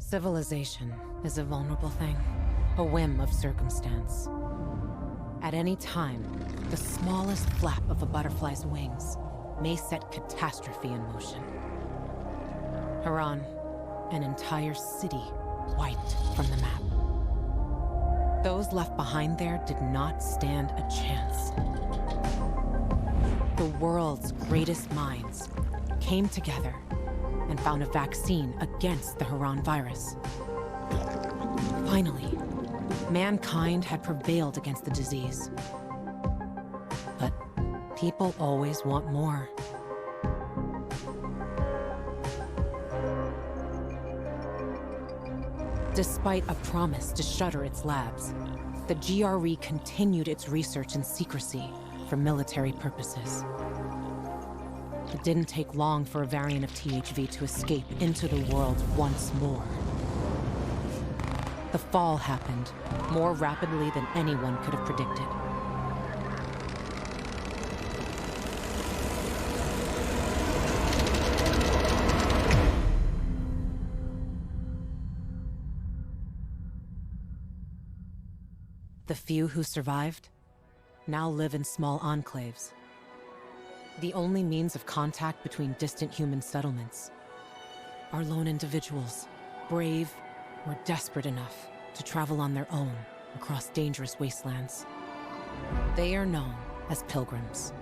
Civilization is a vulnerable thing, a whim of circumstance. At any time, the smallest flap of a butterfly's wings may set catastrophe in motion. Haran, an entire city wiped from the map. Those left behind there did not stand a chance. The world's greatest minds came together and found a vaccine against the Haran virus. Finally, mankind had prevailed against the disease. But people always want more. Despite a promise to shutter its labs, the GRE continued its research in secrecy for military purposes. It didn't take long for a variant of THV to escape into the world once more. The fall happened more rapidly than anyone could have predicted. The few who survived now live in small enclaves. The only means of contact between distant human settlements are lone individuals, brave or desperate enough to travel on their own across dangerous wastelands. They are known as pilgrims.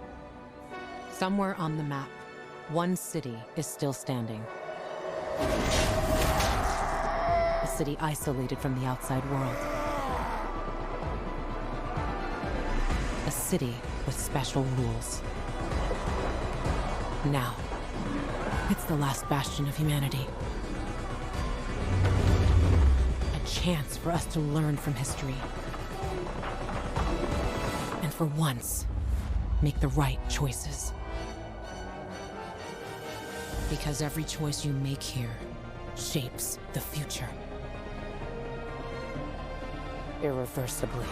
Somewhere on the map, one city is still standing. A city isolated from the outside world. A city with special rules. Now, it's the last bastion of humanity. A chance for us to learn from history. And for once, make the right choices. Because every choice you make here shapes the future. Irreversibly.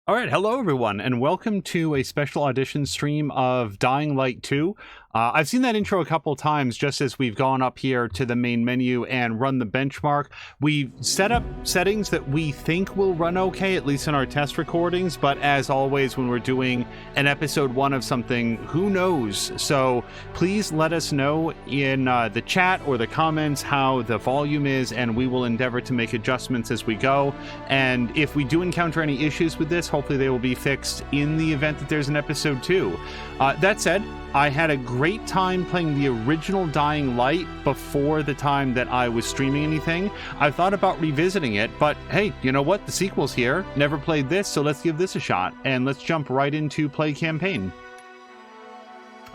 All right, hello everyone, and welcome to a special audition stream of Dying Light 2. I've seen that intro a couple times just as we've gone up here to the main menu and run the benchmark. We've set up settings that we think will run okay, at least in our test recordings, but as always when we're doing an episode 1 of something, who knows? So please let us know in the chat or the comments how the volume is, and we will endeavor to make adjustments as we go. And if we do encounter any issues with this, hopefully they will be fixed in the event that there's an episode 2. That said, I had a great time playing the original Dying Light before the time that I was streaming anything. I thought about revisiting it, but hey, you know what? The sequel's here. Never played this, so let's give this a shot. And let's jump right into play campaign.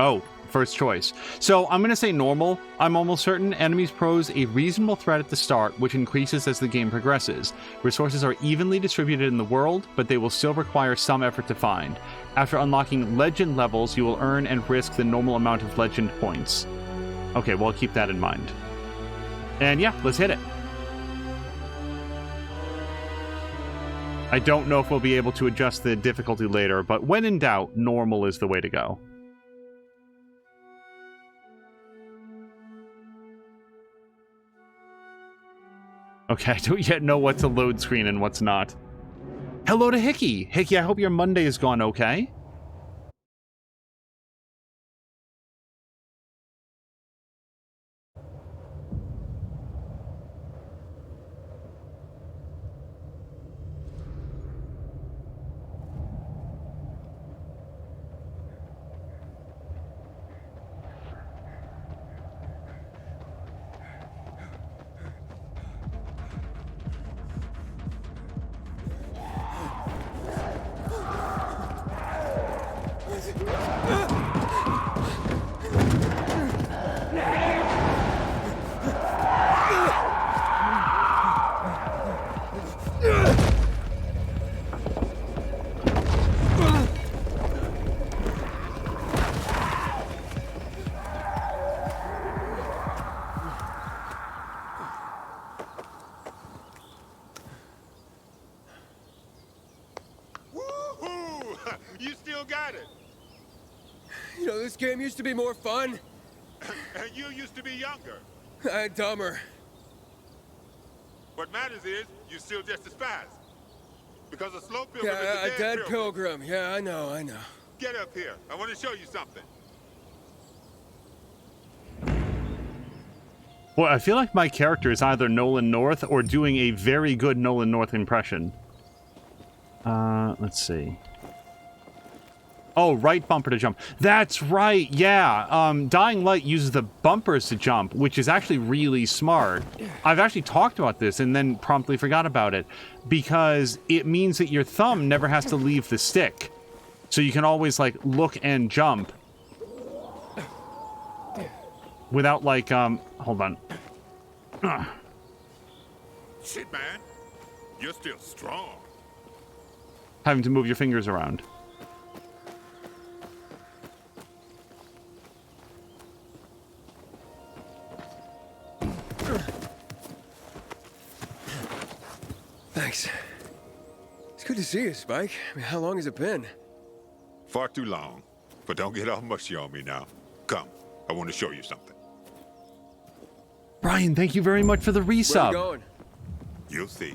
Oh, first choice. So I'm going to say normal. I'm almost certain. Enemies pose a reasonable threat at the start, which increases as the game progresses. Resources are evenly distributed in the world, but they will still require some effort to find. After unlocking legend levels, you will earn and risk the normal amount of legend points. Okay, well, keep that in mind. And yeah, let's hit it. I don't know if we'll be able to adjust the difficulty later, but when in doubt, normal is the way to go. Okay, I don't yet know what's a load screen and what's not. Hello to Hickey! Hickey, I hope your Monday has gone okay. this game used to be more fun. And you used to be younger. And dumber. What matters is, you're still just as fast. Because a slow pilgrim Yeah, is a dead pilgrim. Yeah, I know. Get up here. I want to show you something. Well, I feel like my character is either Nolan North or doing a very good Nolan North impression. Let's see. Oh, right bumper to jump. That's right, yeah. Dying Light uses the bumpers to jump, which is actually really smart. I've actually talked about this and then promptly forgot about it, because it means that your thumb never has to leave the stick. So you can always, like, look and jump. Without, like, hold on. Shit, man. You're still strong. Having to move your fingers around. Thanks. It's good to see you, Spike. I mean, how long has it been? Far too long. But don't get all mushy on me now. Come, I want to show you something. Brian, thank you very much for the resub. Where are we going? You'll see.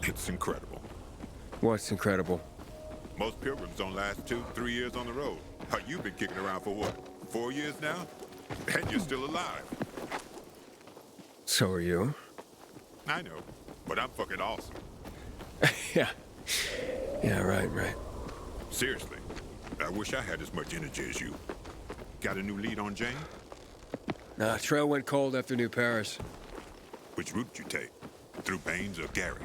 It's incredible. What's incredible? Most pilgrims don't last 2-3 years on the road. You've been kicking around for what, 4 years now? And you're still alive. So are you. I know, but I'm fucking awesome. Yeah. Yeah, right. Seriously, I wish I had as much energy as you. Got a new lead on Jane? Nah, trail went cold after New Paris. Which route did you take? Through Baines or Gary?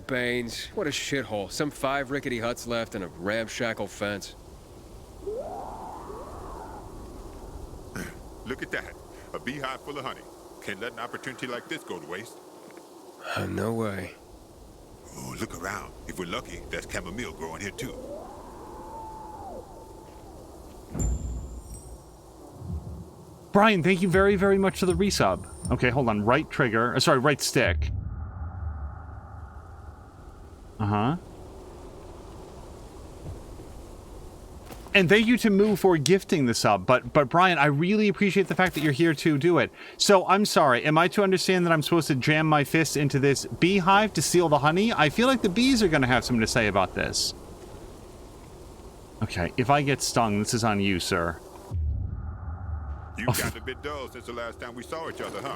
Baines. What a shithole. Some 5 rickety huts left and a ramshackle fence. Look at that. A beehive full of honey. Can't let an opportunity like this go to waste. No way. Oh, look around. If we're lucky, there's chamomile growing here too. Brian, thank you very, very much for the resub. Okay, hold on. Right trigger. Sorry, right stick. Uh-huh. And thank you to Moo for gifting the sub. But Brian, I really appreciate the fact that you're here to do it. So, I'm sorry. Am I to understand that I'm supposed to jam my fist into this beehive to steal the honey? I feel like the bees are going to have something to say about this. Okay, if I get stung, this is on you, sir. You've gotten a bit dull since the last time we saw each other, huh?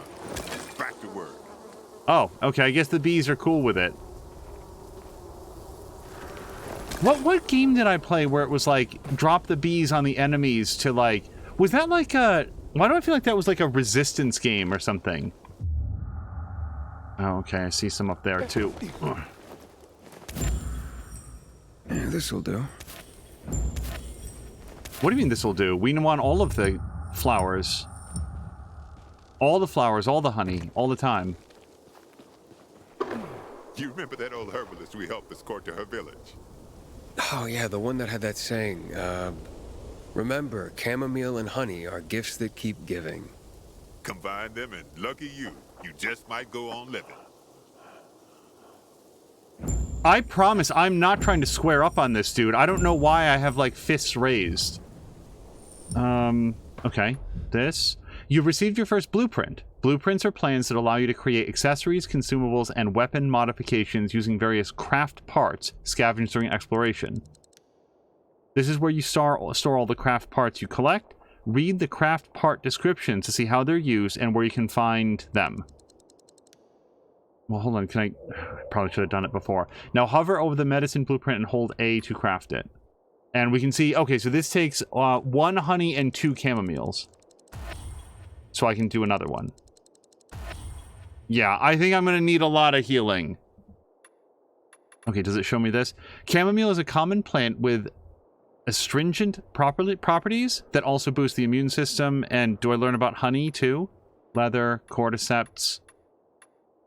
Back to work. Oh, okay. I guess the bees are cool with it. What game did I play where it was like drop the bees on the enemies to like? Was that like a? Why do I feel like that was like a resistance game or something? Oh, okay. I see some up there too. Yeah, this'll do. What do you mean this'll do? We want all of the flowers. All the flowers, all the honey, all the time. You remember that old herbalist we helped escort to her village? Oh, yeah, the one that had that saying, remember, chamomile and honey are gifts that keep giving. Combine them and lucky you just might go on living. I promise I'm not trying to square up on this dude. I don't know why I have like fists raised. Okay. This. You've received your first blueprint. Blueprints are plans that allow you to create accessories, consumables, and weapon modifications using various craft parts scavenged during exploration. This is where you store all the craft parts you collect. Read the craft part description to see how they're used and where you can find them. Well, hold on. I probably should have done it before. Now hover over the medicine blueprint and hold A to craft it. And we can see, okay, so this takes 1 honey and 2 chamomiles. So I can do another one. Yeah, I think I'm going to need a lot of healing. Okay, does it show me this? Chamomile is a common plant with astringent properties that also boost the immune system. And do I learn about honey too? Leather, cordyceps.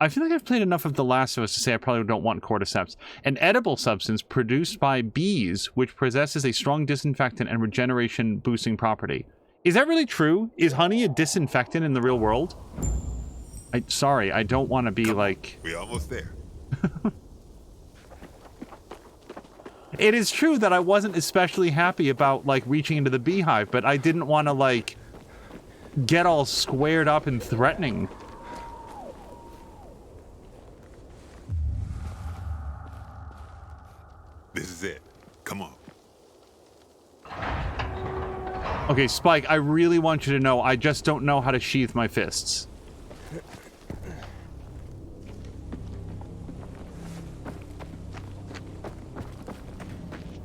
I feel like I've played enough of The Last of Us to say I probably don't want cordyceps. An edible substance produced by bees, which possesses a strong disinfectant and regeneration boosting property. Is that really true? Is honey a disinfectant in the real world? Sorry, I don't want to be like... We're almost there. It is true that I wasn't especially happy about, like, reaching into the beehive, but I didn't want to, like, get all squared up and threatening. This is it. Come on. Okay, Spike, I really want you to know I just don't know how to sheath my fists.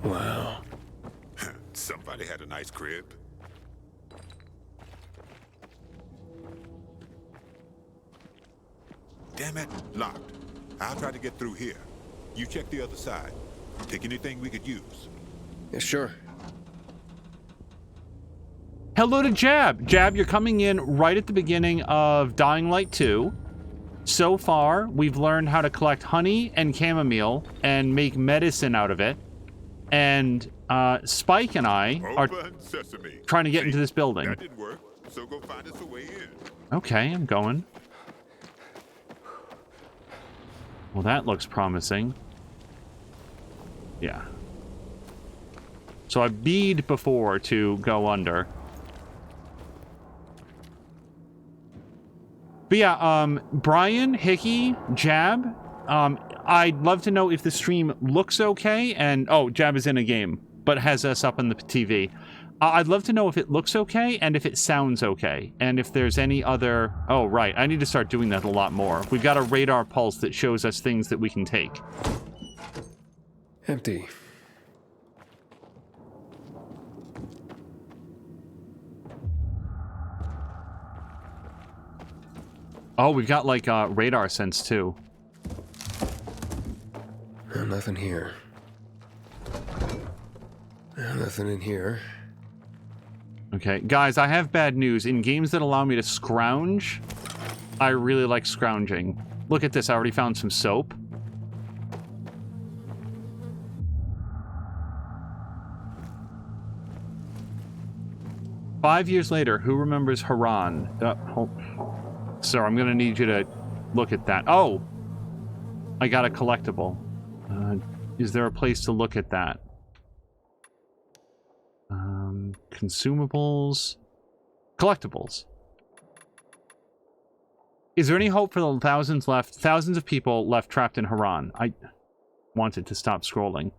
Wow. Somebody had a nice crib. Damn it, locked. I'll try to get through here. You check the other side. Take anything we could use. Yeah, sure. Hello to Jab. Jab, you're coming in right at the beginning of Dying Light 2. So far, we've learned how to collect honey and chamomile and make medicine out of it. And Spike and I are trying to get into this building. That didn't work, so go find us a way in. Okay, I'm going. Well, that looks promising. Yeah. So I bead before to go under. But yeah, Brian, Hickey, Jab, I'd love to know if the stream looks okay, and... Oh, Jab is in a game, but has us up on the TV. I'd love to know if it looks okay, and if it sounds okay, and if there's any other... Oh, right, I need to start doing that a lot more. We've got a radar pulse that shows us things that we can take. Empty. Oh, we've got, like, radar sense, too. Nothing here. Nothing in here. Okay, guys, I have bad news. In games that allow me to scrounge, I really like scrounging. Look at this, I already found some soap. "5 years later, who remembers Haran?" Sir, I'm gonna need you to look at that. Oh! I got a collectible. Is there a place to look at that? Consumables. Collectibles. Is there any hope for the thousands of people left trapped in Haran? I wanted to stop scrolling.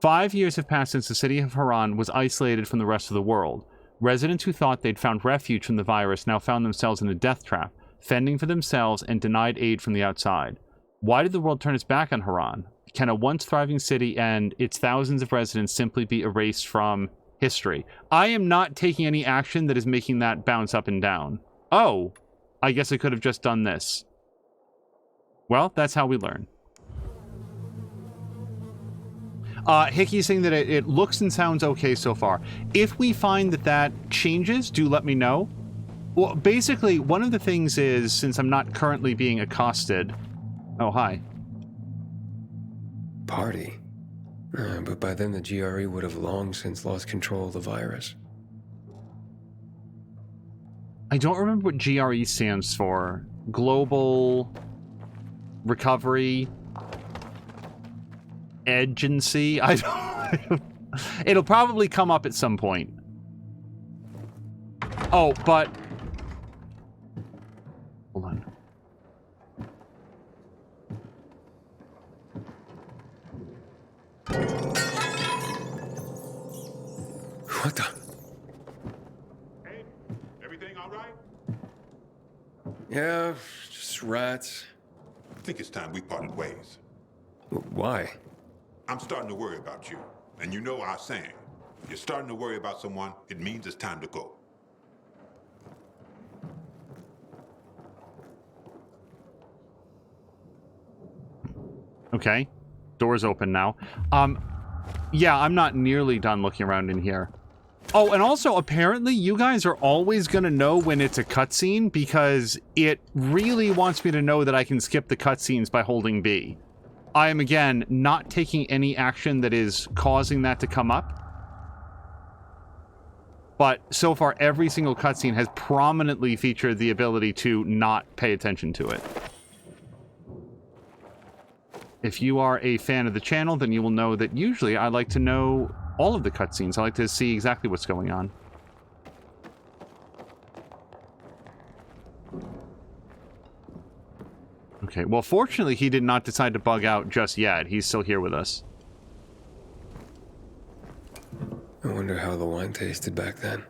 5 years have passed since the city of Haran was isolated from the rest of the world. Residents who thought they'd found refuge from the virus now found themselves in a death trap, fending for themselves and denied aid from the outside. Why did the world turn its back on Haran? Can a once thriving city and its thousands of residents simply be erased from history? I am not taking any action that is making that bounce up and down. Oh, I guess I could have just done this. Well, that's how we learn. Hickey's saying that it looks and sounds okay so far. If we find that that changes, do let me know. Well, basically, one of the things is, since I'm not currently being accosted... Oh, hi. Party. But by then the GRE would have long since lost control of the virus. I don't remember what GRE stands for. Global... Recovery... Agency? I don't... It'll probably come up at some point. Oh, but... Hold on. What the? Hey, everything all right? Yeah, just rats. I think it's time we parted ways. Why? I'm starting to worry about you. And you know our saying. If you're starting to worry about someone, it means it's time to go. Okay. Door's open now. Yeah, I'm not nearly done looking around in here. Oh, and also, apparently, you guys are always gonna know when it's a cutscene, because it really wants me to know that I can skip the cutscenes by holding B. I am, again, not taking any action that is causing that to come up. But so far, every single cutscene has prominently featured the ability to not pay attention to it. If you are a fan of the channel, then you will know that usually I like to know all of the cutscenes. I like to see exactly what's going on. Okay, well, fortunately, he did not decide to bug out just yet. He's still here with us. I wonder how the wine tasted back then.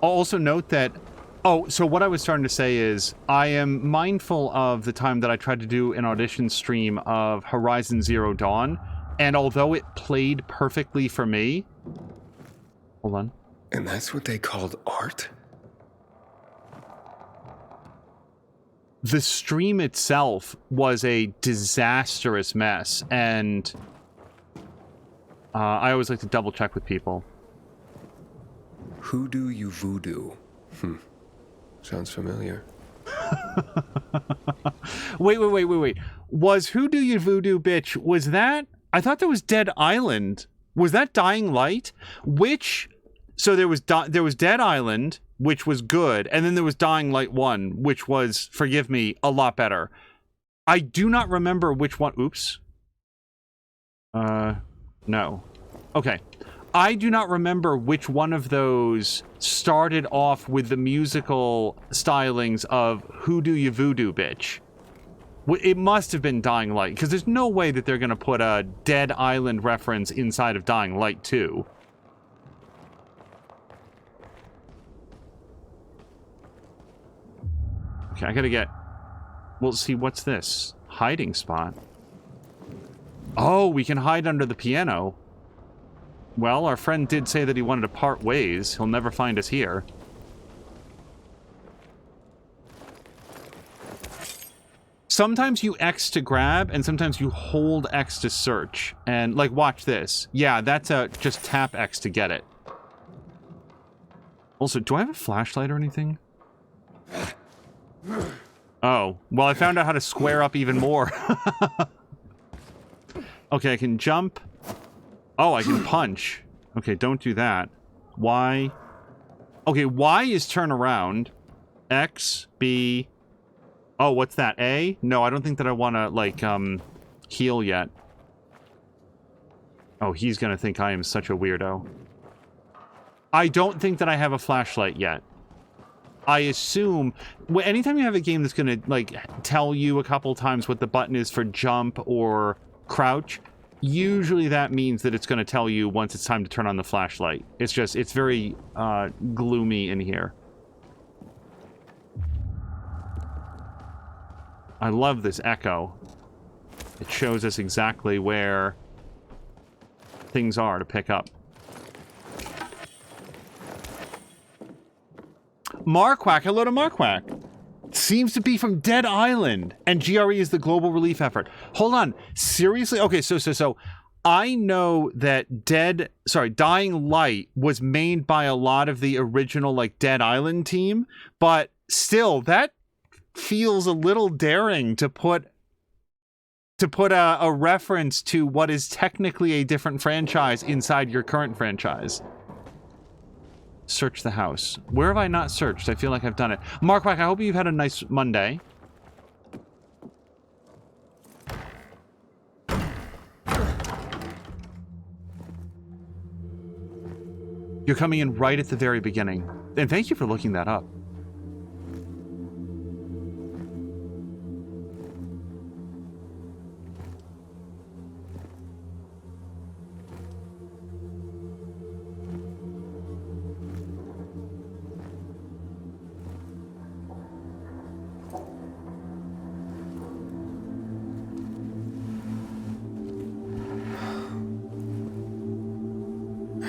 I'll also note that... Oh, so what I was starting to say is, I am mindful of the time that I tried to do an audition stream of Horizon Zero Dawn, and although it played perfectly for me... Hold on. And that's what they called art? The stream itself was a disastrous mess, and I always like to double check with people. Hoodoo you voodoo. Sounds familiar. Wait. Was Hoodoo You Voodoo Bitch, was that... I thought there was Dead Island. Was that Dying Light? Which... So there was Dead Island, which was good, and then there was Dying Light 1, which was, forgive me, a lot better. I do not remember which one... Oops. No. Okay. I do not remember which one of those started off with the musical stylings of Hoodoo You Voodoo Bitch. It must have been Dying Light, because there's no way that they're going to put a Dead Island reference inside of Dying Light 2. Okay, I gotta get... Well, see, what's this? Hiding spot. Oh, we can hide under the piano. Well, our friend did say that he wanted to part ways. He'll never find us here. Sometimes you X to grab, and sometimes you hold X to search. And, like, watch this. Yeah, that's a... Just tap X to get it. Also, do I have a flashlight or anything? Oh. Well, I found out how to square up even more. Okay, I can jump. Oh, I can punch. Okay, don't do that. Y. Okay, Y is turn around. X, B. Oh, what's that? A? No, I don't think that I want to, like, heal yet. Oh, he's gonna think I am such a weirdo. I don't think that I have a flashlight yet. I assume... Well, anytime you have a game that's gonna, like, tell you a couple times what the button is for jump or crouch, usually that means that it's going to tell you once it's time to turn on the flashlight. It's just, it's very gloomy in here. I love this echo. It shows us exactly where things are to pick up. Marquack, hello to Marquack. Seems to be from Dead Island, and GRE is the global relief effort. Hold on, seriously? Okay, so I know that Dying Light was made by a lot of the original, like, Dead Island team, but still, that feels a little daring to put a reference to what is technically a different franchise inside your current franchise. Search the house. Where have I not searched? I feel like I've done it. Marquack, I hope you've had a nice Monday. You're coming in right at the very beginning. And thank you for looking that up.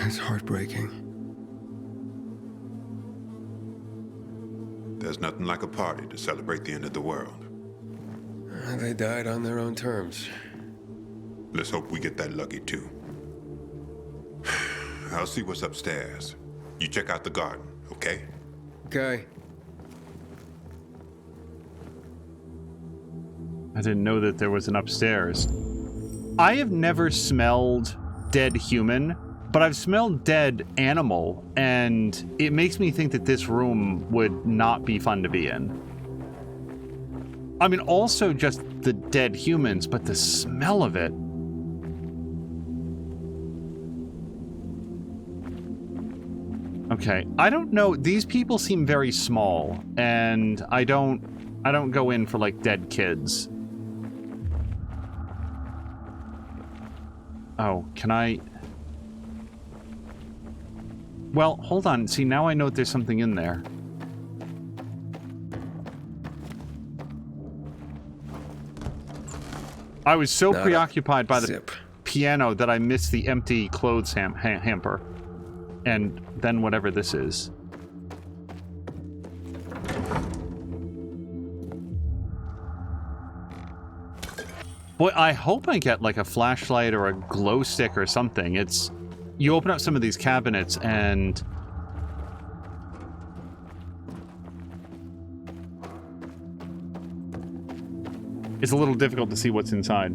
It's heartbreaking. There's nothing like a party to celebrate the end of the world. They died on their own terms. Let's hope we get that lucky, too. I'll see what's upstairs. You check out the garden, okay? Okay. I didn't know that there was an upstairs. I have never smelled dead human, but I've smelled dead animal, and it makes me think that this room would not be fun to be in. I mean, also just the dead humans, but the smell of it. Okay, I don't know. These people seem very small, and I don't go in for, like, dead kids. Oh, can I... Well, hold on. See, now I know that there's something in there. I was so preoccupied by the piano that I missed the empty clothes hamper. And then whatever this is. Boy, I hope I get like a flashlight or a glow stick or something. It's... You open up some of these cabinets and... It's a little difficult to see what's inside.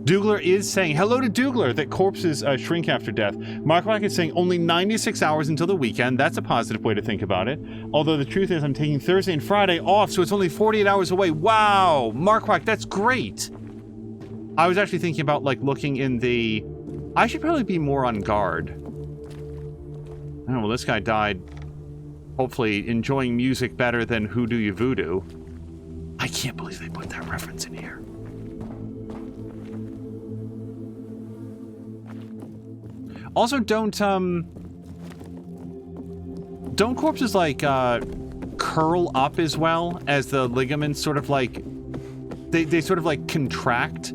Dougler is saying, hello to Dougler, that corpses shrink after death. Markwack is saying, only 96 hours until the weekend. That's a positive way to think about it. Although the truth is, I'm taking Thursday and Friday off, so it's only 48 hours away. Wow! Markwack, that's great! I was actually thinking about, like, looking in the... I should probably be more on guard. Oh, well, this guy died, hopefully, enjoying music better than Who Do You Voodoo. I can't believe they put that reference in here. Also, don't corpses, like, curl up as well as the ligaments sort of, like... They sort of, like, contract?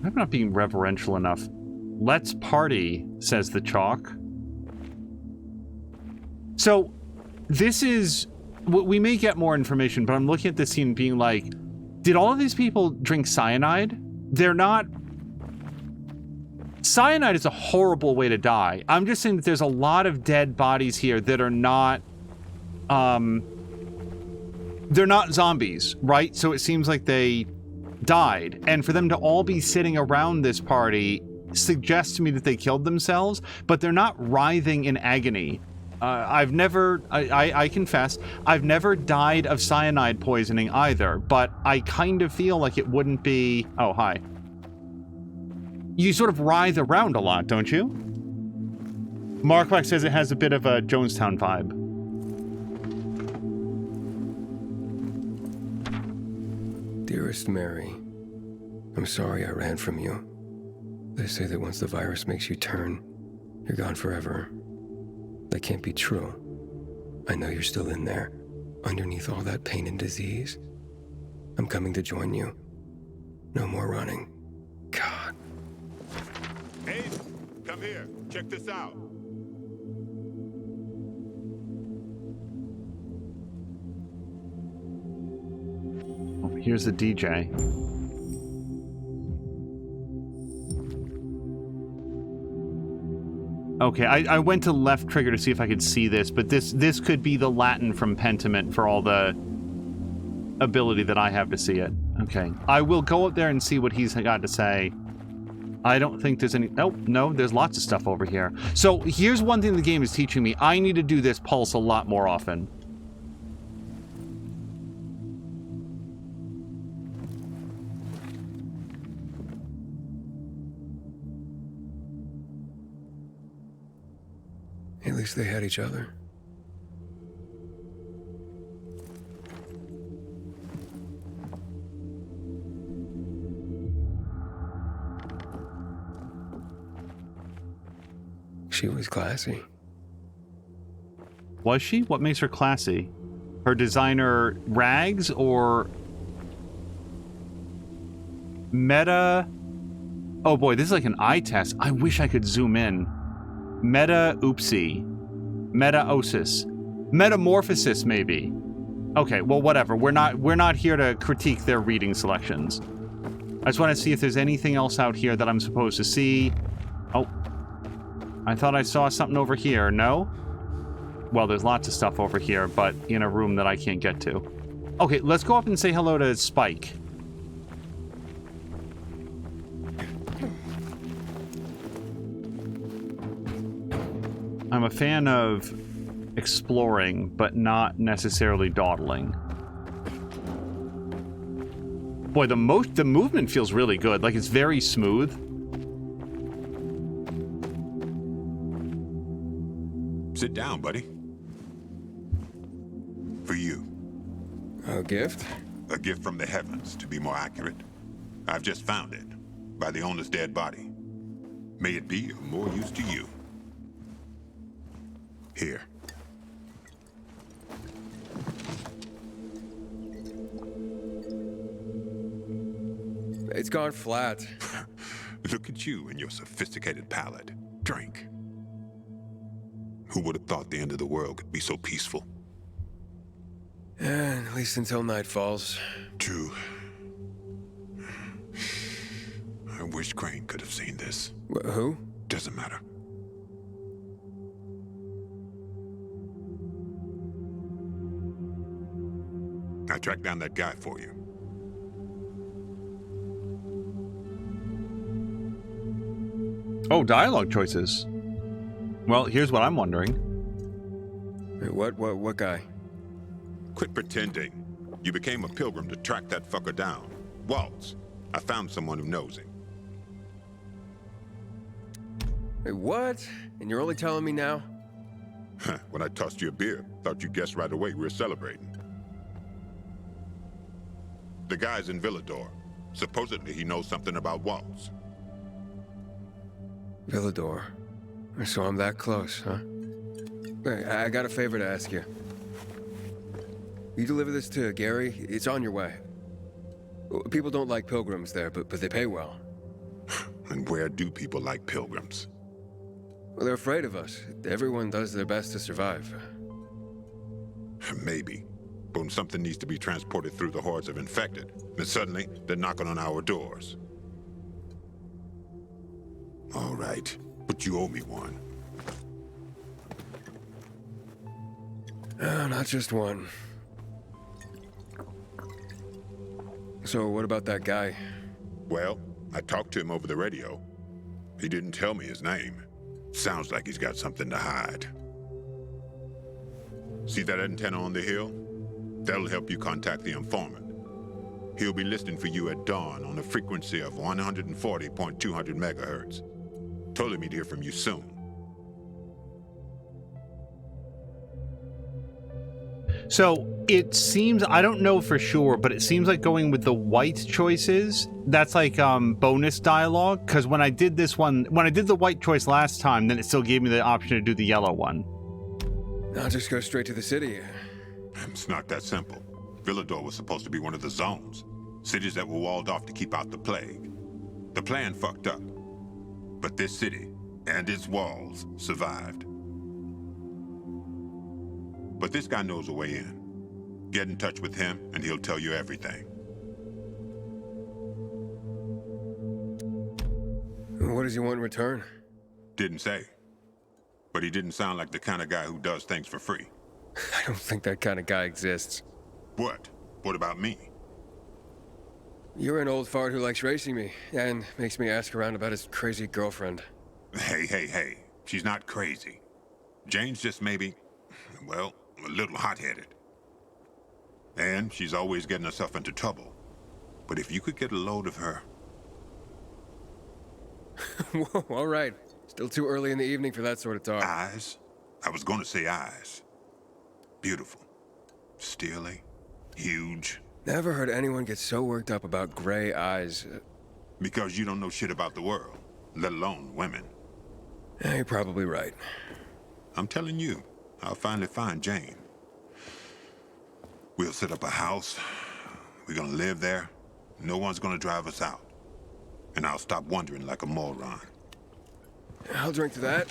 I'm not being reverential enough. Let's party, says the chalk. So, this is... We may get more information, but I'm looking at this scene being like, did all of these people drink cyanide? They're not... Cyanide is a horrible way to die. I'm just saying that there's a lot of dead bodies here that are not... They're not zombies, right? So it seems like they died. And for them to all be sitting around this party suggests to me that they killed themselves, but they're not writhing in agony. I've never, I confess, I've never died of cyanide poisoning either, but I kind of feel like it wouldn't be... Oh, hi. You sort of writhe around a lot, don't you? Markwack says it has a bit of a Jonestown vibe. Dearest Mary, I'm sorry I ran from you. They say that once the virus makes you turn, you're gone forever. That can't be true. I know you're still in there, underneath all that pain and disease. I'm coming to join you. No more running. God. Ace, come here. Check this out. Oh, here's the DJ. Okay, I went to left trigger to see if I could see this, but this could be the Latin from Pentiment for all the ability that I have to see it. Okay, I will go up there and see what he's got to say. I don't think there's any... Oh, no, there's lots of stuff over here. So here's one thing the game is teaching me. I need to do this pulse a lot more often. At least they had each other. She was classy. Was she? What makes her classy? Her designer rags or... Meta... Oh boy, this is like an eye test. I wish I could zoom in. Meta oopsie. Meta-osis. Metamorphosis, maybe. Okay, well, whatever. We're not here to critique their reading selections. I just want to see if there's anything else out here that I'm supposed to see. Oh. I thought I saw something over here. No? Well, there's lots of stuff over here, but in a room that I can't get to. Okay, let's go up and say hello to Spike. I'm a fan of exploring, but not necessarily dawdling. Boy, the movement feels really good. Like, it's very smooth. Sit down, buddy. For you. A gift? A gift from the heavens, to be more accurate. I've just found it, by the owner's dead body. May it be of more use to you. Here. It's gone flat. Look at you and your sophisticated palate. Drink. Who would have thought the end of the world could be so peaceful? At least until night falls. True. I wish Crane could have seen this. Who? Doesn't matter. I tracked down that guy for you. Oh, dialogue choices. Well, here's what I'm wondering. Wait, what guy? Quit pretending. You became a pilgrim to track that fucker down. Waltz. I found someone who knows him. Wait, what? And you're only telling me now? When I tossed you a beer, thought you guessed right away we were celebrating. The guy's in Villador. Supposedly he knows something about Waltz. Villador. So I'm that close, huh? Wait, I got a favor to ask you. You deliver this to Gary? It's on your way. People don't like pilgrims there, but they pay well. And where do people like pilgrims? Well, they're afraid of us. Everyone does their best to survive. Maybe. But when something needs to be transported through the hordes of infected, then suddenly they're knocking on our doors. All right, but you owe me one. Not just one. So what about that guy? Well, I talked to him over the radio. He didn't tell me his name. Sounds like he's got something to hide. See that antenna on the hill? That'll help you contact the informant. He'll be listening for you at dawn on a frequency of 140.200 megahertz. Told him he'd hear from you soon. So it seems, I don't know for sure, but it seems like going with the white choices, that's like bonus dialogue. Because when I did this one, when I did the white choice last time, then it still gave me the option to do the yellow one. I'll just go straight to the city. It's not that simple. Villador was supposed to be one of the zones. Cities that were walled off to keep out the plague. The plan fucked up. But this city and its walls survived. But this guy knows a way in. Get in touch with him and he'll tell you everything. What does he want in return? Didn't say. But he didn't sound like the kind of guy who does things for free. I don't think that kind of guy exists. What? What about me? You're an old fart who likes racing me, and makes me ask around about his crazy girlfriend. Hey. She's not crazy. Jane's just maybe, well, a little hot-headed. And she's always getting herself into trouble. But if you could get a load of her... Whoa, all right. Still too early in the evening for that sort of talk. Eyes? I was going to say eyes. Beautiful. Steely. Huge. Never heard anyone get so worked up about gray eyes. Because you don't know shit about the world, let alone women. You're probably right. I'm telling you, I'll finally find Jane. We'll set up a house. We're gonna live there. No one's gonna drive us out. And I'll stop wondering like a moron. I'll drink to that.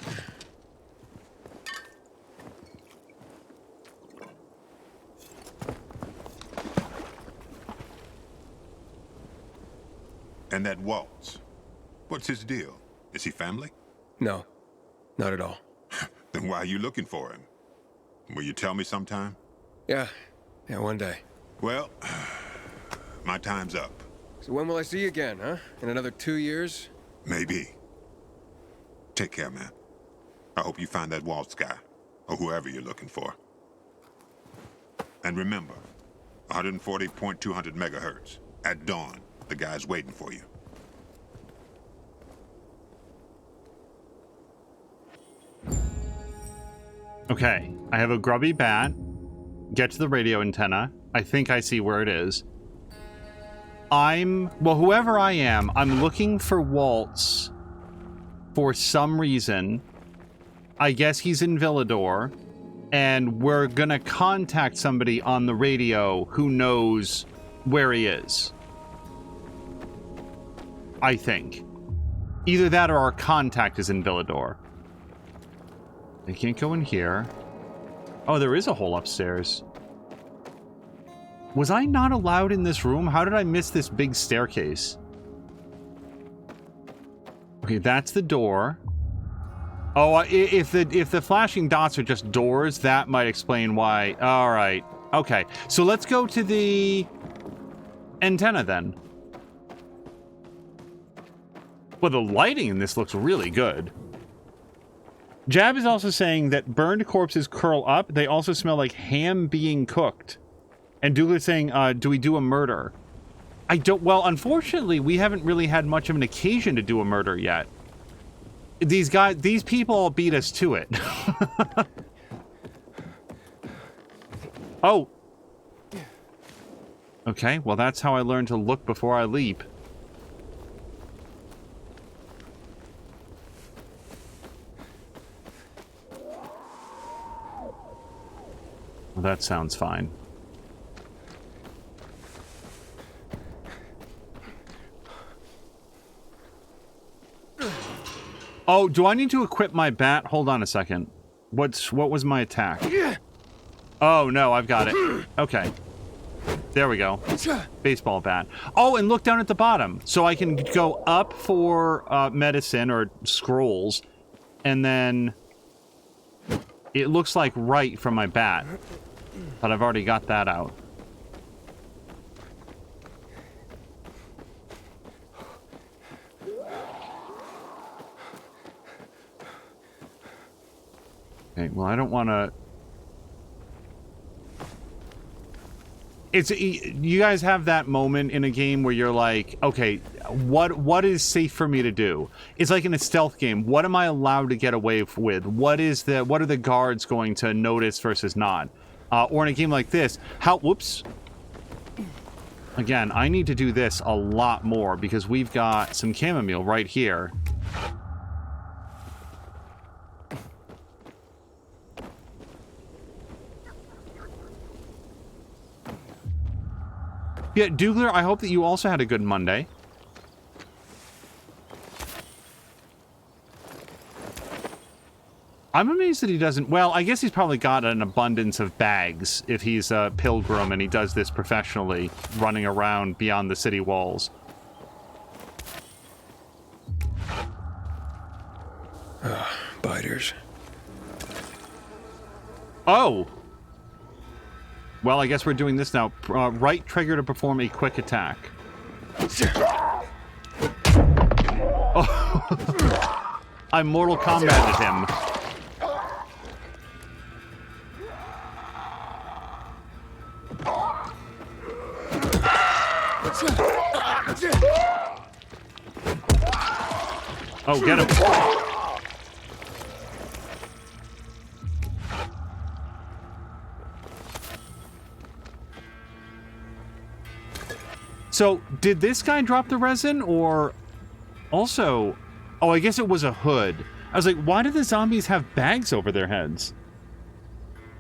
And that Waltz, what's his deal? Is he family? No, not at all. Then why are you looking for him? Will you tell me sometime? Yeah, one day. Well, my time's up. So when will I see you again, huh? In another 2 years? Maybe. Take care, man. I hope you find that Waltz guy, or whoever you're looking for. And remember, 140.200 megahertz. At dawn, the guy's waiting for you. Okay, I have a grubby bat. Get to the radio antenna. I think I see where it is. Well, whoever I am, I'm looking for Waltz for some reason. I guess he's in Villador, and we're gonna contact somebody on the radio who knows where he is. I think. Either that or our contact is in Villador. I can't go in here. Oh, there is a hole upstairs. Was I not allowed in this room? How did I miss this big staircase? Okay, that's the door. Oh, if the flashing dots are just doors, that might explain why. All right. Okay, so let's go to the antenna then. Well, the lighting in this looks really good. Jab is also saying that burned corpses curl up. They also smell like ham being cooked. And Douglas saying, do we do a murder? I don't... Well, unfortunately, we haven't really had much of an occasion to do a murder yet. These people all beat us to it. Oh. Okay, well, that's how I learned to look before I leap. Well, that sounds fine. Oh, do I need to equip my bat? Hold on a second. What was my attack? Oh, no, I've got it. Okay. There we go. Baseball bat. Oh, and look down at the bottom. So I can go up for medicine or scrolls, and then it looks like right from my bat. But I've already got that out. Okay, well, I don't want to... You guys have that moment in a game where you're like, okay, what is safe for me to do? It's like in a stealth game. What am I allowed to get away with? What are the guards going to notice versus not? Or in a game like this, whoops. Again, I need to do this a lot more because we've got some chamomile right here. Yeah, Dougler, I hope that you also had a good Monday. I'm amazed that he doesn't... Well, I guess he's probably got an abundance of bags if he's a pilgrim and he does this professionally, running around beyond the city walls. Biters. Oh! Well, I guess we're doing this now. Right trigger to perform a quick attack. Oh. I Mortal Kombated him. Oh, get him. So, did this guy drop the resin, or... Also... Oh, I guess it was a hood. I was like, why do the zombies have bags over their heads?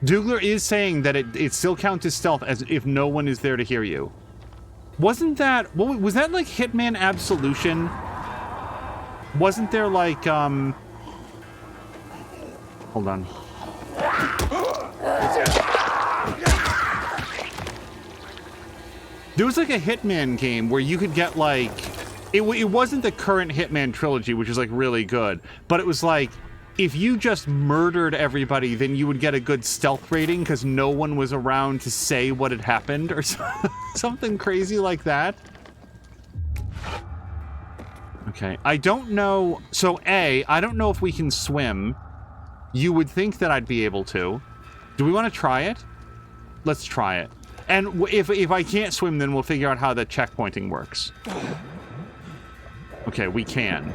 Dougler is saying that it still counts as stealth as if no one is there to hear you. Wasn't that... Was that like Hitman Absolution? Wasn't there like, Hold on. There was like a Hitman game where you could get like... It wasn't the current Hitman trilogy, which is like really good, but it was like, if you just murdered everybody, then you would get a good stealth rating because no one was around to say what had happened, or something crazy like that. Okay, I don't know... So, A, I don't know if we can swim. you would think that I'd be able to. Do we want to try it? Let's try it. And if I can't swim, then we'll figure out how the checkpointing works. Okay, we can.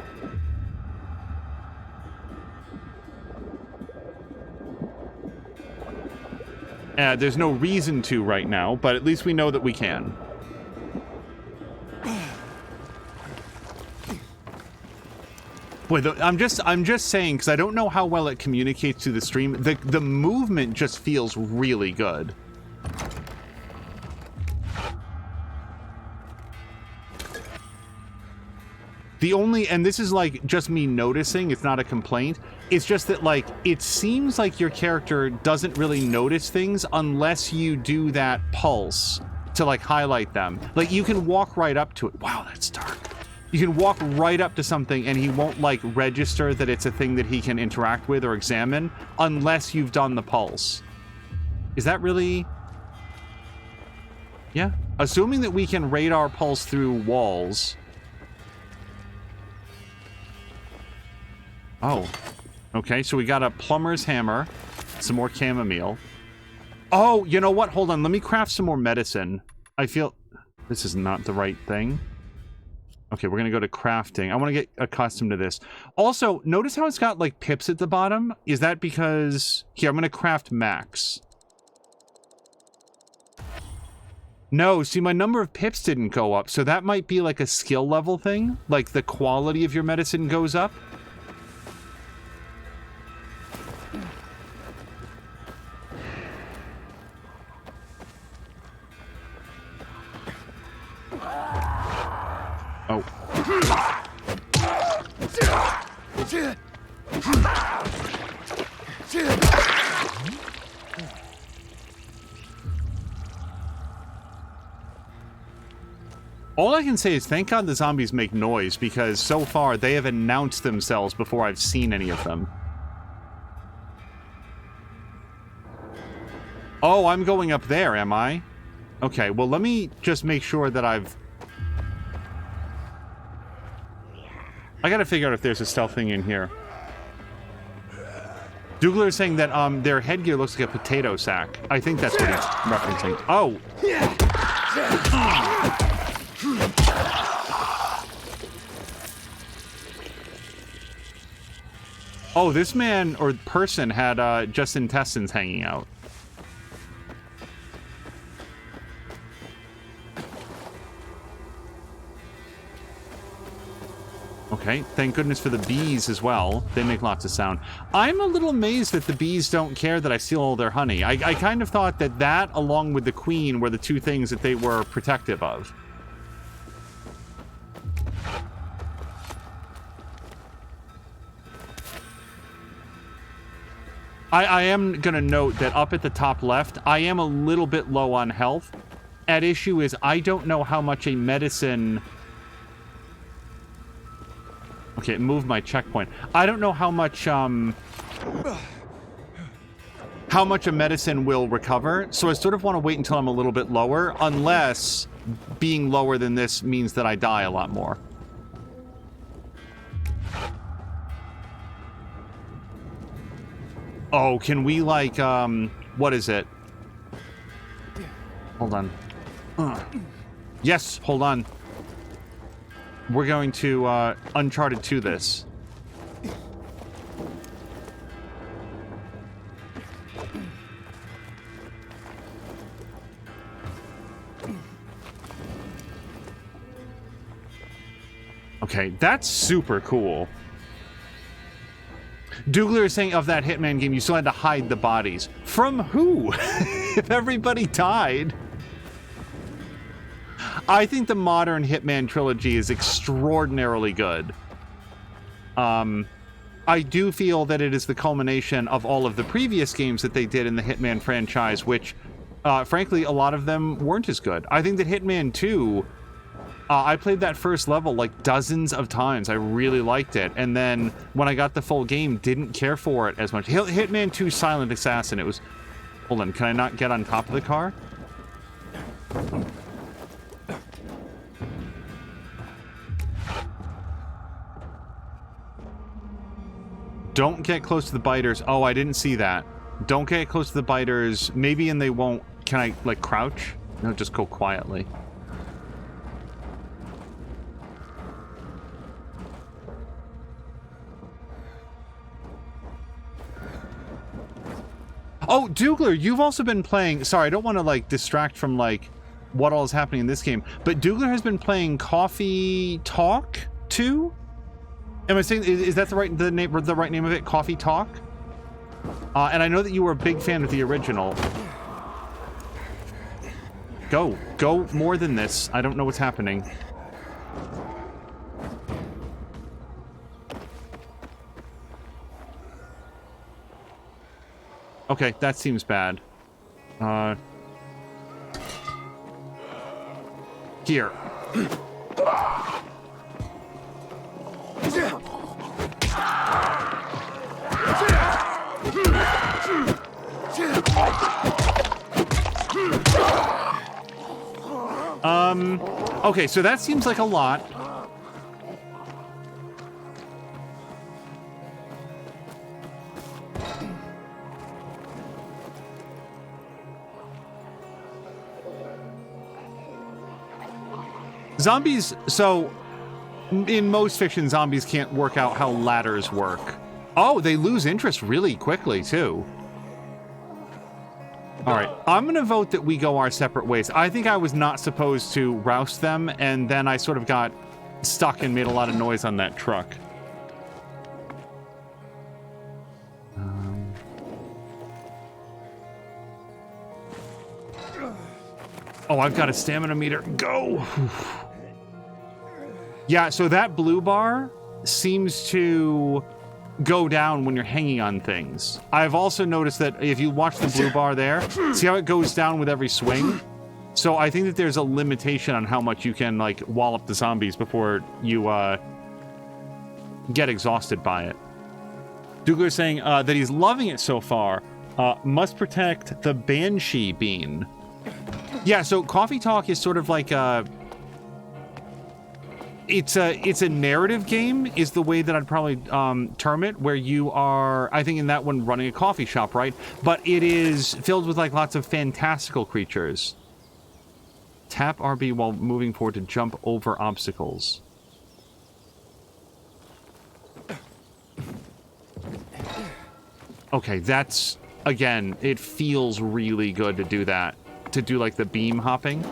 There's no reason to right now, but at least we know that we can. Boy, I'm just saying, because I don't know how well it communicates to the stream. The movement just feels really good. The only, and this is like just me noticing, it's not a complaint, it's just that like, it seems like your character doesn't really notice things unless you do that pulse to like highlight them. Like you can walk right up to it. Wow, that's dark. You can walk right up to something and he won't like register that it's a thing that he can interact with or examine unless you've done the pulse. Is that really? Yeah. Assuming that we can radar pulse through walls. Oh, okay, so we got a plumber's hammer, some more chamomile. Oh, you know what? Hold on, let me craft some more medicine. I feel this is not the right thing. Okay, we're gonna go to crafting. I want to get accustomed to this. Also, notice how it's got like pips at the bottom? Is that because... Here, I'm gonna craft max. No, see, my number of pips didn't go up, so that might be like a skill level thing? Like the quality of your medicine goes up? Oh. All I can say is thank God the zombies make noise, because so far they have announced themselves before I've seen any of them. Oh, I'm going up there, am I? Okay, well let me just make sure that I gotta figure out if there's a stealth thing in here. Dougler is saying that their headgear looks like a potato sack. I think that's what he's referencing. Oh! Oh, this man or person had just intestines hanging out. Okay, thank goodness for the bees as well. They make lots of sound. I'm a little amazed that the bees don't care that I steal all their honey. I kind of thought that that, along with the queen, were the two things that they were protective of. I am going to note that up at the top left, I am a little bit low on health. At issue is I don't know how much a medicine... Okay, move my checkpoint. I don't know how much a medicine will recover, so I sort of want to wait until I'm a little bit lower, unless being lower than this means that I die a lot more. Oh, can we, like, what is it? Hold on. Yes, hold on. We're going to, Uncharted 2 this. Okay, that's super cool. Dougler is saying of that Hitman game, you still had to hide the bodies. From who? If everybody died. I think the modern Hitman trilogy is extraordinarily good. I do feel that it is the culmination of all of the previous games that they did in the Hitman franchise, which, frankly, a lot of them weren't as good. I think that Hitman 2... I played that first level like dozens of times. I really liked it. And then when I got the full game, didn't care for it as much. Hitman 2 Silent Assassin, it was... Hold on, can I not get on top of the car? Don't get close to the biters. Oh, I didn't see that. Don't get close to the biters. Maybe and they won't... Can I, like, crouch? No, just go quietly. Oh, Dougler, you've also been playing... Sorry, I don't want to, like, distract from, like, what all is happening in this game, but Dougler has been playing Coffee Talk 2? Am I saying... Is that the right name of it? Coffee Talk? And I know that you were a big fan of the original. Go. Go more than this. I don't know what's happening. Okay, that seems bad. Here. Okay, so that seems like a lot. Zombies, so in most fiction, zombies can't work out how ladders work. Oh, they lose interest really quickly, too. All right, I'm going to vote that we go our separate ways. I think I was not supposed to roust them, and then I sort of got stuck and made a lot of noise on that truck. Oh, I've got a stamina meter. Go! Yeah, so that blue bar seems to go down when you're hanging on things. I've also noticed that if you watch the blue bar there, see how it goes down with every swing? So I think that there's a limitation on how much you can, like, wallop the zombies before you, get exhausted by it. Dougler's saying that he's loving it so far. Must protect the Banshee Bean. Yeah, so Coffee Talk is sort of like a... It's a narrative game, is the way that I'd probably term it, where you are, I think in that one, running a coffee shop, right? But it is filled with, like, lots of fantastical creatures. Tap RB while moving forward to jump over obstacles. Okay, that's, again, it feels really good to do that. To do, like, the beam hopping.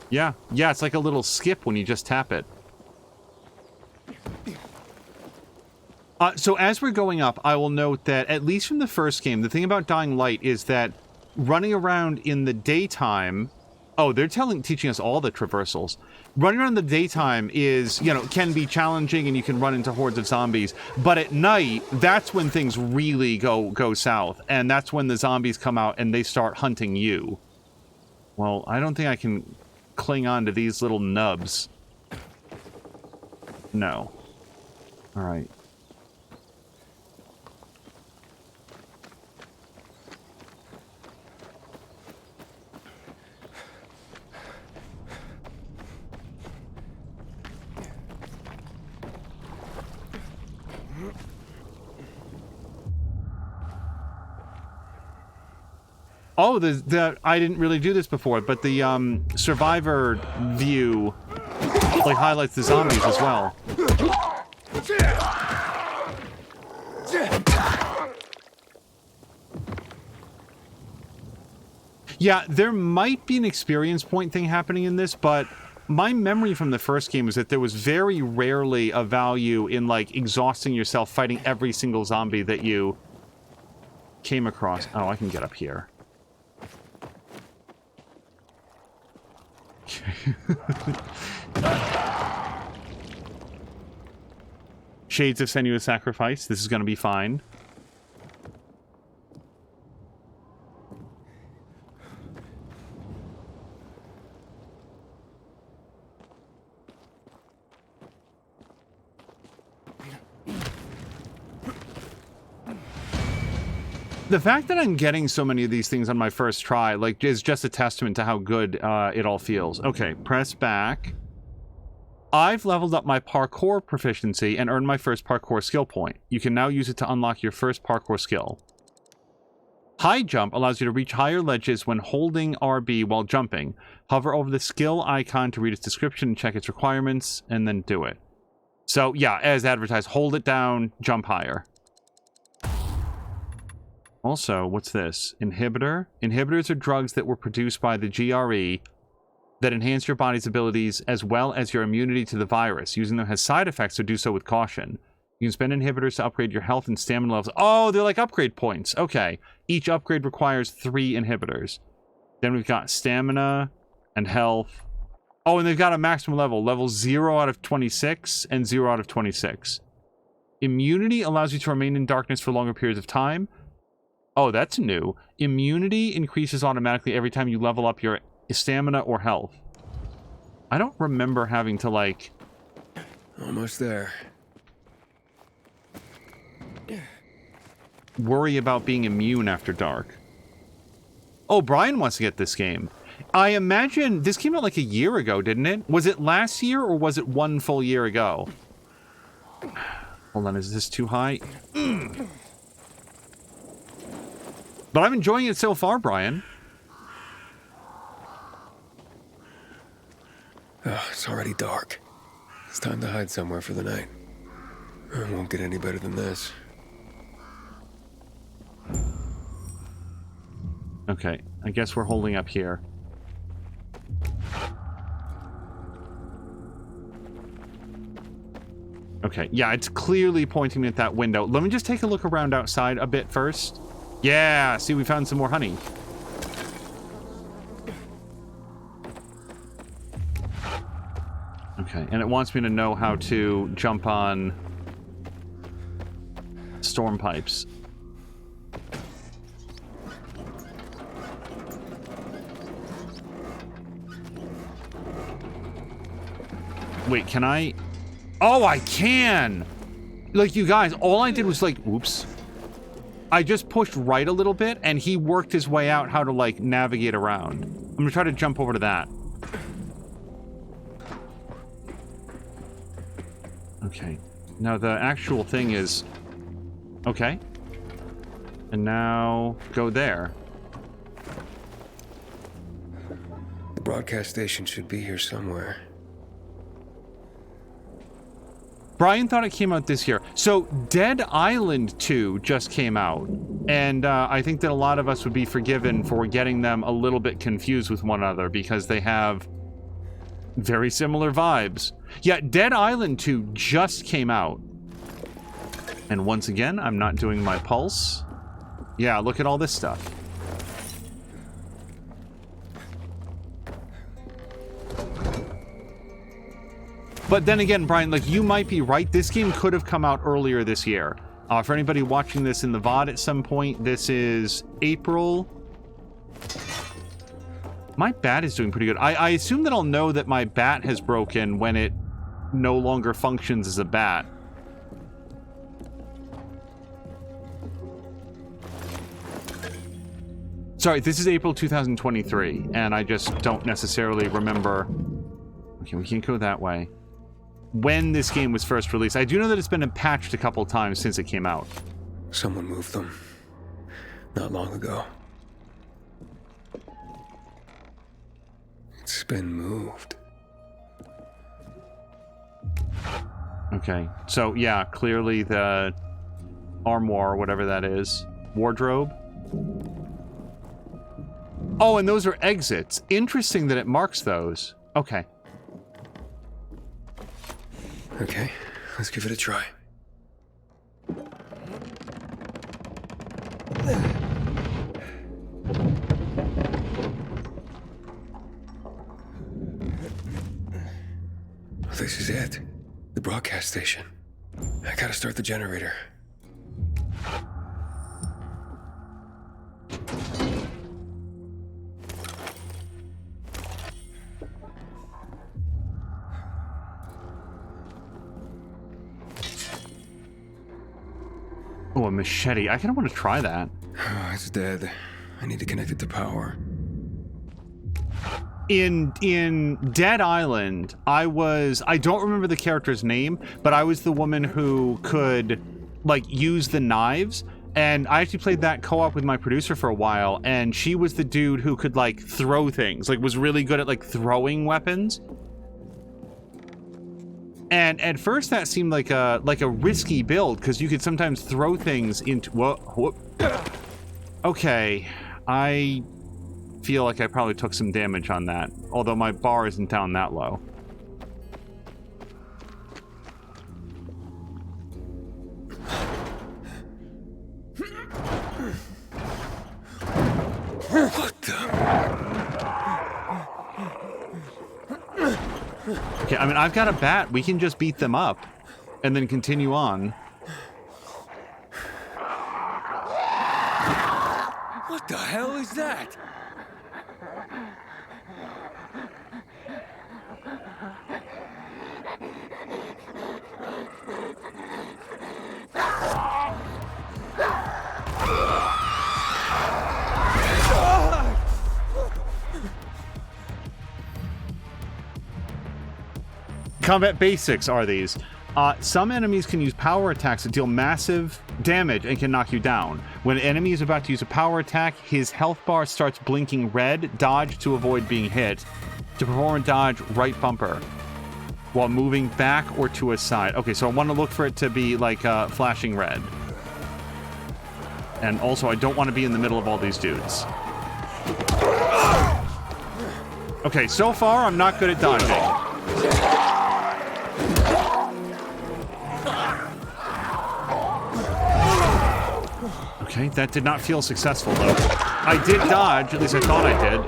Yeah, it's like a little skip when you just tap it. So as we're going up, I will note that, at least from the first game, the thing about Dying Light is that running around in the daytime... Oh, they're teaching us all the traversals. Running around in the daytime is, you know, can be challenging and you can run into hordes of zombies. But at night, that's when things really go south. And that's when the zombies come out and they start hunting you. Well, I don't think I can cling on to these little nubs. No. All right. Oh, I didn't really do this before, but the survivor view like highlights the zombies as well. Yeah, there might be an experience point thing happening in this, but my memory from the first game is that there was very rarely a value in, like, exhausting yourself fighting every single zombie that you came across. Oh, I can get up here. Shades of Senua's Sacrifice. This is going to be fine. The fact that I'm getting so many of these things on my first try, like, is just a testament to how good it all feels. Okay, press back. I've leveled up my parkour proficiency and earned my first parkour skill point. You can now use it to unlock your first parkour skill. High jump allows you to reach higher ledges when holding RB while jumping. Hover over the skill icon to read its description and check its requirements, and then do it. So, yeah, as advertised, hold it down, jump higher. Also, what's this? Inhibitor? Inhibitors are drugs that were produced by the GRE that enhance your body's abilities as well as your immunity to the virus. Using them has side effects, so do so with caution. You can spend inhibitors to upgrade your health and stamina levels. Oh, they're like upgrade points. Okay. Each upgrade requires 3 inhibitors. Then we've got stamina and health. Oh, and they've got a maximum level. Level 0 out of 26 and 0 out of 26. Immunity allows you to remain in darkness for longer periods of time. Oh, that's new. Immunity increases automatically every time you level up your stamina or health. I don't remember having to, like... Almost there. worry about being immune after dark. Oh, Brian wants to get this game. I imagine this came out like a year ago, didn't it? Was it last year or was it 1 full year ago? Hold on, is this too high? But I'm enjoying it so far, Brian. Oh, it's already dark. It's time to hide somewhere for the night. It won't get any better than this. Okay, I guess we're holding up here. Okay, yeah, it's clearly pointing at that window. Let me just take a look around outside a bit first. Yeah, see, we found some more honey. Okay, and it wants me to know how to jump on storm pipes. Wait, can I? Oh, I can! Like, you guys, all I did was, like, oops. I just pushed right a little bit, and he worked his way out how to, like, navigate around. I'm gonna try to jump over to that. Okay. Now, the actual thing is... Okay. And now, go there. The broadcast station should be here somewhere. Brian thought it came out this year. So, Dead Island 2 just came out. And I think that a lot of us would be forgiven for getting them a little bit confused with one another because they have very similar vibes. Yeah, Dead Island 2 just came out. And once again, I'm not doing my pulse. Yeah, look at all this stuff. But then again, Brian, like, you might be right. This game could have come out earlier this year. For anybody watching this in the VOD at some point, this is April. My bat is doing pretty good. I assume that I'll know that my bat has broken when it no longer functions as a bat. Sorry, this is April 2023, and I just don't necessarily remember... Okay, we can't go that way. When this game was first released. I do know that it's been patched a couple times since it came out. Someone moved them. Not long ago. It's been moved. Okay, so yeah, clearly the armoire, or whatever that is. Wardrobe. Oh, and those are exits. Interesting that it marks those. Okay. Okay, let's give it a try. This is it. The broadcast station. I gotta start the generator. Oh, a machete. I kind of want to try that. Oh, it's dead. I need to connect it to power. in Dead Island, I don't remember the character's name, but I was the woman who could like use the knives, and I actually played that co-op with my producer for a while, and she was the dude who could like throw things, like was really good at like throwing weapons. And at first that seemed like a risky build, because you could sometimes throw things into whoa. Okay, I feel like I probably took some damage on that, although my bar isn't down that low. What the? Okay, I mean, I've got a bat. We can just beat them up and then continue on. What the hell is that? Combat basics are these. Some enemies can use power attacks that deal massive damage and can knock you down. When an enemy is about to use a power attack, his health bar starts blinking red. Dodge to avoid being hit. To perform a dodge, right bumper while moving back or to a side. Okay, so I want to look for it to be like flashing red. And also, I don't want to be in the middle of all these dudes. Okay, so far, I'm not good at dodging. Okay, that did not feel successful, though. I did dodge, at least I thought I did.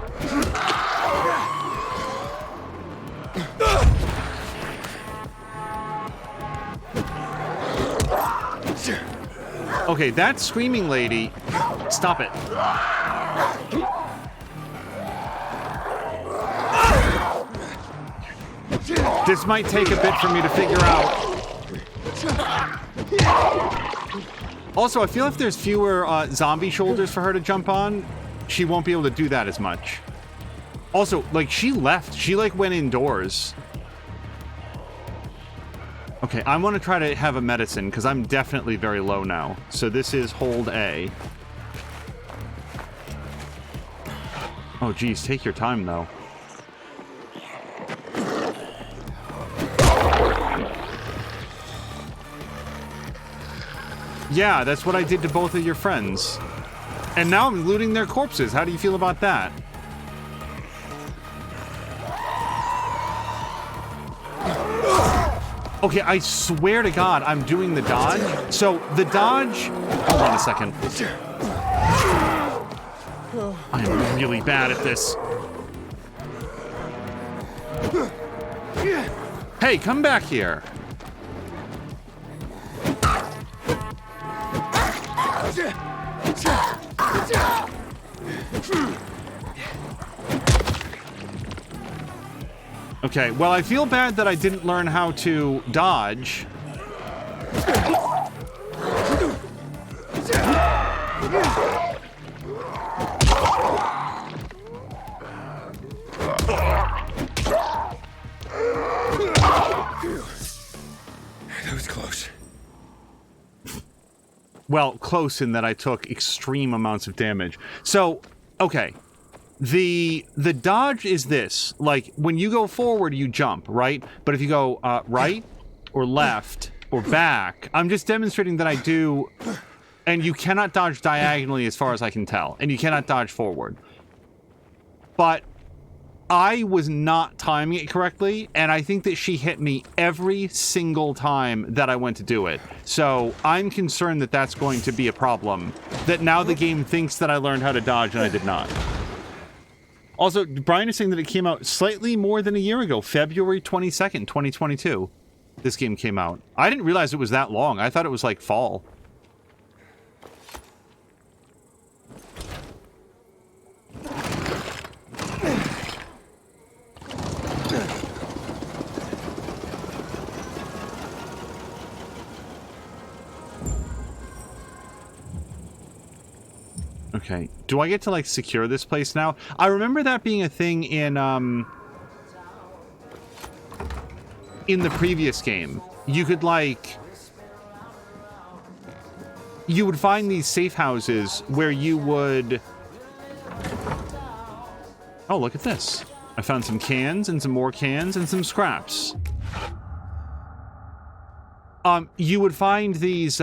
Okay, that screaming lady... Stop it. This might take a bit for me to figure out. Also, I feel if there's fewer zombie shoulders for her to jump on, she won't be able to do that as much. Also, like, she left. She, like, went indoors. Okay, I want to try to have a medicine, because I'm definitely very low now. So this is hold A. Oh, geez, take your time, though. Yeah, that's what I did to both of your friends. And now I'm looting their corpses. How do you feel about that? Okay, I swear to God, I'm doing the dodge. So, the dodge... Hold on a second. I am really bad at this. Hey, come back here. Okay, well, I feel bad that I didn't learn how to dodge. That was close. Well, close in that I took extreme amounts of damage. So, okay. The dodge is this. Like, when you go forward, you jump, right? But if you go right or left or back, I'm just demonstrating that I do... And you cannot dodge diagonally as far as I can tell. And you cannot dodge forward. But I was not timing it correctly, and I think that she hit me every single time that I went to do it. So I'm concerned that that's going to be a problem. That now the game thinks that I learned how to dodge and I did not. Also, Brian is saying that it came out slightly more than a year ago, February 22nd, 2022. This game came out. I didn't realize it was that long. I thought it was like fall. Okay. Do I get to, like, secure this place now? I remember that being a thing in the previous game. You could, like... You would find these safe houses where you would... Oh, look at this. I found some cans and some more cans and some scraps. You would find these,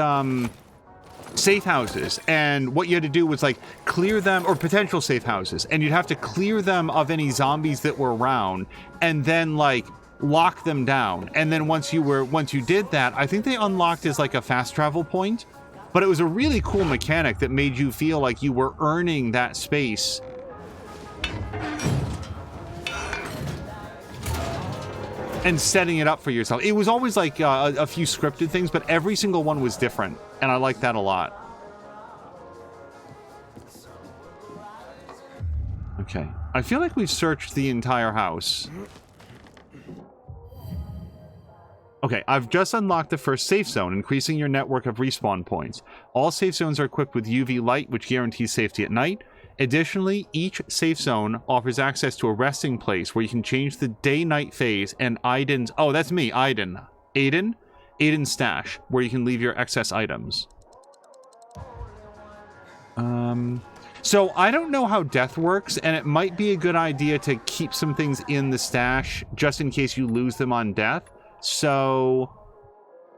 safe houses, and what you had to do was, like, clear them, or potential safe houses, and you'd have to clear them of any zombies that were around, and then, like, lock them down. And then once you did that, I think they unlocked as, like, a fast travel point, but it was a really cool mechanic that made you feel like you were earning that space. And setting it up for yourself. It was always like a few scripted things, but every single one was different. And I like that a lot. Okay. I feel like we've searched the entire house. Okay, I've just unlocked the first safe zone, increasing your network of respawn points. All safe zones are equipped with UV light, which guarantees safety at night. Additionally, each safe zone offers access to a resting place where you can change the day-night phase and Aiden's... Oh, that's me, Aiden. Aiden's stash, where you can leave your excess items. So I don't know how death works, and it might be a good idea to keep some things in the stash just in case you lose them on death. So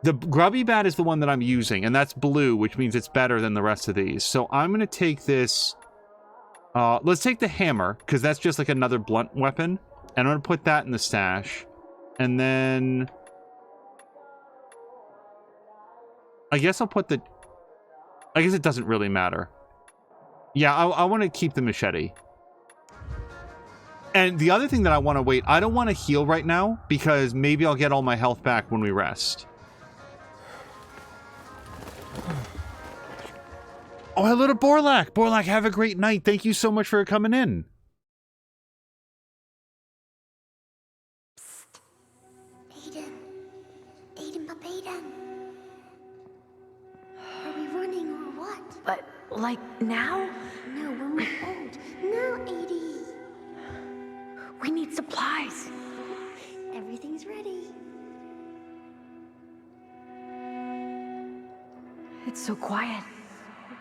the grubby bat is the one that I'm using, and that's blue, which means it's better than the rest of these. So I'm going to take this... let's take the hammer, because that's just like another blunt weapon. And I'm going to put that in the stash. And then... I guess I'll put the... I guess it doesn't really matter. Yeah, I want to keep the machete. And the other thing that I want to wait... I don't want to heal right now, because maybe I'll get all my health back when we rest. Oh, hello to Borlak. Borlak, have a great night. Thank you so much for coming in. Aiden, Papa Aiden. Are we running or what? But, like, now? No, when we're old. No, Edie. We need supplies. Everything's ready. It's so quiet.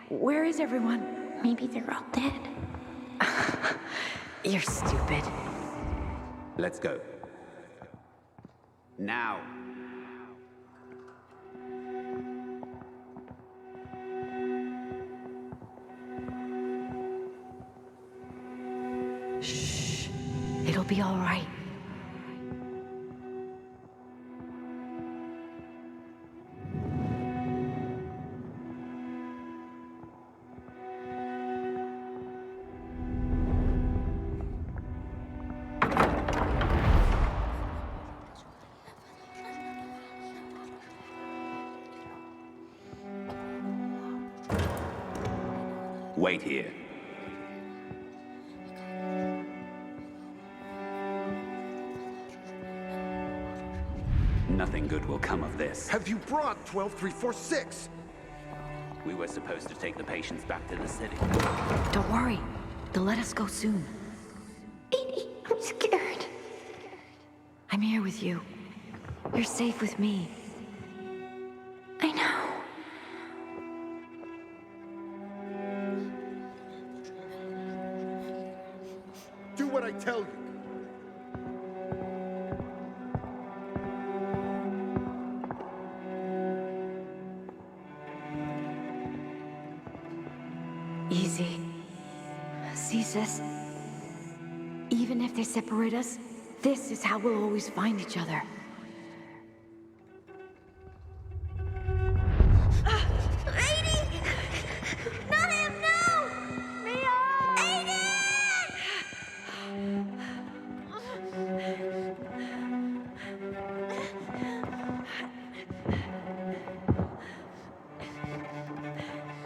Where is everyone? Maybe they're all dead. You're stupid. Let's go. Now. Shh. It'll be all right. Wait here. Nothing good will come of this. Have you brought 12346? We were supposed to take the patients back to the city. Don't worry. They'll let us go soon. Edie, I'm scared. I'm here with you. You're safe with me. I know. Do what I tell you. Easy. See, sis? Even if they separate us, this is how we'll always find each other. Edie! Not him, no! Mia!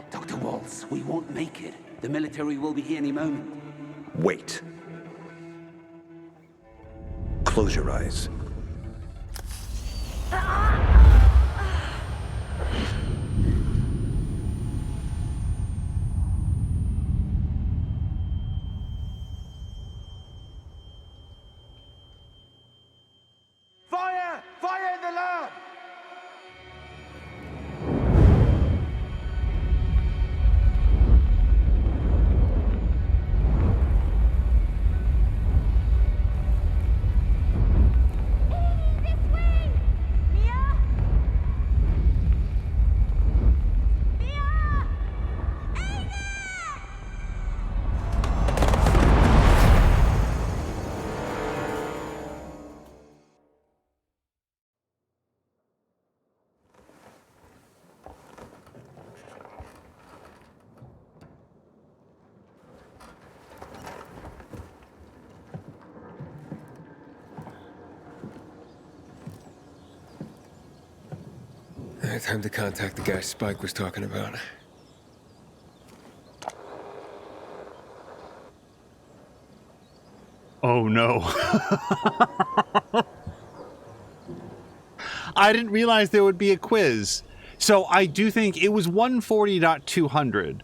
Dr. Waltz, we won't make it. The military will be here any moment. Wait. Close your eyes. Time to contact the guy Spike was talking about. Oh no. I didn't realize there would be a quiz. So I do think it was 140.200.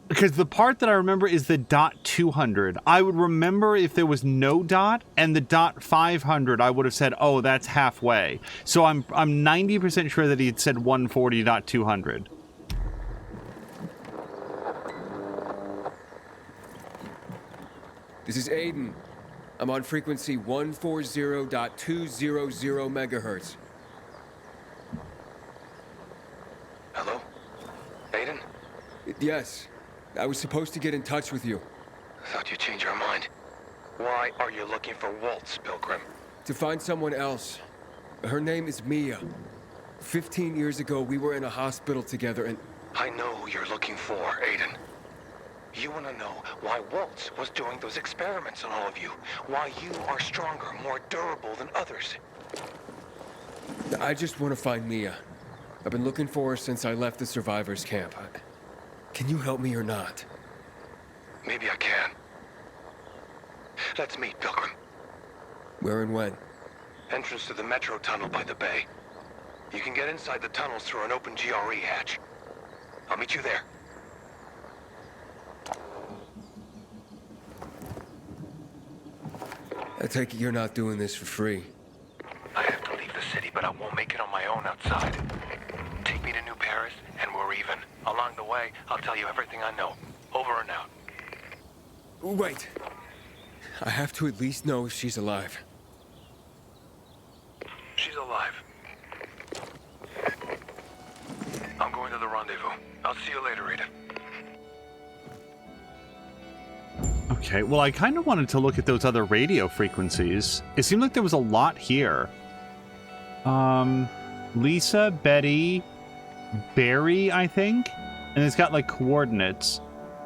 Because the part that I remember is the .200. I would remember if there was no dot, and the .500 I would have said, oh, that's halfway. So I'm 90% sure that he had said 140.200. This is Aiden. I'm on frequency 140.200 megahertz. Hello? Aiden? Yes. I was supposed to get in touch with you. Thought you'd change your mind. Why are you looking for Waltz, Pilgrim? To find someone else. Her name is Mia. 15 years ago, we were in a hospital together and... I know who you're looking for, Aiden. You want to know why Waltz was doing those experiments on all of you. Why you are stronger, more durable than others. I just want to find Mia. I've been looking for her since I left the survivors camp. Can you help me or not? Maybe I can. Let's meet, Pilgrim. Where and when? Entrance to the metro tunnel by the bay. You can get inside the tunnels through an open GRE hatch. I'll meet you there. I take it you're not doing this for free. I have to leave the city, but I won't make it on my own outside. Take me to New Paris, and we're even. Along the way, I'll tell you everything I know. Over and out. Wait. I have to at least know if she's alive. She's alive. I'm going to the rendezvous. I'll see you later, Rita. Okay, well, I kind of wanted to look at those other radio frequencies. It seemed like there was a lot here. Lisa, Betty, Barry, I think? And it's got, like, coordinates.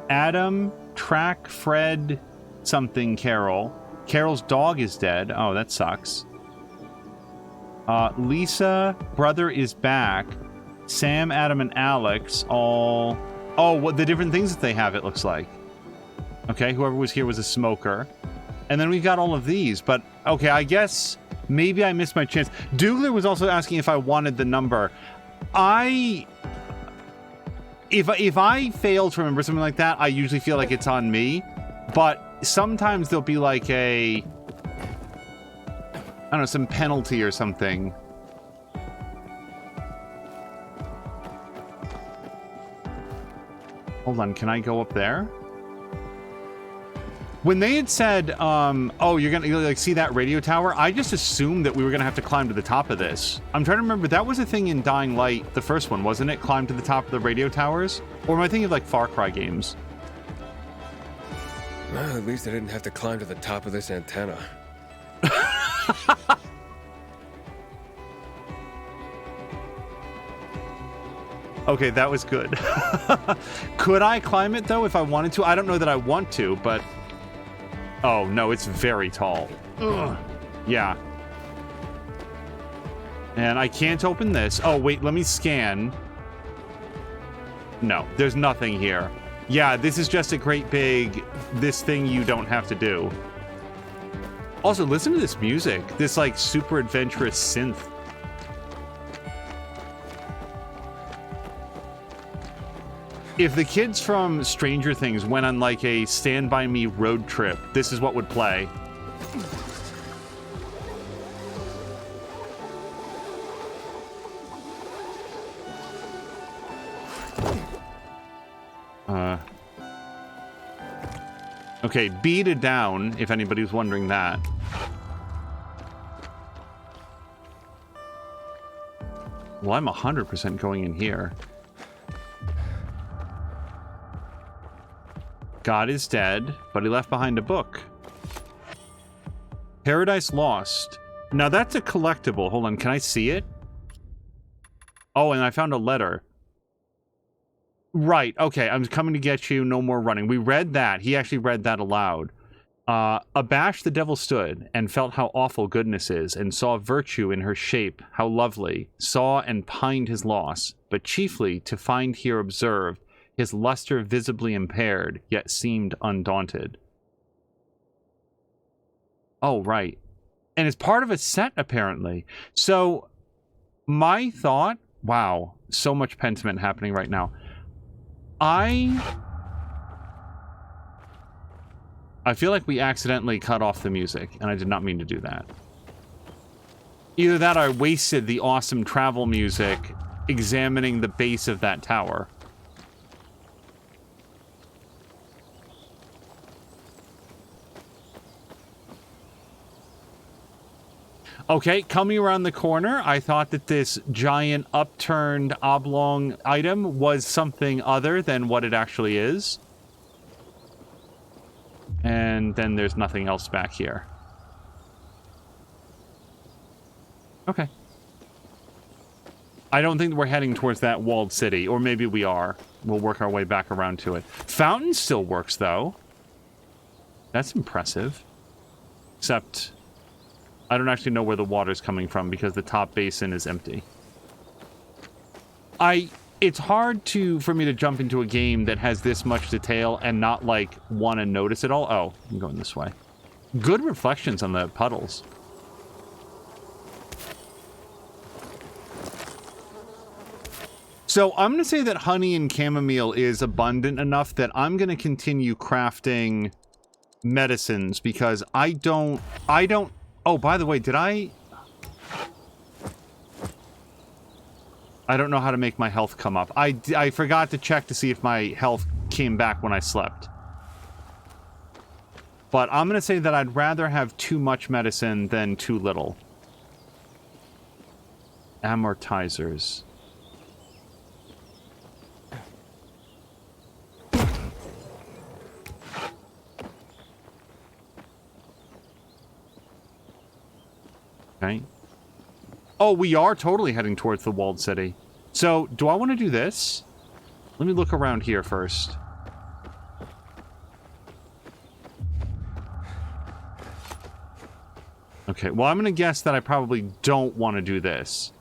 Adam, Track, Fred, something, Carol. Carol's dog is dead. Oh, that sucks. Lisa, brother is back. Sam, Adam, and Alex all... Oh, what the different things that they have, it looks like. Okay, whoever was here was a smoker. And then we've got all of these, but okay, I guess maybe I missed my chance. Dougler was also asking if I wanted the number. If I fail to remember something like that, I usually feel like it's on me. But sometimes there'll be like a... I don't know, some penalty or something. Hold on, can I go up there? When they had said, oh, you're gonna like see that radio tower, I just assumed that we were gonna have to climb to the top of this. I'm trying to remember, that was a thing in Dying Light, the first one, wasn't it? Climb to the top of the radio towers? Or am I thinking of like Far Cry games? Well, at least I didn't have to climb to the top of this antenna. Okay, that was good. Could I climb it though if I wanted to? I don't know that I want to, but... Oh, no, it's very tall. Ugh. Yeah. And I can't open this. Oh, wait, let me scan. No, there's nothing here. Yeah, this is just a great big... this thing you don't have to do. Also, listen to this music. This, like, super adventurous synth. If the kids from Stranger Things went on like a Stand By Me road trip, this is what would play. Okay, beaded down, if anybody's wondering that. Well, I'm 100% going in here. God is dead, but he left behind a book. Paradise Lost. Now that's a collectible. Hold on, can I see it? Oh, and I found a letter. Right, okay, I'm coming to get you, no more running. We read that. He actually read that aloud. Abashed the devil stood, and felt how awful goodness is, and saw virtue in her shape, how lovely, saw and pined his loss, but chiefly to find here observed, his luster visibly impaired, yet seemed undaunted. Oh, right. And it's part of a set, apparently. So, my thought... Wow, so much pentiment happening right now. I feel like we accidentally cut off the music, and I did not mean to do that. Either that or I wasted the awesome travel music examining the base of that tower. Okay, coming around the corner, I thought that this giant upturned oblong item was something other than what it actually is. And then there's nothing else back here. Okay. I don't think we're heading towards that walled city, or maybe we are. We'll work our way back around to it. Fountain still works, though. That's impressive. Except... I don't actually know where the water's coming from because the top basin is empty. It's hard for me to jump into a game that has this much detail and not, like, want to notice it all. Oh, I'm going this way. Good reflections on the puddles. So I'm going to say that honey and chamomile is abundant enough that I'm going to continue crafting medicines because I don't... Oh, by the way, did I don't know how to make my health come up. I forgot to check to see if my health came back when I slept. But I'm going to say that I'd rather have too much medicine than too little. Amortizers. Okay. Oh, we are totally heading towards the walled city. So, do I want to do this? Let me look around here first. Okay, well, I'm going to guess that I probably don't want to do this.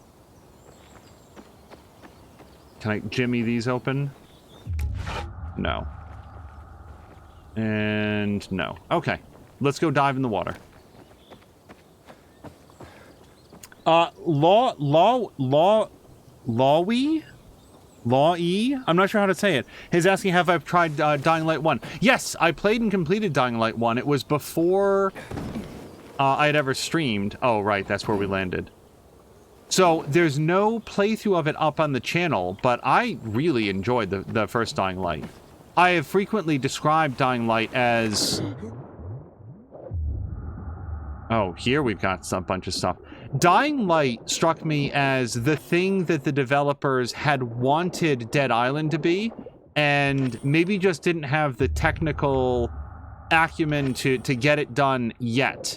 Can I jimmy these open? No. And no. Okay, let's go dive in the water. Law-E? I'm not sure how to say it. He's asking, have I tried Dying Light 1? Yes, I played and completed Dying Light 1. It was before I had ever streamed. Oh, right, that's where we landed. So, there's no playthrough of it up on the channel, but I really enjoyed the first Dying Light. I have frequently described Dying Light as... Oh, here we've got a bunch of stuff. Dying Light struck me as the thing that the developers had wanted Dead Island to be, and maybe just didn't have the technical acumen to get it done yet.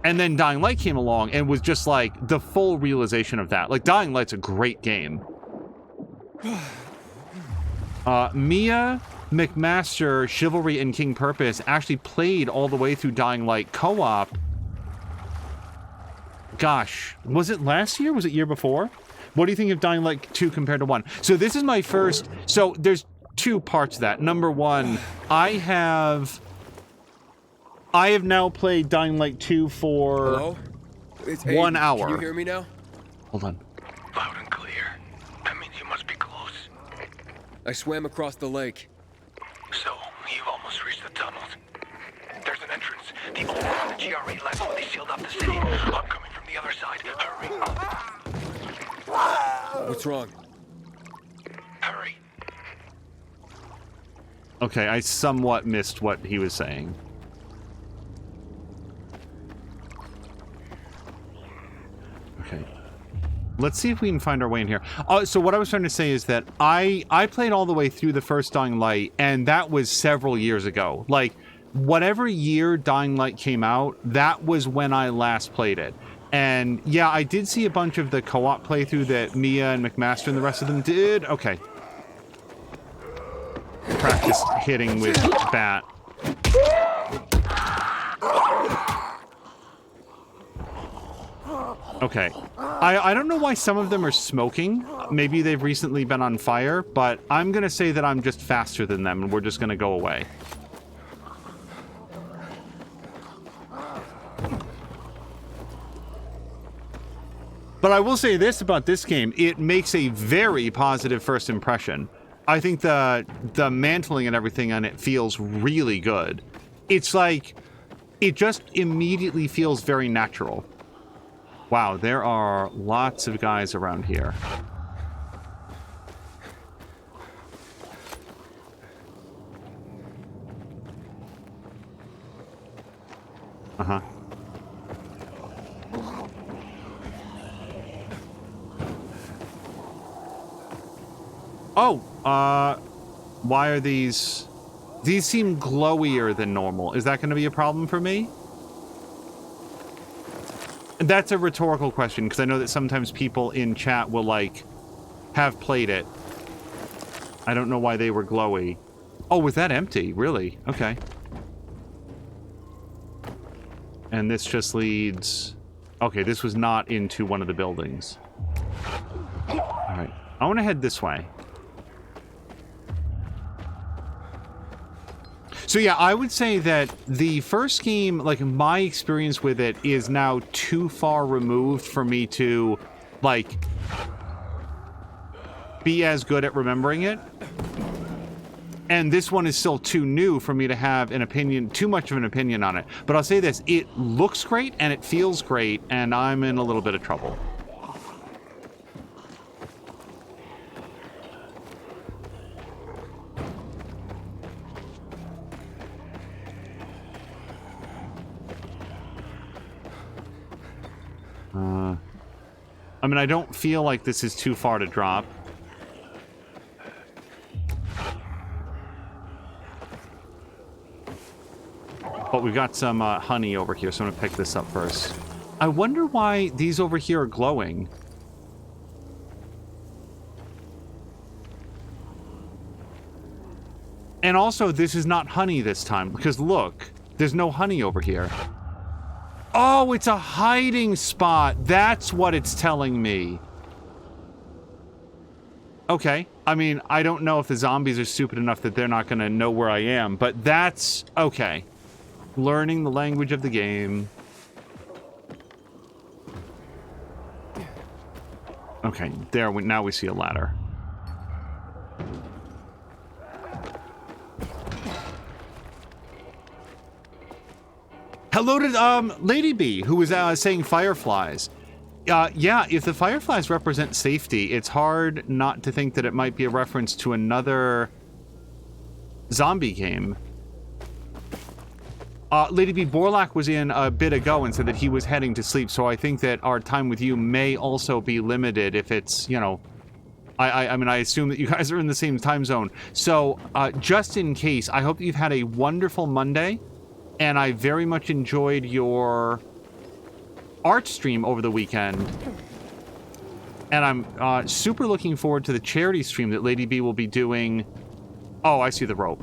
And then Dying Light came along and was just like the full realization of that. Like, Dying Light's a great game. Mia McMaster, Chivalry, and King Purpose actually played all the way through Dying Light co-op. Gosh, was it last year? Was it year before? What do you think of Dying Light 2 compared to 1? So this is my first... So there's two parts to that. Number one, I have now played Dying Light 2 for... Hello? It's 1 Aiden. hour. Can you hear me now? Hold on. Loud and clear. That means you must be close. I swam across the lake. So, you've almost reached the tunnels. There's an entrance. The old one the GRE left when they sealed up the city. I'm coming from the other side. Hurry. What's wrong? Hurry. Okay, I somewhat missed what he was saying. Okay. Let's see if we can find our way in here. So what I was trying to say is that I played all the way through the first Dying Light, and that was several years ago. Like, whatever year Dying Light came out, that was when I last played it. And yeah, I did see a bunch of the co-op playthrough that Mia and McMaster and the rest of them did. Okay. Practice hitting with bat. Okay. I don't know why some of them are smoking. Maybe they've recently been on fire, but I'm going to say that I'm just faster than them and we're just going to go away. But I will say this about this game, it makes a very positive first impression. I think the mantling and everything on it feels really good. It's like, it just immediately feels very natural. Wow, there are lots of guys around here. Uh-huh. Oh, why are these... These seem glowier than normal. Is that going to be a problem for me? That's a rhetorical question, because I know that sometimes people in chat will, like, have played it. I don't know why they were glowy. Oh, was that empty? Really? Okay. And this just leads... Okay, this was not into one of the buildings. Alright. I want to head this way. So yeah, I would say that the first game, like, my experience with it is now too far removed for me to, like, be as good at remembering it. And this one is still too new for me to have an opinion, too much of an opinion on it. But I'll say this, it looks great and it feels great, and I'm in a little bit of trouble. I mean, I don't feel like this is too far to drop. But we've got some honey over here, so I'm gonna pick this up first. I wonder why these over here are glowing. And also, this is not honey this time, because look, there's no honey over here. Oh, it's a hiding spot. That's what it's telling me. Okay. I mean, I don't know if the zombies are stupid enough that they're not going to know where I am, but that's okay. Learning the language of the game. Okay, there. Now we see a ladder. Hello to Lady B, who was saying fireflies. Yeah, if the fireflies represent safety, it's hard not to think that it might be a reference to another zombie game. Lady B, Borlak was in a bit ago and said that he was heading to sleep, so I think that our time with you may also be limited if it's, you know... I mean, I assume that you guys are in the same time zone. So, just in case, I hope that you've had a wonderful Monday. And I very much enjoyed your art stream over the weekend. And I'm super looking forward to the charity stream that Lady B will be doing. Oh, I see the rope.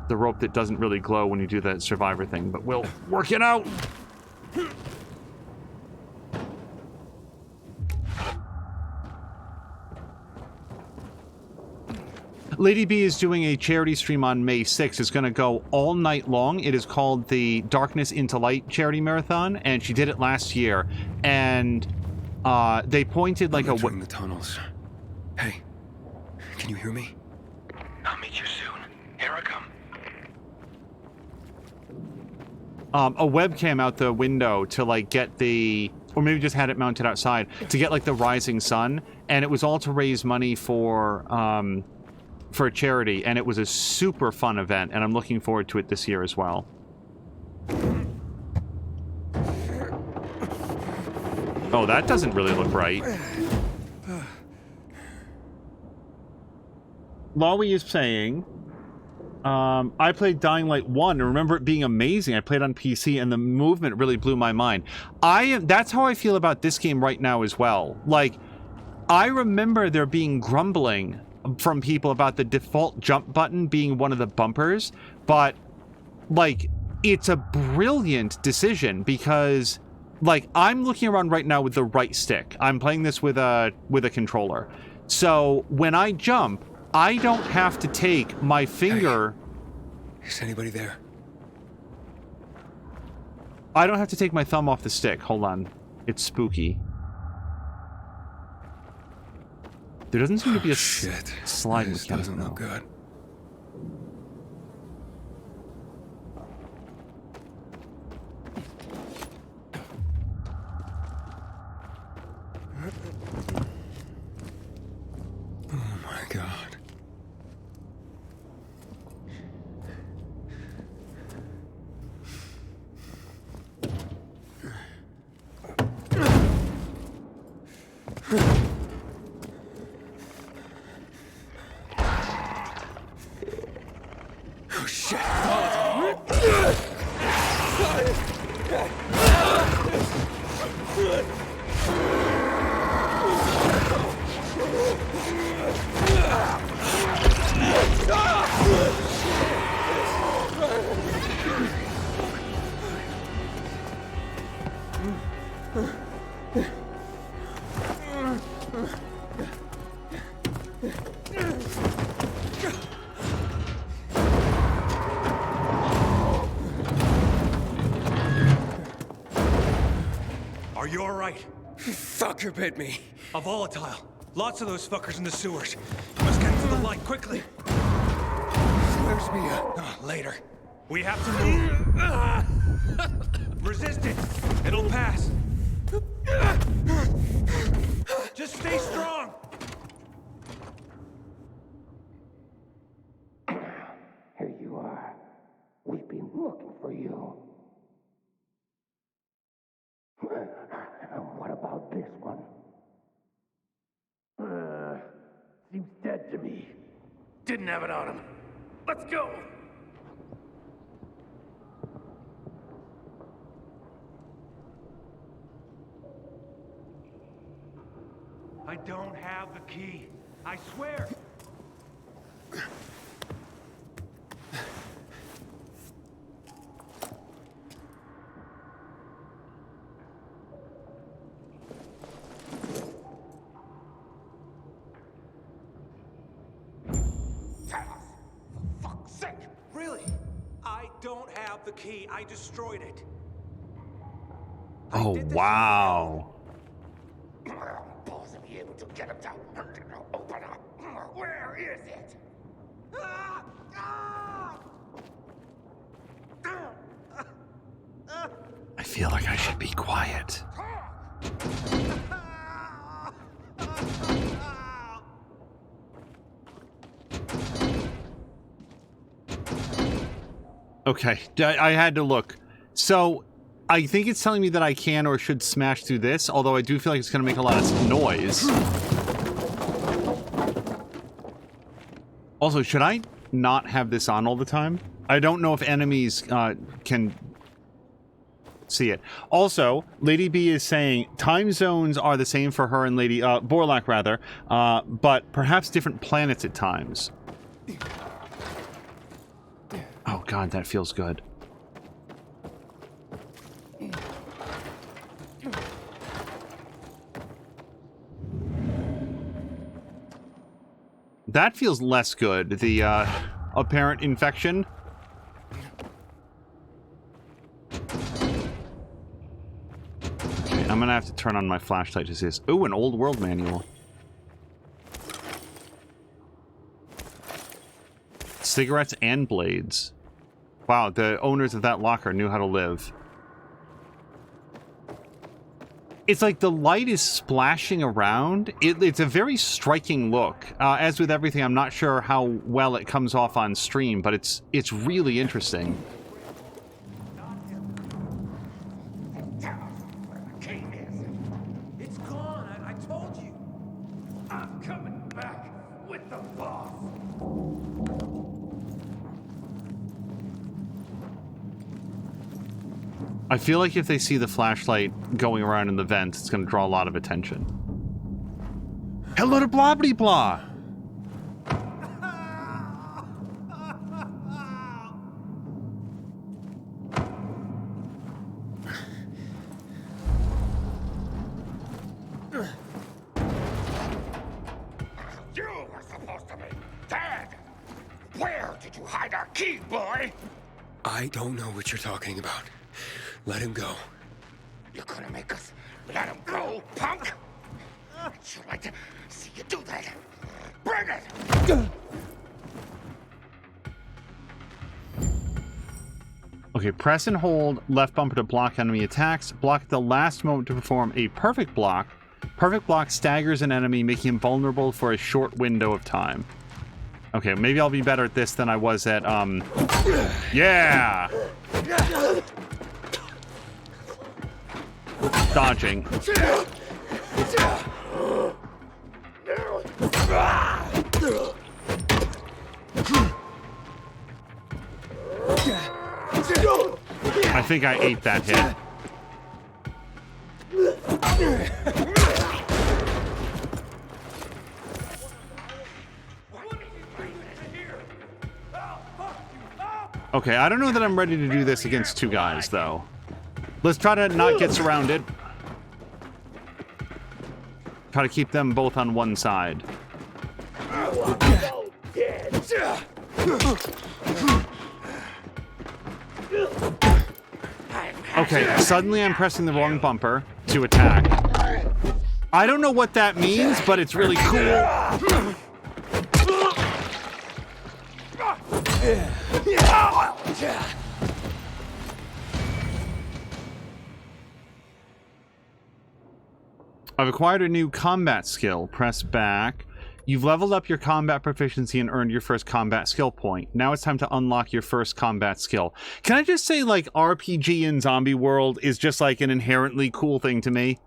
The rope that doesn't really glow when you do that survivor thing, but we'll work it out. Lady B is doing a charity stream on May 6th. It's going to go all night long. It is called the Darkness into Light Charity Marathon, and she did it last year. And they pointed like I'm entering the tunnels. Hey, can you hear me? I'll meet you soon. Here I come. A webcam out the window to like get the, or maybe just had it mounted outside to get like the rising sun, and it was all to raise money for a charity, and it was a super fun event, and I'm looking forward to it this year as well. Oh, that doesn't really look right. Lawi is saying, I played Dying Light 1 and remember it being amazing. I played on PC and the movement really blew my mind. That's how I feel about this game right now as well. Like, I remember there being grumbling from people about the default jump button being one of the bumpers, but like, it's a brilliant decision because, like, I'm looking around right now with the right stick. I'm playing this with a controller. So when I jump, I don't have to take my finger. Hey, is anybody there? I don't have to take my thumb off the stick. Hold on. It's spooky. There doesn't seem to be a slide This mechanic. doesn't look good. Oh my God. Oh shit. Are you alright? Fucker bit me. A volatile. Lots of those fuckers in the sewers. You must get to the light quickly. Where's Mia? Later. We have to move. Resist it. It'll pass. Just stay strong. Here you are. We've been looking for you. What about this one? Seems dead to me. Didn't have it on him. Let's go! I don't have the key. I swear. Really? I don't have the key. I destroyed it. Oh, wow. Balls to be able to get him to open up. Where is it? I feel like I should be quiet. Okay, I had to look. So, I think it's telling me that I can or should smash through this, although I do feel like it's going to make a lot of noise. Also, should I not have this on all the time? I don't know if enemies can see it. Also, Lady B is saying time zones are the same for her and Lady Borlak rather, but perhaps different planets at times. Oh god, that feels good. That feels less good, the apparent infection. Okay, I'm gonna have to turn on my flashlight to see this. Ooh, an old world manual. Cigarettes and blades. Wow, the owners of that locker knew how to live. It's like the light is splashing around. It's a very striking look. As with everything, I'm not sure how well it comes off on stream, but it's really interesting. It's gone. I told you. I'm coming back with the boss. I feel like if they see the flashlight going around in the vents, it's going to draw a lot of attention. Hello to blah blah blah. you hide our key, boy! I don't know what you're talking about. Let him go. You're gonna make us let him go, punk? I'd sure like to see you do that. Bring it! Okay, press and hold left bumper to block enemy attacks. Block at the last moment to perform a perfect block. Perfect block staggers an enemy, making him vulnerable for a short window of time. Okay, maybe I'll be better at this than I was at, yeah! Dodging. I think I ate that hit. Okay, I don't know that I'm ready to do this against two guys, though. Let's try to not get surrounded. Try to keep them both on one side. Okay, suddenly I'm pressing the wrong bumper to attack. I don't know what that means, but it's really cool. I've acquired a new combat skill. Press back. You've leveled up your combat proficiency and earned your first combat skill point. Now it's time to unlock your first combat skill. Can I just say, like, RPG in Zombie World is just, like, an inherently cool thing to me?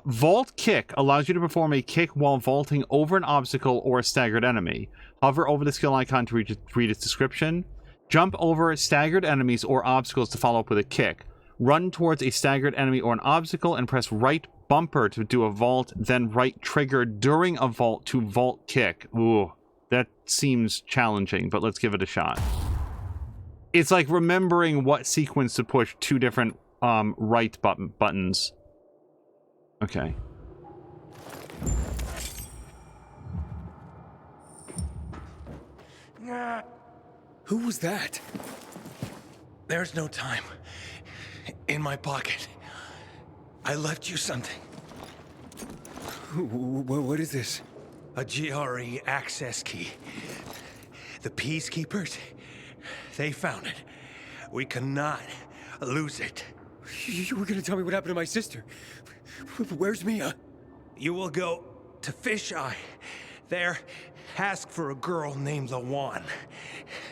Vault Kick allows you to perform a kick while vaulting over an obstacle or a staggered enemy. Hover over the skill icon to read its description. Jump over staggered enemies or obstacles to follow up with a kick. Run towards a staggered enemy or an obstacle and press right bumper to do a vault, then right trigger during a vault to vault kick. Ooh, that seems challenging, but let's give it a shot. It's like remembering what sequence to push two different right buttons. Okay. Who was that? There's no time. In my pocket. I left you something. What is this? A GRE access key. The Peacekeepers, they found it. We cannot lose it. You were gonna tell me what happened to my sister. Where's Mia? You will go to Fisheye. There, ask for a girl named Lawan.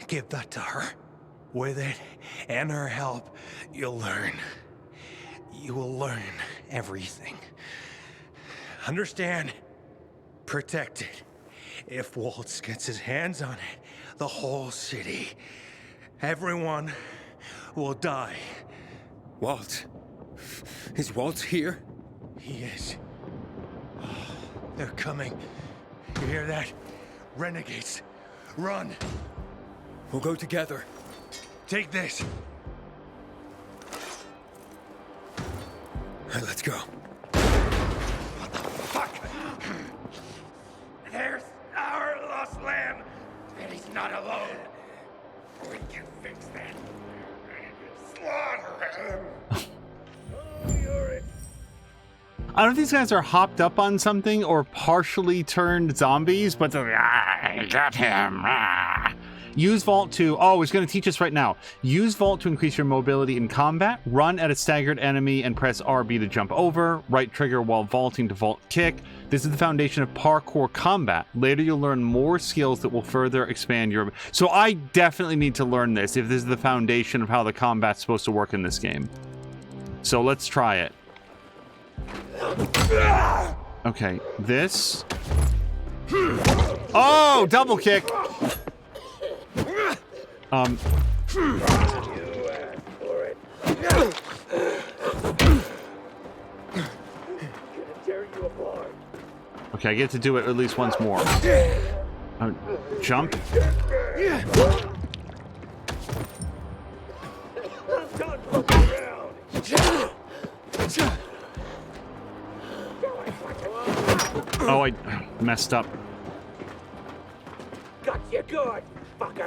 Give that to her. With it and her help, you'll learn. You will learn everything. Understand? Protect it. If Waltz gets his hands on it, the whole city, everyone will die. Waltz? Is Waltz here? He is. They're coming. You hear that? Renegades. Run. We'll go together. Take this. Let's go. What the fuck? There's our lost lamb, and he's not alone. We can fix that. Slaughter him. I don't know if these guys are hopped up on something or partially turned zombies, but they're, I got him. Use Vault to... Oh, it's going to teach us right now. Use Vault to increase your mobility in combat. Run at a staggered enemy and press RB to jump over. Right trigger while vaulting to vault kick. This is the foundation of parkour combat. Later, you'll learn more skills that will further expand your... So I definitely need to learn this if this is the foundation of how the combat's supposed to work in this game. So let's try it. Okay, this... Oh, double kick! Okay, I get to do it at least once more. Jump. Oh, I messed up. Gotcha, good, fucker.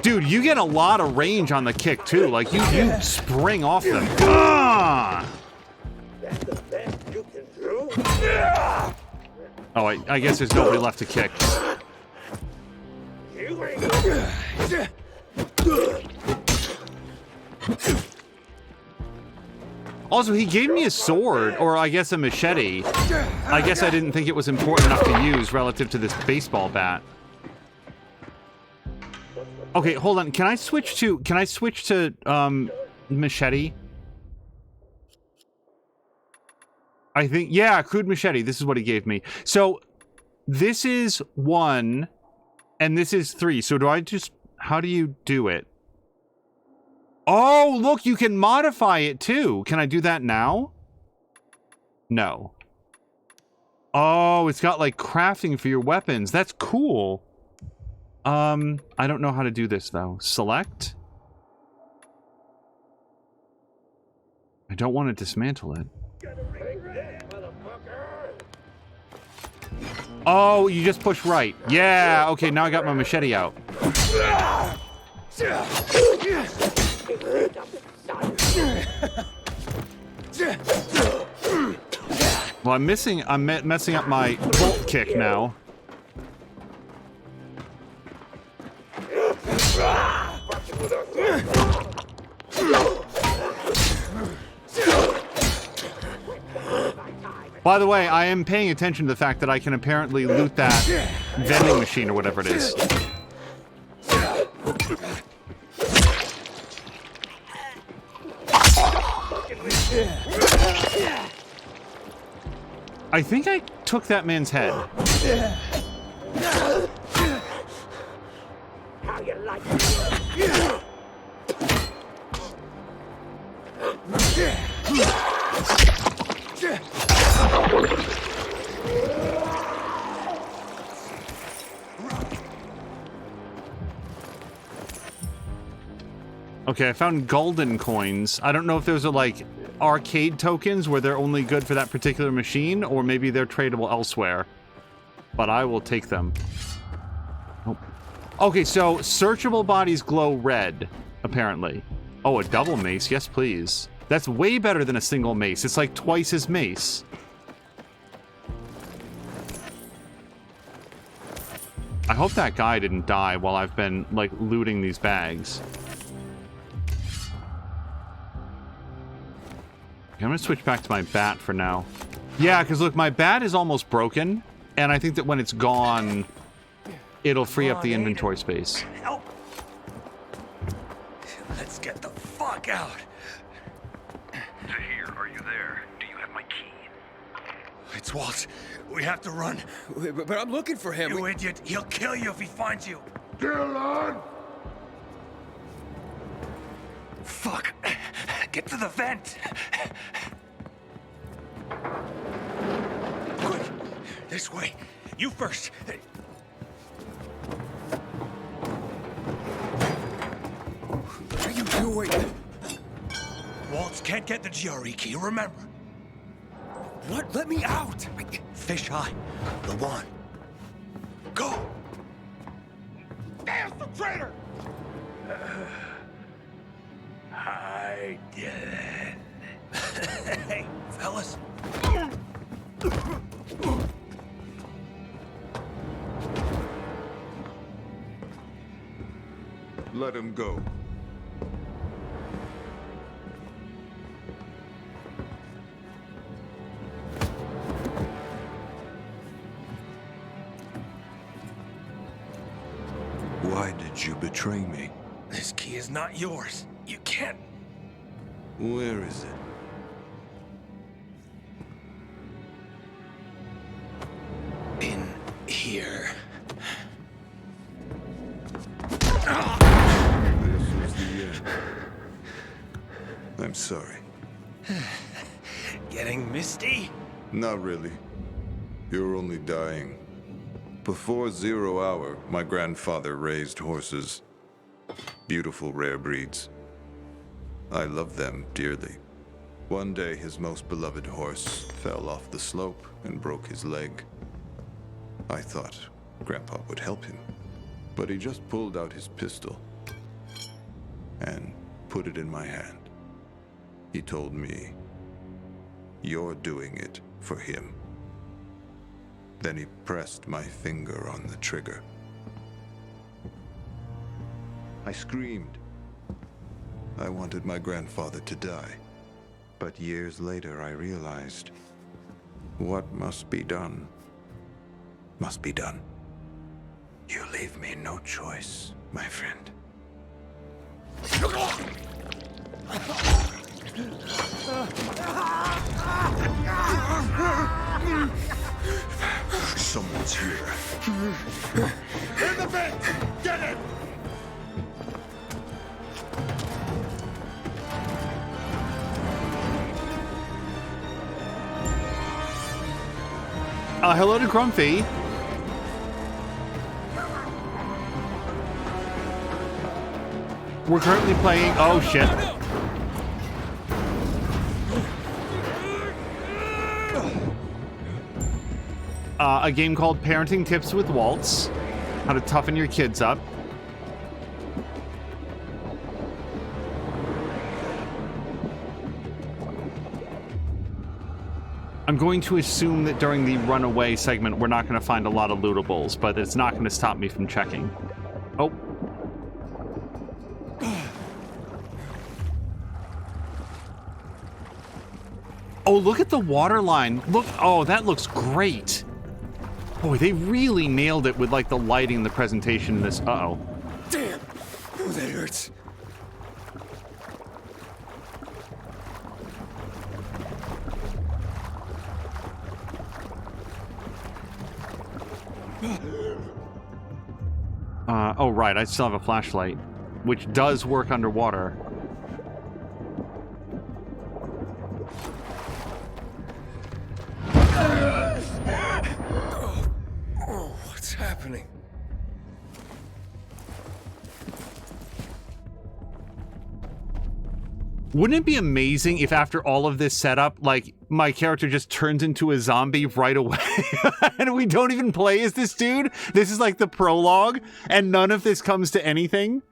Dude, you get a lot of range on the kick too. Like you spring off them. Ah! That's the best you can do. Oh, I guess there's nobody left to kick. You ain't. Also, he gave me a sword, or I guess a machete. I guess I didn't think it was important enough to use relative to this baseball bat. Okay, hold on. Can I switch to machete? I think, yeah, crude machete. This is what he gave me. So this is 1 and this is 3. So do I just, how do you do it? Oh, look, you can modify it too. Can I do that now? No. Oh, it's got like crafting for your weapons. That's cool. I don't know how to do this though. Select. I don't want to dismantle it. Oh, you just push right. Yeah, okay, now I got my machete out. Well, I'm messing up my bolt kick now. By the way, I am paying attention to the fact that I can apparently loot that vending machine or whatever it is. I think I took that man's head. How you like Okay, I found golden coins. I don't know if those are like arcade tokens where they're only good for that particular machine, or maybe they're tradable elsewhere. But I will take them. Oh. Okay, so searchable bodies glow red, apparently. Oh, a double mace. Yes, please. That's way better than a single mace. It's like twice as mace. I hope that guy didn't die while I've been, like, looting these bags. Okay, I'm gonna switch back to my bat for now. Yeah, because look, my bat is almost broken, and I think that when it's gone, it'll free up the inventory space. Help! Let's get the fuck out. Tahir, are you there? Do you have my key? It's Walt. We have to run. But I'm looking for him. You idiot. He'll kill you if he finds you. Dylan! Fuck. Get to the vent. Quick. This way. You first. What are you doing? Waltz can't get the GRE key, remember. What? Let me out! Fish eye. The one. Go! Damn the traitor! I did it. Hey, fellas. Let him go. Why did you betray me? This key is not yours. You can't. Where is it? In here. This is the end. I'm sorry. Getting misty? Not really. You're only dying. Before 0 hour, my grandfather raised horses. Beautiful rare breeds. I love them dearly. One day, his most beloved horse fell off the slope and broke his leg. I thought, Grandpa would help him. But he just pulled out his pistol and put it in my hand. He told me, "You're doing it for him." Then he pressed my finger on the trigger. I screamed. I wanted my grandfather to die. But years later, I realized what must be done must be done. You leave me no choice, my friend. Someone's here. In the vent! Get it! Hello to Grumpy. We're currently playing... Oh, shit. A game called Parenting Tips with Waltz. How to toughen your kids up. I'm going to assume that during the runaway segment, we're not going to find a lot of lootables, but it's not going to stop me from checking. Oh. Oh, look at the water line. Look. Oh, that looks great. Boy, they really nailed it with, like, the lighting and the presentation in this. Uh-oh. Damn! Oh, that hurts. Oh, right, I still have a flashlight, which does work underwater. Oh, what's happening? Wouldn't it be amazing if after all of this setup, like, my character just turns into a zombie right away and we don't even play as this dude? This is like the prologue and none of this comes to anything?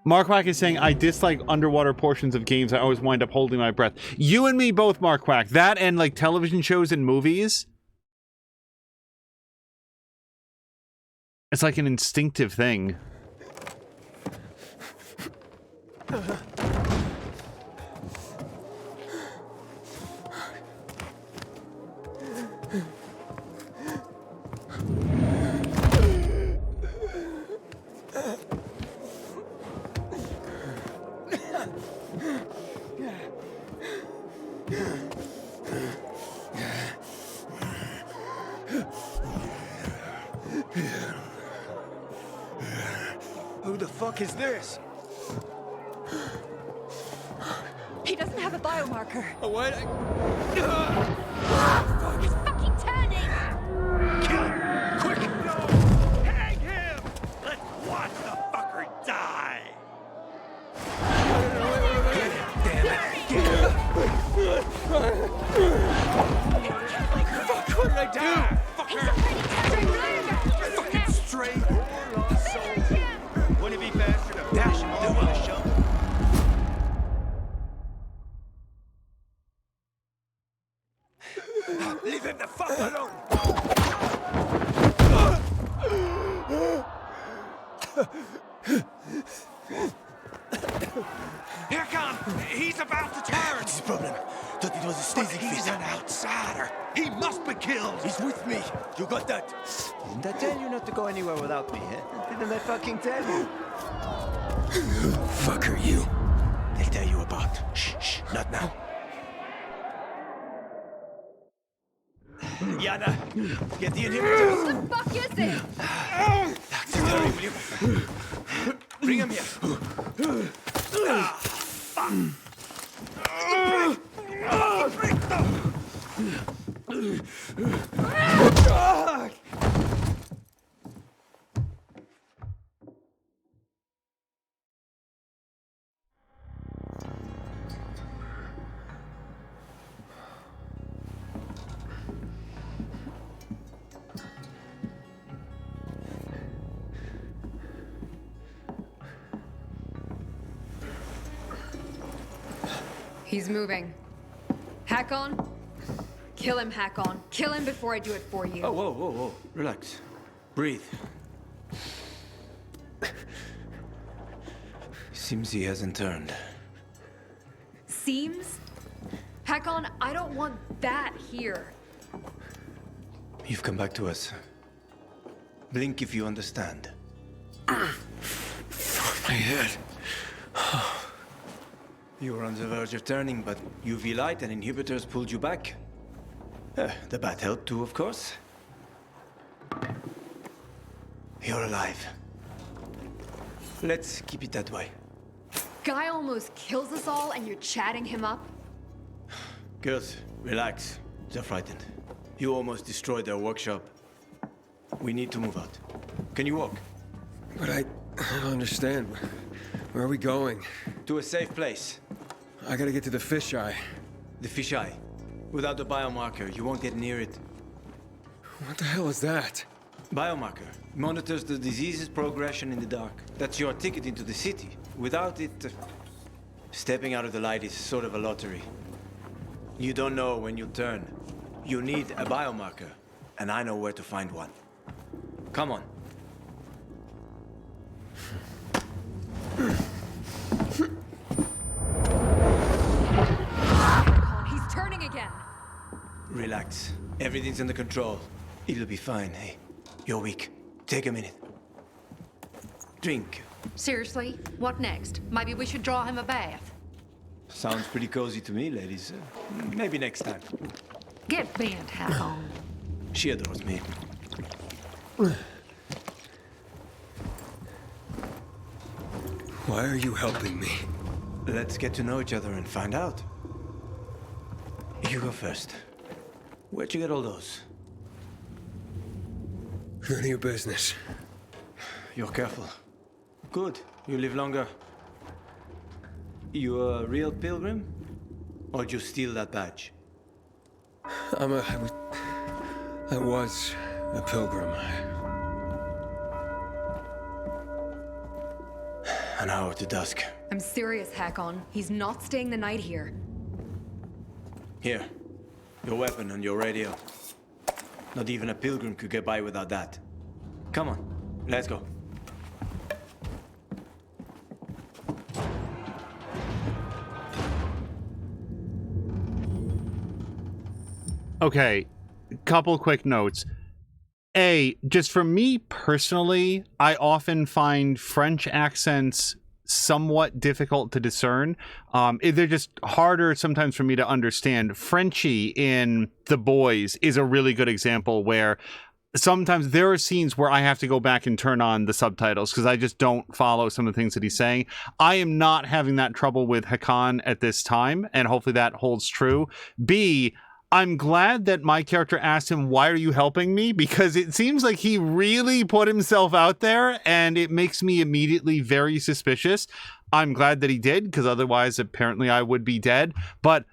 Mark Quack is saying, I dislike underwater portions of games. I always wind up holding my breath. You and me both, Mark Quack. That and, like, television shows and movies. It's like an instinctive thing. Who the fuck is this? He doesn't have a biomarker. Oh, what? He's fucking turning! Kill him! Quick! No! Hang him! Let's watch the fucker die! Get him, damn it! Get him! Fuck, what did I do? He's already turning! Fucking straight! Wouldn't it be faster to dash him through with a shovel? Leave him the fuck alone! Here come! He's about to turn! What's his problem? Thought it was a staging fit. He's an outsider! He must be killed! He's with me! You got that? Didn't I tell you not to go anywhere without me, eh? Didn't I fucking tell you? Who the fuck are you? They'll tell you about. Shh, shh, not now. Yana, get the inhibitors. What the fuck is it? Doctor, hurry, will you? Bring him here. Ah, fuck. Break them. He's moving. Hakon? Kill him, Hakon. Kill him before I do it for you. Oh, whoa, whoa, whoa. Relax. Breathe. Seems he hasn't turned. Seems? Hakon, I don't want that here. You've come back to us. Blink if you understand. My head. You were on the verge of turning, but UV light and inhibitors pulled you back. The bat helped too, of course. You're alive. Let's keep it that way. Guy almost kills us all and you're chatting him up? Girls, relax. They're frightened. You almost destroyed their workshop. We need to move out. Can you walk? But I don't understand. Where are we going? To a safe place. I gotta get to the fisheye. The fisheye. Without the biomarker, you won't get near it. What the hell is that? Biomarker. Monitors the disease's progression in the dark. That's your ticket into the city. Without it, stepping out of the light is sort of a lottery. You don't know when you'll turn. You need a biomarker, and I know where to find one. Come on. He's turning again. Relax. Everything's under control. It'll be fine. Hey, you're weak. Take a minute. Drink. Seriously? What next? Maybe we should draw him a bath. Sounds pretty cozy to me, ladies. Maybe next time. Get bent, Hakon. She adores me. Why are you helping me? Let's get to know each other and find out. You go first. Where'd you get all those? None of your business. You're careful. Good. You live longer. You a real pilgrim? Or did you steal that badge? I was a pilgrim. An hour to dusk. I'm serious, Hakon. He's not staying the night here. Here. Your weapon and your radio. Not even a pilgrim could get by without that. Come on. Let's go. Okay, couple quick notes. Just for me personally, I often find French accents somewhat difficult to discern. They're just harder sometimes for me to understand. Frenchie in The Boys is a really good example where sometimes there are scenes where I have to go back and turn on the subtitles because I just don't follow some of the things that he's saying. I am not having that trouble with Hakon at this time, and hopefully that holds true. I'm glad that my character asked him, why are you helping me? Because it seems like he really put himself out there, and it makes me immediately very suspicious. I'm glad that he did, because otherwise apparently I would be dead. But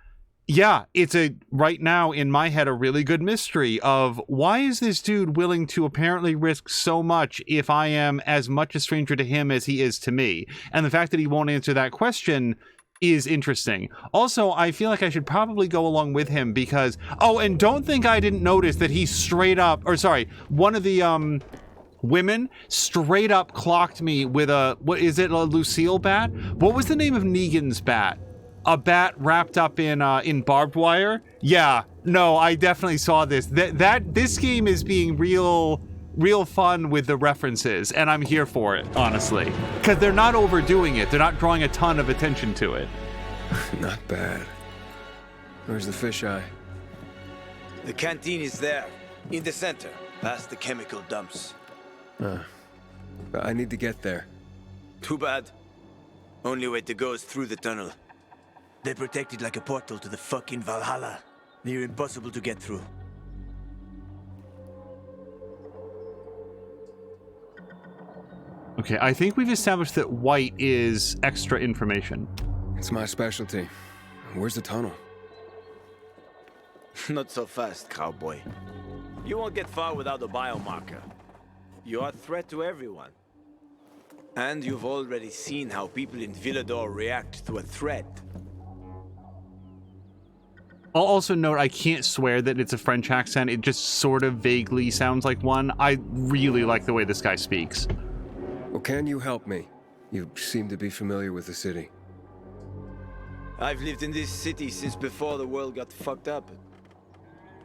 yeah, it's right now in my head a really good mystery of why is this dude willing to apparently risk so much if I am as much a stranger to him as he is to me? And the fact that he won't answer that question is interesting. Also, I feel like I should probably go along with him because, and don't think I didn't notice that he straight up, one of the women straight up clocked me with a Lucille bat? What was the name of Negan's bat? A bat wrapped up in barbed wire? Yeah, no, I definitely saw this. This game is being real fun with the references, and I'm here for it, honestly. Because they're not overdoing it. They're not drawing a ton of attention to it. Not bad. Where's the fisheye? The canteen is there, in the center, past the chemical dumps. I need to get there. Too bad. Only way to go is through the tunnel. They protect it like a portal to the fucking Valhalla. Near impossible to get through. Okay, I think we've established that white is extra information. It's my specialty. Where's the tunnel? Not so fast, cowboy. You won't get far without a biomarker. You're a threat to everyone. And you've already seen how people in Villador react to a threat. I'll also note I can't swear that it's a French accent. It just sort of vaguely sounds like one. I really like the way this guy speaks. Well, can you help me? You seem to be familiar with the city. I've lived in this city since before the world got fucked up.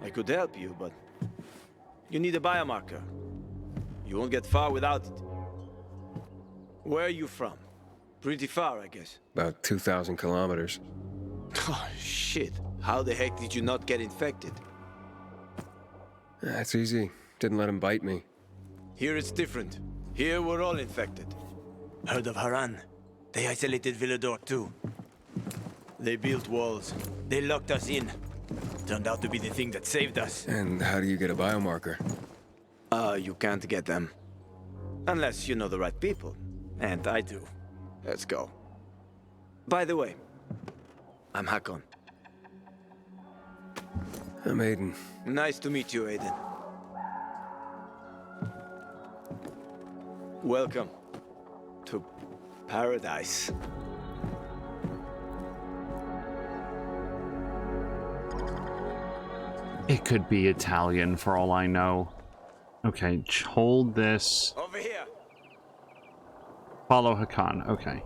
I could help you, but you need a biomarker. You won't get far without it. Where are you from? Pretty far, I guess. About 2,000 kilometers. Oh, shit. How the heck did you not get infected? That's easy. Didn't let him bite me. Here it's different. Here we're all infected. Heard of Haran? They isolated Villador too. They built walls. They locked us in. Turned out to be the thing that saved us. And how do you get a biomarker? You can't get them. Unless you know the right people. And I do. Let's go. By the way, I'm Hakon. I'm Aiden. Nice to meet you, Aiden. Welcome to paradise. It could be Italian for all I know. Okay, hold this. Over here. Follow Hakan. Okay.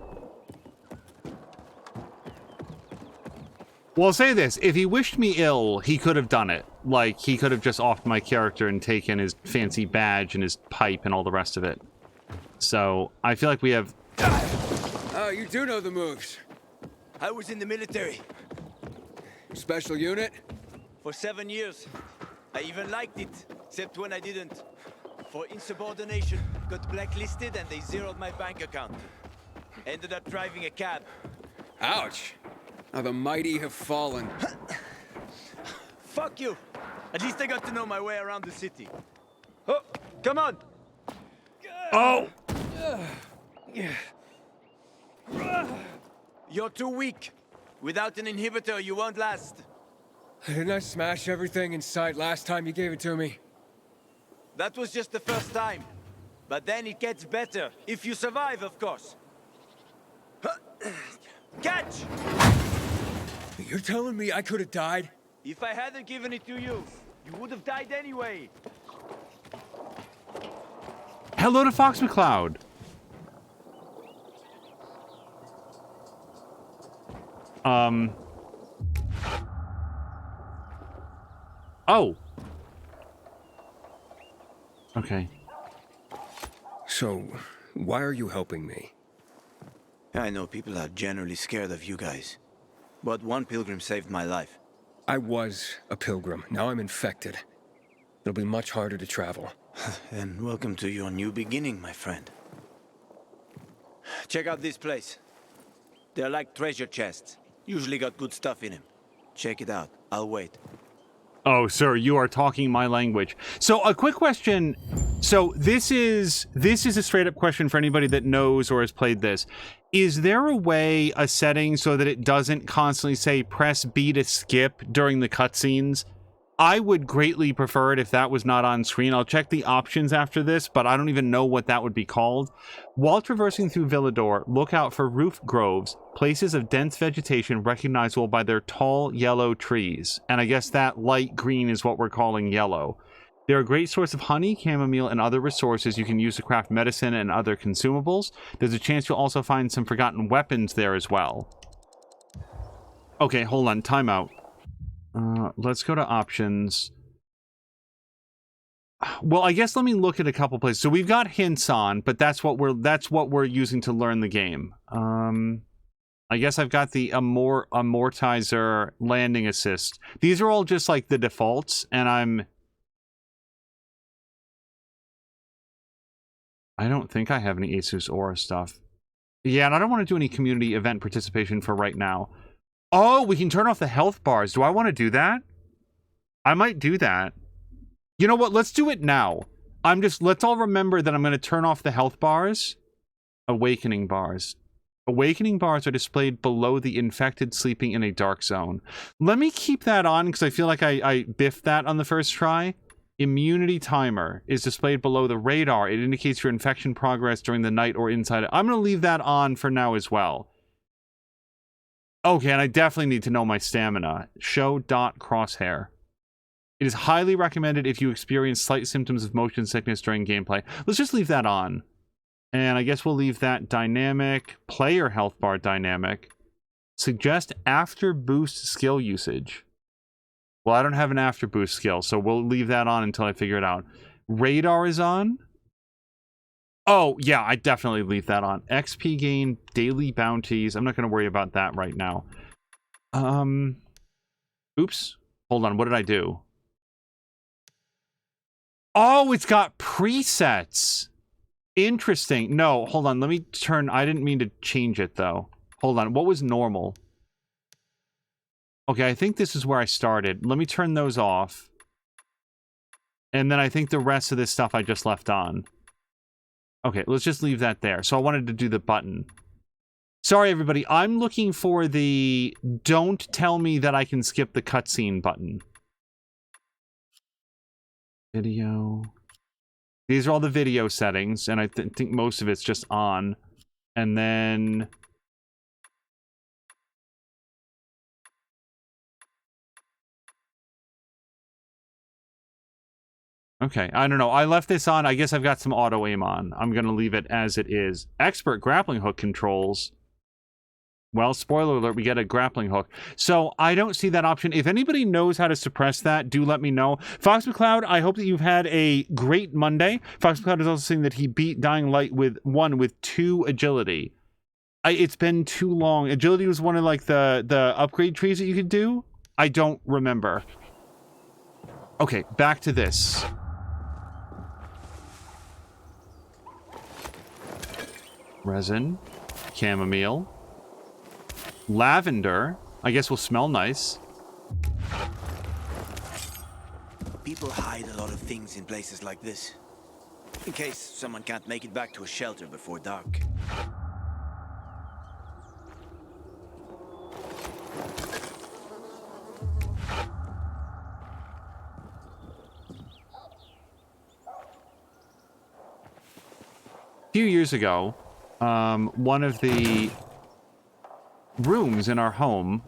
Well, I'll say this. If he wished me ill, he could have done it. Like, he could have just offed my character and taken his fancy badge and his pipe and all the rest of it. So, I feel like we have... Oh, you do know the moves. I was in the military. Special unit? For 7 years. I even liked it, except when I didn't. For insubordination, got blacklisted and they zeroed my bank account. Ended up driving a cab. Ouch. How the mighty have fallen. Fuck you. At least I got to know my way around the city. Oh, come on. Oh! You're too weak. Without an inhibitor, you won't last. Didn't I smash everything in sight last time you gave it to me? That was just the first time. But then it gets better. If you survive, of course. Catch! You're telling me I could have died? If I hadn't given it to you, you would have died anyway. Hello to Fox McCloud. Oh. Okay. So, why are you helping me? I know people are generally scared of you guys. But one pilgrim saved my life. I was a pilgrim. Now I'm infected. It'll be much harder to travel. And welcome to your new beginning, my friend. Check out this place. They're like treasure chests. Usually got good stuff in them. Check it out. I'll wait. Oh, sir, you are talking my language. So, a quick question. So, this is a straight-up question for anybody that knows or has played this. Is there a setting so that it doesn't constantly say press B to skip during the cutscenes? I would greatly prefer it if that was not on screen. I'll check the options after this, but I don't even know what that would be called. While traversing through Villador, look out for roof groves, places of dense vegetation recognizable by their tall yellow trees. And I guess that light green is what we're calling yellow. They're a great source of honey, chamomile, and other resources you can use to craft medicine and other consumables. There's a chance you'll also find some forgotten weapons there as well. Okay, hold on, timeout. Let's go to options. Well, I guess let me look at a couple places. So we've got hints on, but that's what we're using to learn the game. I guess I've got the amortizer landing assist. These are all just like the defaults, and I don't think I have any Asus Aura stuff. Yeah, and I don't want to do any community event participation for right now. Oh, we can turn off the health bars. Do I want to do that? I might do that. You know what? Let's do it now. Let's all remember that I'm going to turn off the health bars. Awakening bars. Awakening bars are displayed below the infected sleeping in a dark zone. Let me keep that on because I feel like I biffed that on the first try. Immunity timer is displayed below the radar. It indicates your infection progress during the night or inside. I'm going to leave that on for now as well. Okay, and I definitely need to know my stamina. Show dot crosshair. It is highly recommended if you experience slight symptoms of motion sickness during gameplay. Let's just leave that on. And I guess we'll leave that dynamic. Player health bar dynamic. Suggest after boost skill usage. Well, I don't have an after boost skill, so we'll leave that on until I figure it out. Radar is on. Oh, yeah, I definitely leave that on. XP gain, daily bounties. I'm not going to worry about that right now. Oops. Hold on, what did I do? Oh, it's got presets. Interesting. No, hold on. Let me turn... I didn't mean to change it, though. Hold on. What was normal? Okay, I think this is where I started. Let me turn those off. And then I think the rest of this stuff I just left on. Okay, let's just leave that there. So I wanted to do the button. Sorry, everybody. I'm looking for the don't tell me that I can skip the cutscene button. Video. These are all the video settings, and I think most of it's just on. And then... Okay, I don't know. I left this on. I guess I've got some auto aim on. I'm going to leave it as it is. Expert grappling hook controls. Well, spoiler alert, we get a grappling hook. So I don't see that option. If anybody knows how to suppress that, do let me know. Fox McCloud, I hope that you've had a great Monday. Fox McCloud is also saying that he beat Dying Light with 2 agility. It's been too long. Agility was one of like the upgrade trees that you could do. I don't remember. Okay, back to this. Resin, chamomile, lavender. I guess will smell nice. People hide a lot of things in places like this, in case someone can't make it back to a shelter before dark. A few years ago, one of the rooms in our home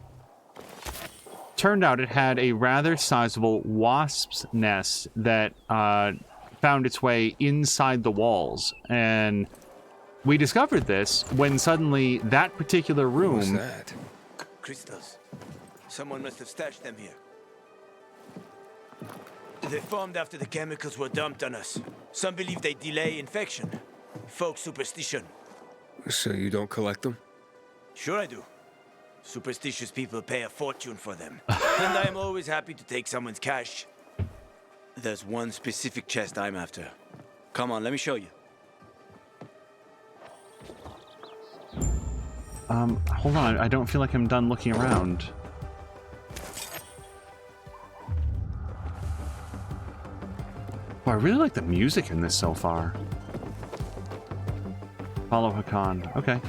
turned out it had a rather sizable wasp's nest that found its way inside the walls. And we discovered this when suddenly that particular room... What was that? Crystals. Someone must have stashed them here. They formed after the chemicals were dumped on us. Some believe they delay infection. Folk superstition. So you don't collect them? Sure I do. Superstitious people pay a fortune for them. And I am always happy to take someone's cash. There's one specific chest I'm after. Come on, let me show you. Hold on. I don't feel like I'm done looking around. Oh, I really like the music in this so far. Follow Hakan. Okay.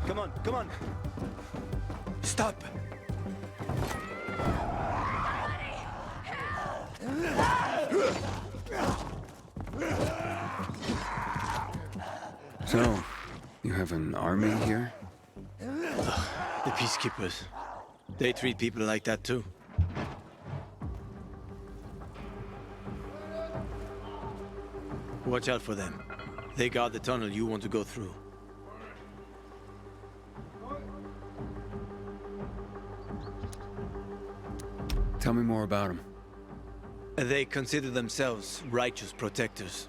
Come on, come on. Stop. So, you have an army here? The peacekeepers. They treat people like that too. Watch out for them. They guard the tunnel you want to go through. Tell me more about them. They consider themselves righteous protectors.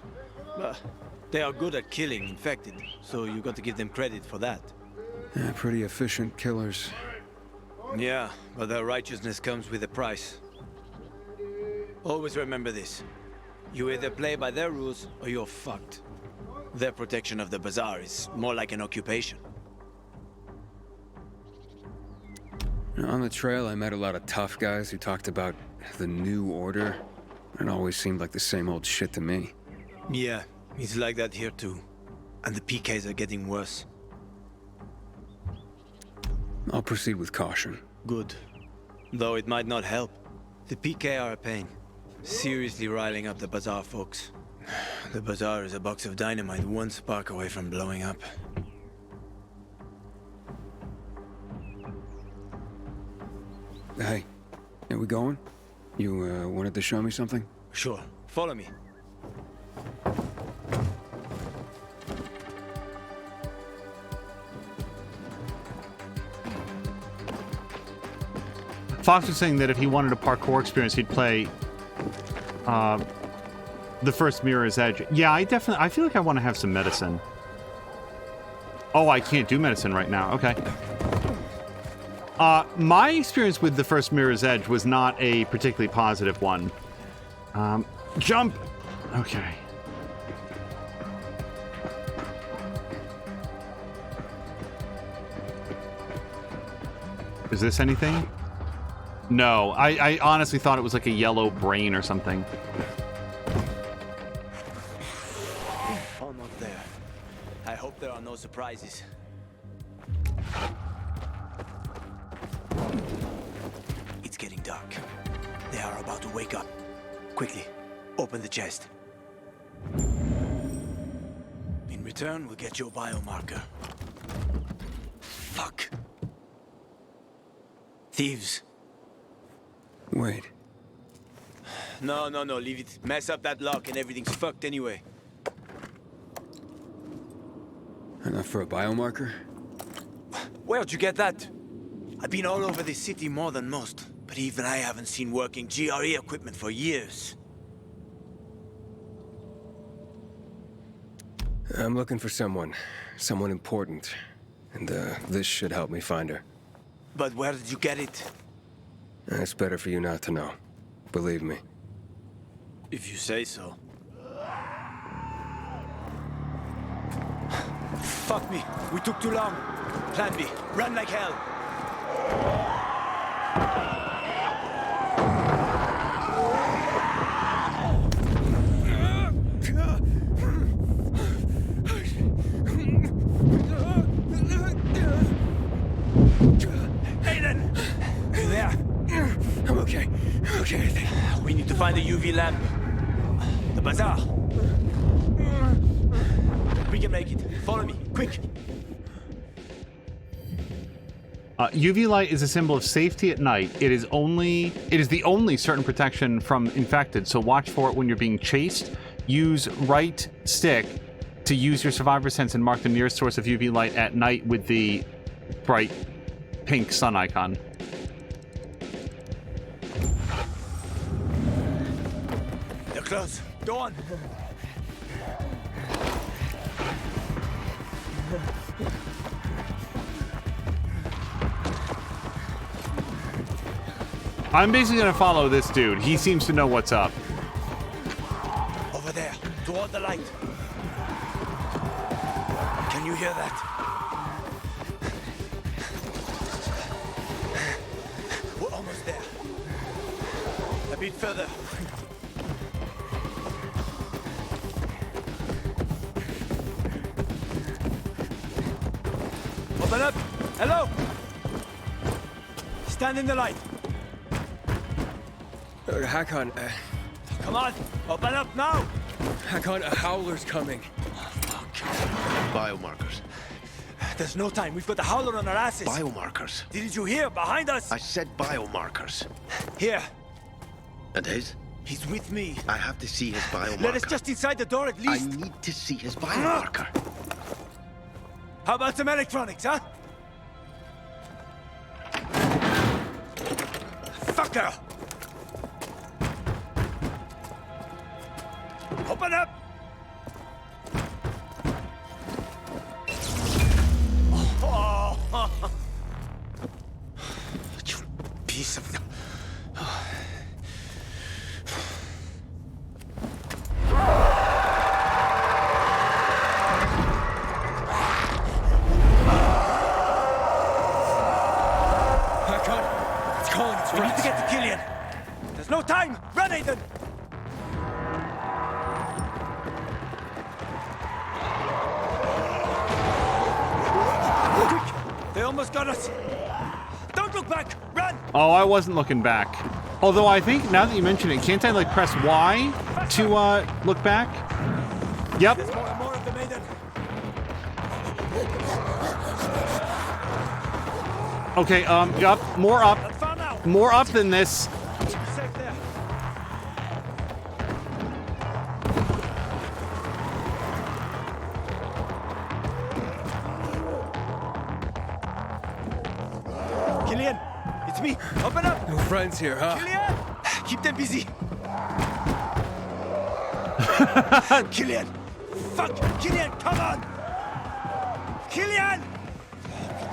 They are good at killing infected, so you got to give them credit for that. Yeah, pretty efficient killers. Yeah, but their righteousness comes with a price. Always remember this. You either play by their rules, or you're fucked. Their protection of the bazaar is more like an occupation. On the trail, I met a lot of tough guys who talked about the new order. It always seemed like the same old shit to me. Yeah, it's like that here too. And the PKs are getting worse. I'll proceed with caution. Good. Though it might not help. The PK are a pain. Seriously riling up the bazaar folks. The bazaar is a box of dynamite one spark away from blowing up. Hey, are we going? You, wanted to show me something? Sure. Follow me. Fox was saying that if he wanted a parkour experience, he'd play the first Mirror's Edge. Yeah, I feel like I want to have some medicine. Oh, I can't do medicine right now. Okay. My experience with the first Mirror's Edge was not a particularly positive one. Jump! Okay. Is this anything? No, I honestly thought it was like a yellow brain or something. Almost there. I hope there are no surprises. It's getting dark. They are about to wake up. Quickly, open the chest. In return, we'll get your biomarker. Fuck. Thieves. Wait. No, leave it. Mess up that lock and everything's fucked anyway. Enough for a biomarker? Where'd you get that? I've been all over this city more than most, but even I haven't seen working GRE equipment for years. I'm looking for someone important, and this should help me find her. But where did you get it? It's better for you not to know. Believe me. If you say so. Fuck me. We took too long. Plan B. Run like hell. Aiden! You there? I'm okay. Okay, I think. We need to find a UV lamp. The bazaar. We can make it. Follow me, quick. UV light is a symbol of safety at night. It is the only certain protection from infected, so watch for it when you're being chased. Use right stick to use your survivor sense and mark the nearest source of UV light at night with the bright pink sun icon. They're close. Go on. I'm basically gonna follow this dude. He seems to know what's up. Over there, toward the light. Can you hear that? We're almost there. A bit further. Open up! Hello! Stand in the light. Hakon, Come on! Open up now! Hakon, a howler's coming. Biomarkers. There's no time. We've got the howler on our asses. Biomarkers. Didn't you hear? Behind us! I said biomarkers. Here. And his? He's with me. I have to see his biomarker. Let us just inside the door at least. I need to see his biomarker. How about some electronics, huh? Fucker! Open up! Oh. You piece of... Hakon, it's calling its We need to friends. get to Killian. There's no time! Run, Ethan! almost got us. Don't look back. Run. Oh, I wasn't looking back. Although I think now that you mention it, can't I like press Y to look back? Yep. There's more of the maiden. Okay, up, more up. More up than this. Safe there. Killian, it's me. Open up. No friends here, huh? Killian, keep them busy. Killian, fuck, Killian, come on. Killian,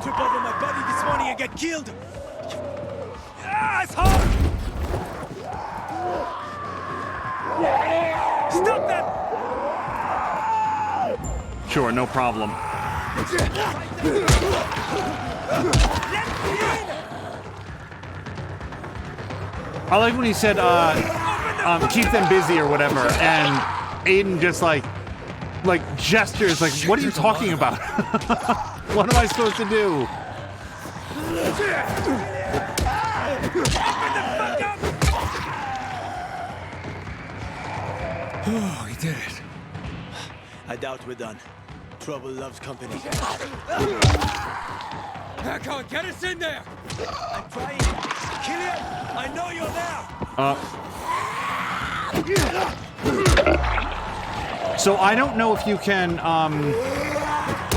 trip over my body this morning and get killed. Ah, it's hard. Stop them. Sure, no problem. I like when he said, keep them busy or whatever, and Aiden just like gestures, like, what are you talking about? What am I supposed to do? Oh, he did it. I doubt we're done. Trouble loves company. Hakon, get us in there! I'm trying. Killian, I know you're there. So I don't know if you can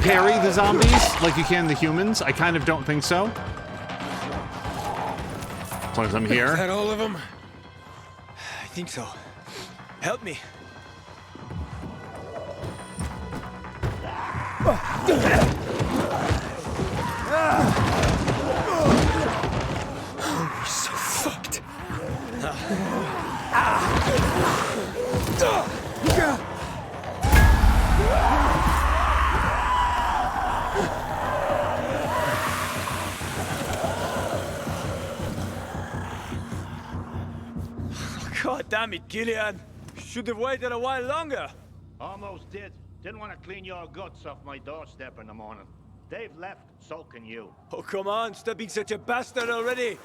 parry the zombies like you can the humans. I kind of don't think so. As long as I'm here. Is that all of them? I think so. Help me. We're so fucked. God damn it, Killian. Should have waited a while longer. Almost did. Didn't want to clean your guts off my doorstep in the morning. They've left, so can you. Oh, come on. Stop being such a bastard already.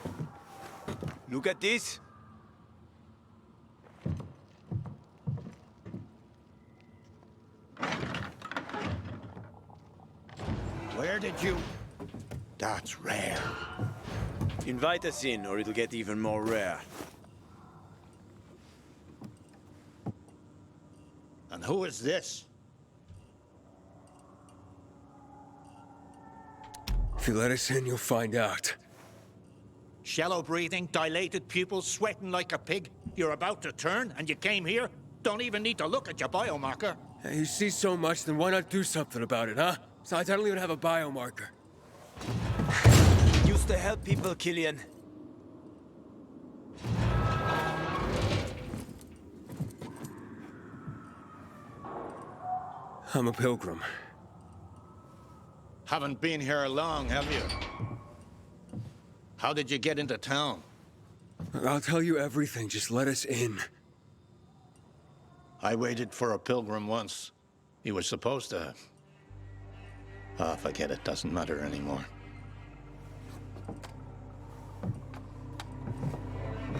Look at this. Where did you... That's rare. Invite us in, or it'll get even more rare. And who is this? If you let us in, you'll find out. Shallow breathing, dilated pupils, sweating like a pig. You're about to turn, and you came here? Don't even need to look at your biomarker. Hey, you see so much, then why not do something about it, huh? Besides, I don't even have a biomarker. Used to help people, Killian. I'm a pilgrim. Haven't been here long, have you? How did you get into town? I'll tell you everything, just let us in. I waited for a pilgrim once. He was supposed to... Oh, forget it, doesn't matter anymore.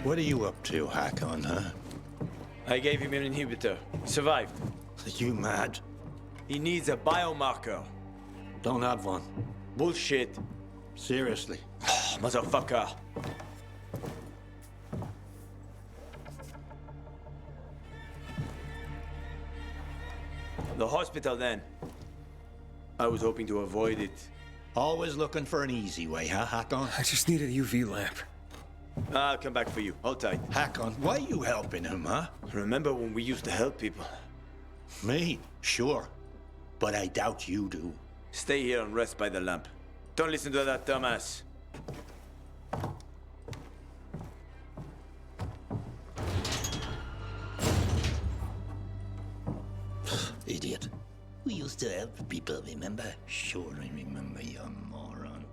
What are you up to, Hakon, huh? I gave him an inhibitor. He survived. Are you mad? He needs a biomarker. Don't have one. Bullshit. Seriously. Motherfucker. The hospital, then. I was hoping to avoid it. Always looking for an easy way, huh, Hakon? I just need a UV lamp. I'll come back for you. Hold tight. Hakon, why are you helping him, huh? Remember when we used to help people? Me? Sure. But I doubt you do. Stay here and rest by the lamp. Don't listen to that dumbass. Idiot. We used to help people, remember? Sure, I remember, you moron.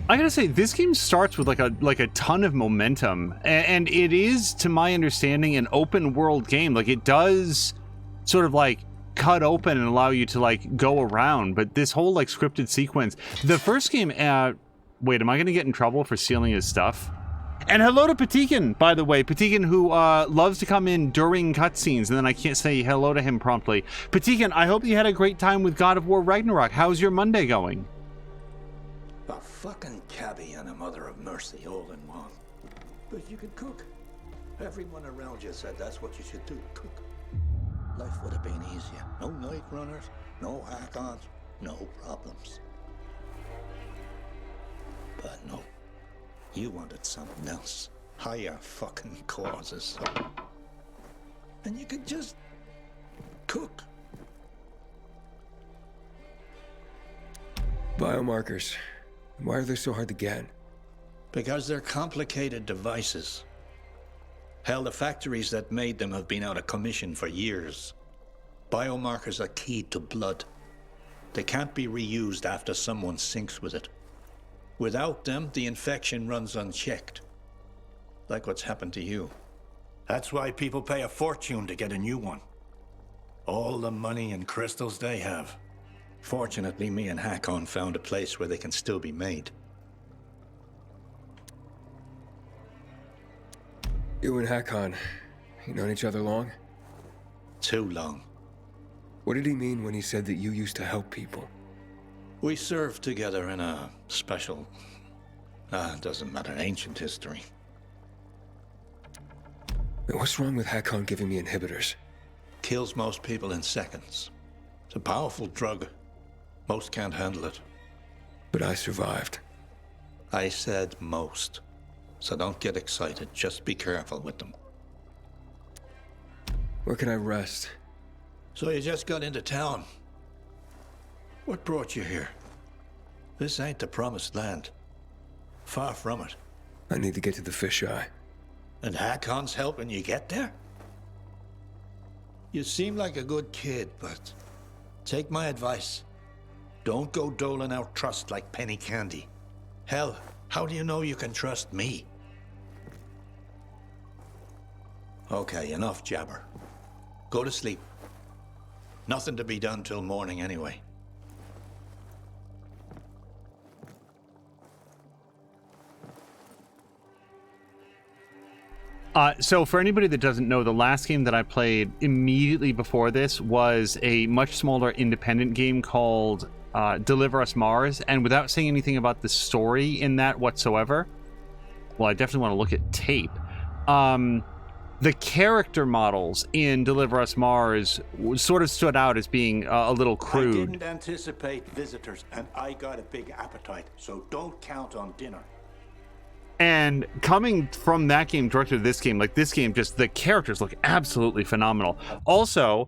I gotta say, this game starts with like a ton of momentum, and it is, to my understanding, an open world game. Like, it does sort of like cut open and allow you to like go around. But this whole like scripted sequence, the first game, wait, am I going to get in trouble for stealing his stuff? And hello to Patikin, by the way. Patikin, who loves to come in during cutscenes, and then I can't say hello to him promptly. Patikin, I hope you had a great time with God of War Ragnarok. How's your Monday going? A fucking cabbie and a mother of mercy all in one. But you could cook. Everyone around you said that's what you should do, cook. Life would have been easier. No night runners, no hack-ons, no problems. But no. You wanted something else. Higher fucking causes. And you could just cook. Biomarkers. Why are they so hard to get? Because they're complicated devices. Hell, the factories that made them have been out of commission for years. Biomarkers are keyed to blood. They can't be reused after someone sinks with it. Without them, the infection runs unchecked. Like what's happened to you. That's why people pay a fortune to get a new one. All the money and crystals they have. Fortunately, me and Hakon found a place where they can still be made. You and Hakon, you known each other long? Too long. What did he mean when he said that you used to help people? We served together in a special... doesn't matter, ancient history. What's wrong with Hakon giving me inhibitors? Kills most people in seconds. It's a powerful drug. Most can't handle it. But I survived. I said most. So don't get excited. Just be careful with them. Where can I rest? So you just got into town. What brought you here? This ain't the promised land. Far from it. I need to get to the fisheye. And Hakon's helping you get there? You seem like a good kid, but take my advice. Don't go doling out trust like penny candy. Hell, how do you know you can trust me? Okay, enough jabber. Go to sleep. Nothing to be done till morning anyway. So for anybody that doesn't know, the last game that I played immediately before this was a much smaller independent game called Deliver Us Mars. And without saying anything about the story in that whatsoever, well, I definitely want to look at tape. The character models in Deliver Us Mars sort of stood out as being a little crude. I didn't anticipate visitors, and I got a big appetite, so don't count on dinner. And coming from that game directly to this game, like this game, just the characters look absolutely phenomenal. Also,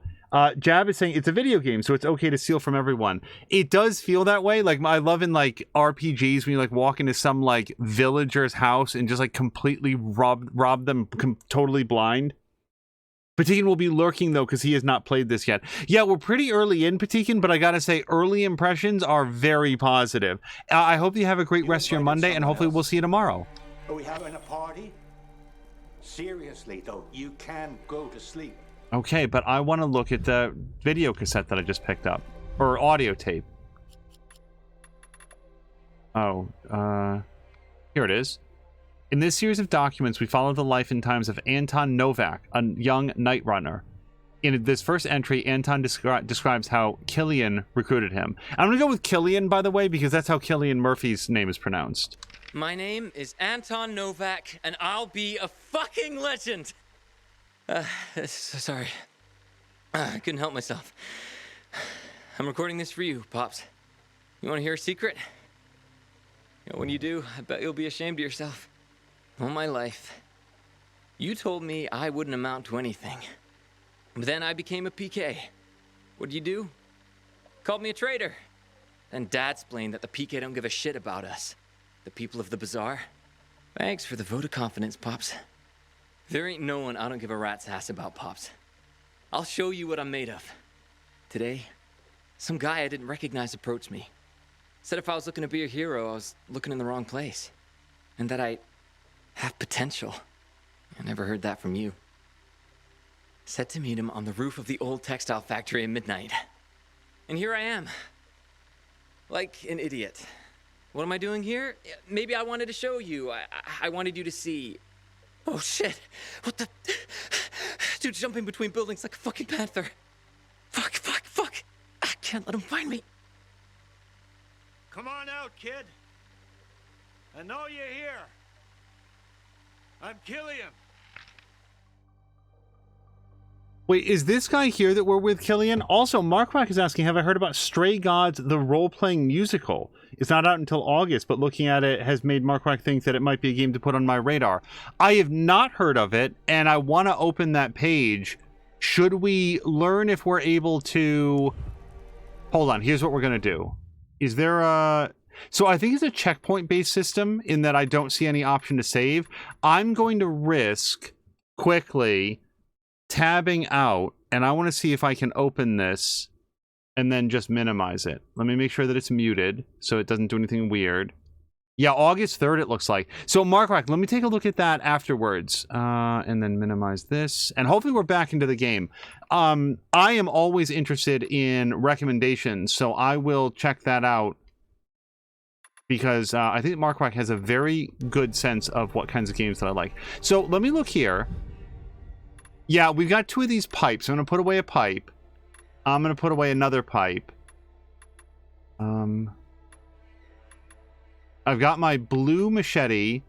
Jab is saying it's a video game, so it's okay to steal from everyone. It does feel that way. Like I love in like RPGs when you like walk into some like villager's house and just like completely rob them totally blind. Patikin will be lurking though because he has not played this yet. Yeah, we're pretty early in Patikin, but I gotta say early impressions are very positive. I hope you have a great rest of your Monday, and hopefully we'll see you tomorrow. Are we having a party? Seriously though, you can go to sleep. Okay, but I want to look at the video cassette that I just picked up. Or audio tape. Oh, here it is. In this series of documents, we follow the life and times of Anton Novak, a young night runner. In this first entry, Anton describes how Killian recruited him. I'm going to go with Killian, by the way, because that's how Cillian Murphy's name is pronounced. My name is Anton Novak, and I'll be a fucking legend! Sorry. I couldn't help myself. I'm recording this for you, Pops. You want to hear a secret? You know, when you do, I bet you'll be ashamed of yourself. All my life, you told me I wouldn't amount to anything. But then I became a PK. What'd you do? Called me a traitor. Then Dad explained that the PK don't give a shit about us, the people of the bazaar. Thanks for the vote of confidence, Pops. There ain't no one I don't give a rat's ass about, Pops. I'll show you what I'm made of. Today, some guy I didn't recognize approached me. Said if I was looking to be a hero, I was looking in the wrong place. And that I have potential. I never heard that from you. Set to meet him on the roof of the old textile factory at midnight. And here I am. Like an idiot. What am I doing here? Maybe I wanted to show you. I wanted you to see. Oh shit. What the? Dude's jumping between buildings like a fucking panther. Fuck. I can't let him find me. Come on out, kid. I know you're here. I'm Killian. Wait, is this guy here that we're with, Killian? Also, Markwak is asking, have I heard about Stray Gods, the role-playing musical? It's not out until August, but looking at it has made Markwak think that it might be a game to put on my radar. I have not heard of it, and I want to open that page. Should we learn if we're able to... Hold on, here's what we're going to do. Is there a... So I think it's a checkpoint-based system in that I don't see any option to save. I'm going to risk quickly tabbing out, and I want to see if I can open this and then just minimize it. Let me make sure that it's muted so it doesn't do anything weird. Yeah, August 3rd it looks like. So Markwak, let me take a look at that afterwards. And then minimize this. And hopefully we're back into the game. I am always interested in recommendations, so I will check that out. Because I think Markwak has a very good sense of what kinds of games that I like. So let me look here. Yeah, we've got 2 of these pipes. I'm going to put away a pipe. I'm going to put away another pipe. I've got my blue machete.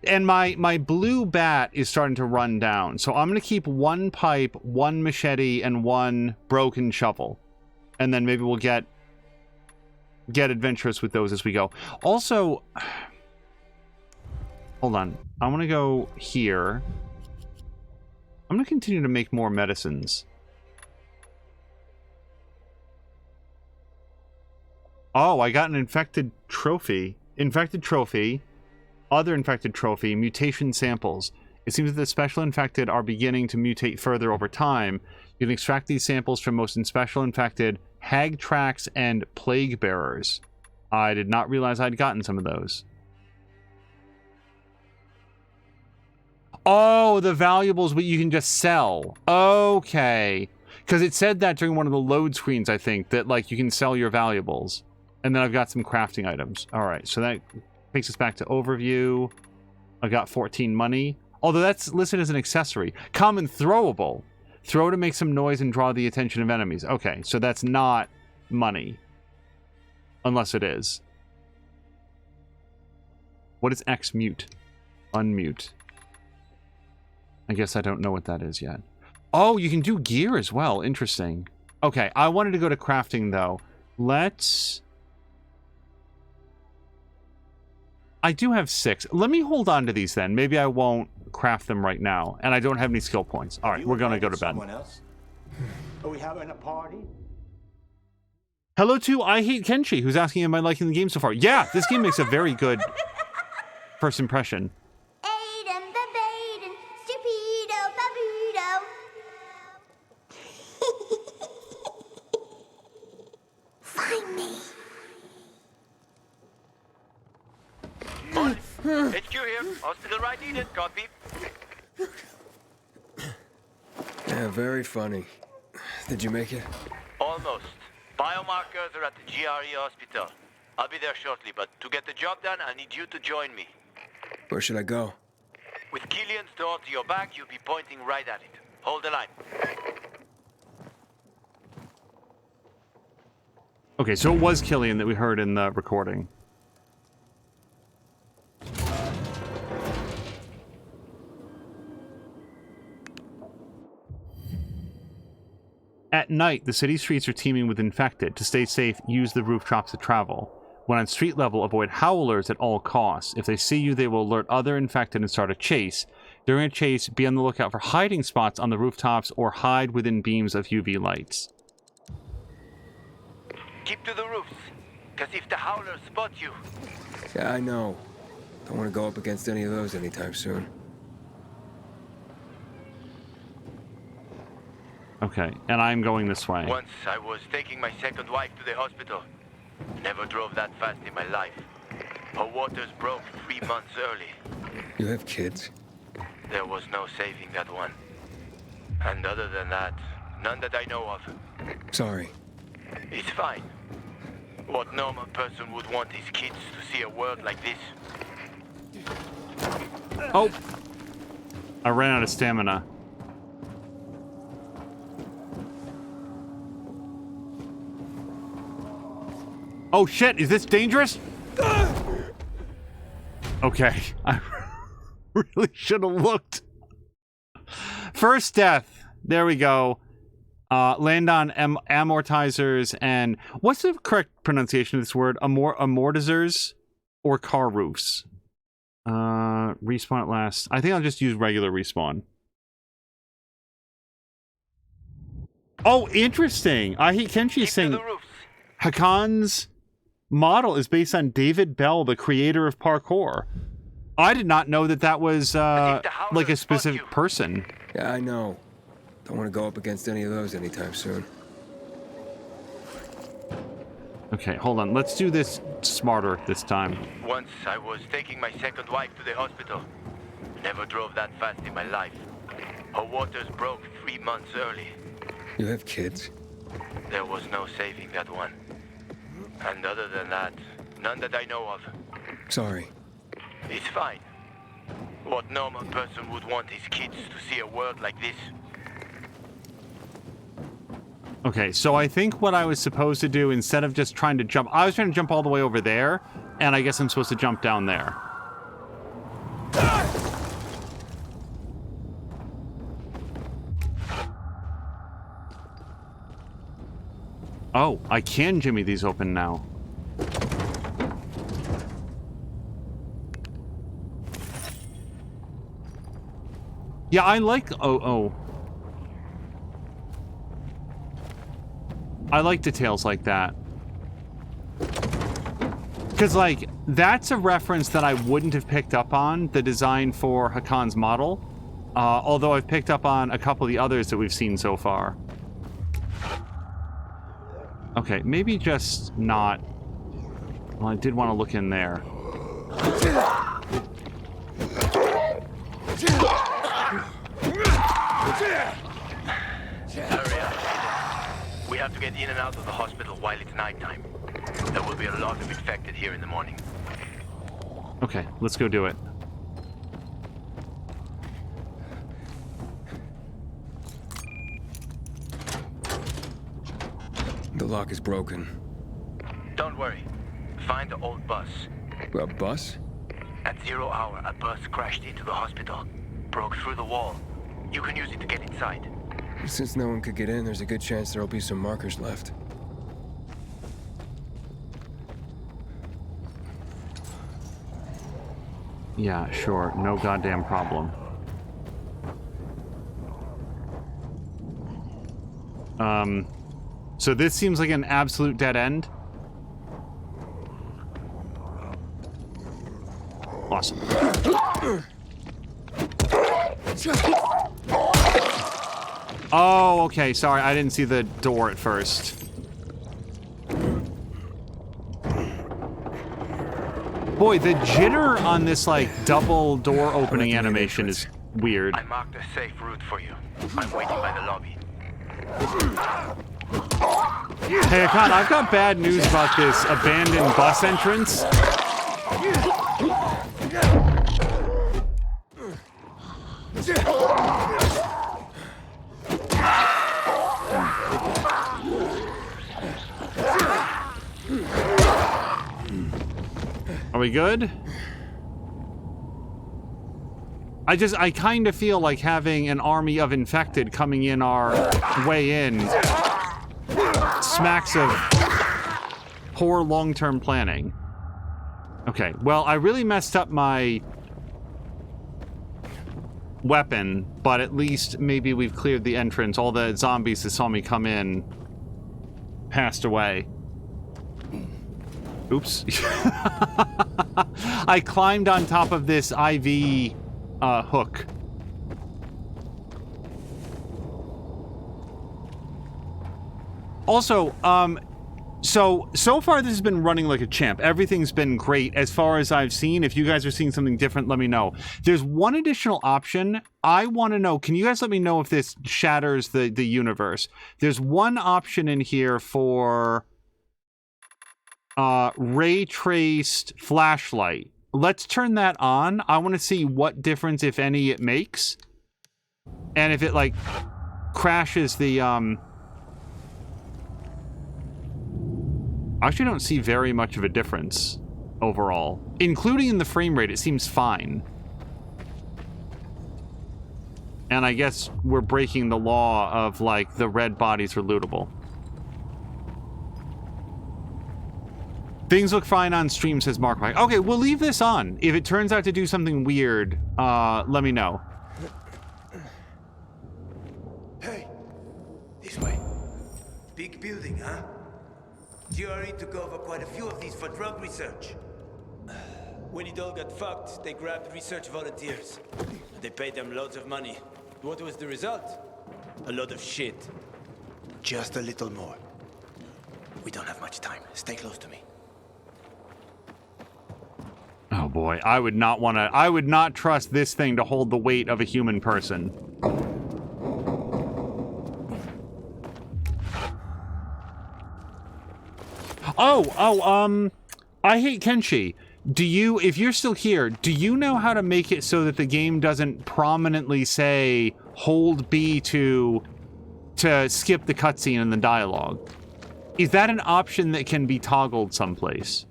And my blue bat is starting to run down. So I'm going to keep 1 pipe, 1 machete, and 1 broken shovel. And then maybe we'll get adventurous with those as we go. Also, hold on. I want to go here. I'm going to continue to make more medicines. Oh, I got an infected trophy. Infected trophy. Other infected trophy. Mutation samples. It seems that the special infected are beginning to mutate further over time. You can extract these samples from most special infected, hag tracks, and plague bearers. I did not realize I'd gotten some of those. Oh, the valuables you can just sell. Okay. Because it said that during one of the load screens, I think, that like you can sell your valuables. And then I've got some crafting items. All right, so that takes us back to overview. I got 14 money. Although that's listed as an accessory. Common throwable. Throw to make some noise and draw the attention of enemies. Okay, so that's not money. Unless it is. What is X mute? Unmute. I guess I don't know what that is yet. Oh, you can do gear as well. Interesting. Okay, I wanted to go to crafting, though. Let's... I do have 6. Let me hold on to these, then. Maybe I won't craft them right now. And I don't have any skill points. All right, we're going to go to bed. Else? Are we having a party? Hello to I Hate Kenshi, who's asking, am I liking the game so far? Yeah, this game makes a very good first impression. Aiden, Babaden, Stupido, Babudo. Find me. HQ here. Hospital right needed. Copy. Yeah, very funny. Did you make it? Almost. Biomarkers are at the GRE hospital. I'll be there shortly, but to get the job done, I need you to join me. Where should I go? With Killian's door to your back, you'll be pointing right at it. Hold the line. Okay, so it was Killian that we heard in the recording. At night, the city streets are teeming with infected. To stay safe, use the rooftops to travel. When on street level, avoid howlers at all costs. If they see you, they will alert other infected and start a chase. During a chase, be on the lookout for hiding spots on the rooftops or hide within beams of UV lights. Keep to the roofs, because if the howlers spot you... Yeah, I know. Don't want to go up against any of those anytime soon. Okay, and I'm going this way. Once I was taking my second wife to the hospital. Never drove that fast in my life. Her waters broke 3 months early. You have kids? There was no saving that one. And other than that, none that I know of. Sorry. It's fine. What normal person would want his kids to see a world like this? Oh! I ran out of stamina. Oh shit, is this dangerous? Okay, I really should have looked. First death. There we go. Land on amortizers and... What's the correct pronunciation of this word? Amortizers or car roofs? Respawn at last. I think I'll just use regular respawn. Oh, interesting. Kenshi's saying Hakan's model is based on David Bell, the creator of parkour. I did not know that that was like a specific person. Yeah, I know. Don't want to go up against any of those anytime soon. Okay, hold on. Let's do this smarter this time. Once I was taking my second wife to the hospital. Never drove that fast in my life. Her waters broke 3 months early. You have kids? There was no saving that one. And other than that, none that I know of. Sorry. It's fine. What normal person would want his kids to see a world like this? Okay, so I think what I was supposed to do, instead of just trying to jump... I was trying to jump all the way over there, and I guess I'm supposed to jump down there. Oh, I can jimmy these open now. Yeah, I like... I like details like that. Because, like, that's a reference that I wouldn't have picked up on, the design for Hakan's model. Although I've picked up on a couple of the others that we've seen so far. Okay, maybe just not... Well, I did want to look in there. Hurry up. We have to get in and out of the hospital while it's nighttime. There will be a lot of infected here in the morning. Okay, let's go do it. The lock is broken. Don't worry. Find the old bus. A bus? At 0 hour, a bus crashed into the hospital. Broke through the wall. You can use it to get inside. Since no one could get in, there's a good chance there'll be some markers left. Yeah, sure. No goddamn problem. So this seems like an absolute dead end. Awesome. Oh, okay. Sorry, I didn't see the door at first. Boy, the jitter on this, like, double door opening animation is weird. I marked a safe route for you. I'm waiting by the lobby. Hey, Hakan, I've got bad news about this abandoned bus entrance. Are we good? I kind of feel like having an army of infected coming in our way in smacks of poor long-term planning. Okay, well, I really messed up my weapon, but at least maybe we've cleared the entrance. All the zombies that saw me come in passed away. Oops. I climbed on top of this IV hook. Also, So far this has been running like a champ. Everything's been great as far as I've seen. If you guys are seeing something different, let me know. There's one additional option. I want to know, can you guys let me know if this shatters the universe? There's one option in here for ray traced flashlight. Let's turn that on. I want to see what difference, if any, it makes. And if it like crashes the I actually don't see very much of a difference overall. Including in the frame rate, it seems fine. And I guess we're breaking the law of, like, the red bodies are lootable. Things look fine on stream, says Mark. Okay, we'll leave this on. If it turns out to do something weird, let me know. Hey, this way. Big building, huh? GRE took over quite a few of these for drug research. When it all got fucked, they grabbed research volunteers. They paid them loads of money. What was the result? A lot of shit. Just a little more. We don't have much time. Stay close to me. Oh boy, I would not trust this thing to hold the weight of a human person. I hate Kenshi. If you're still here, do you know how to make it so that the game doesn't prominently say hold B to skip the cutscene and the dialogue? Is that an option that can be toggled someplace?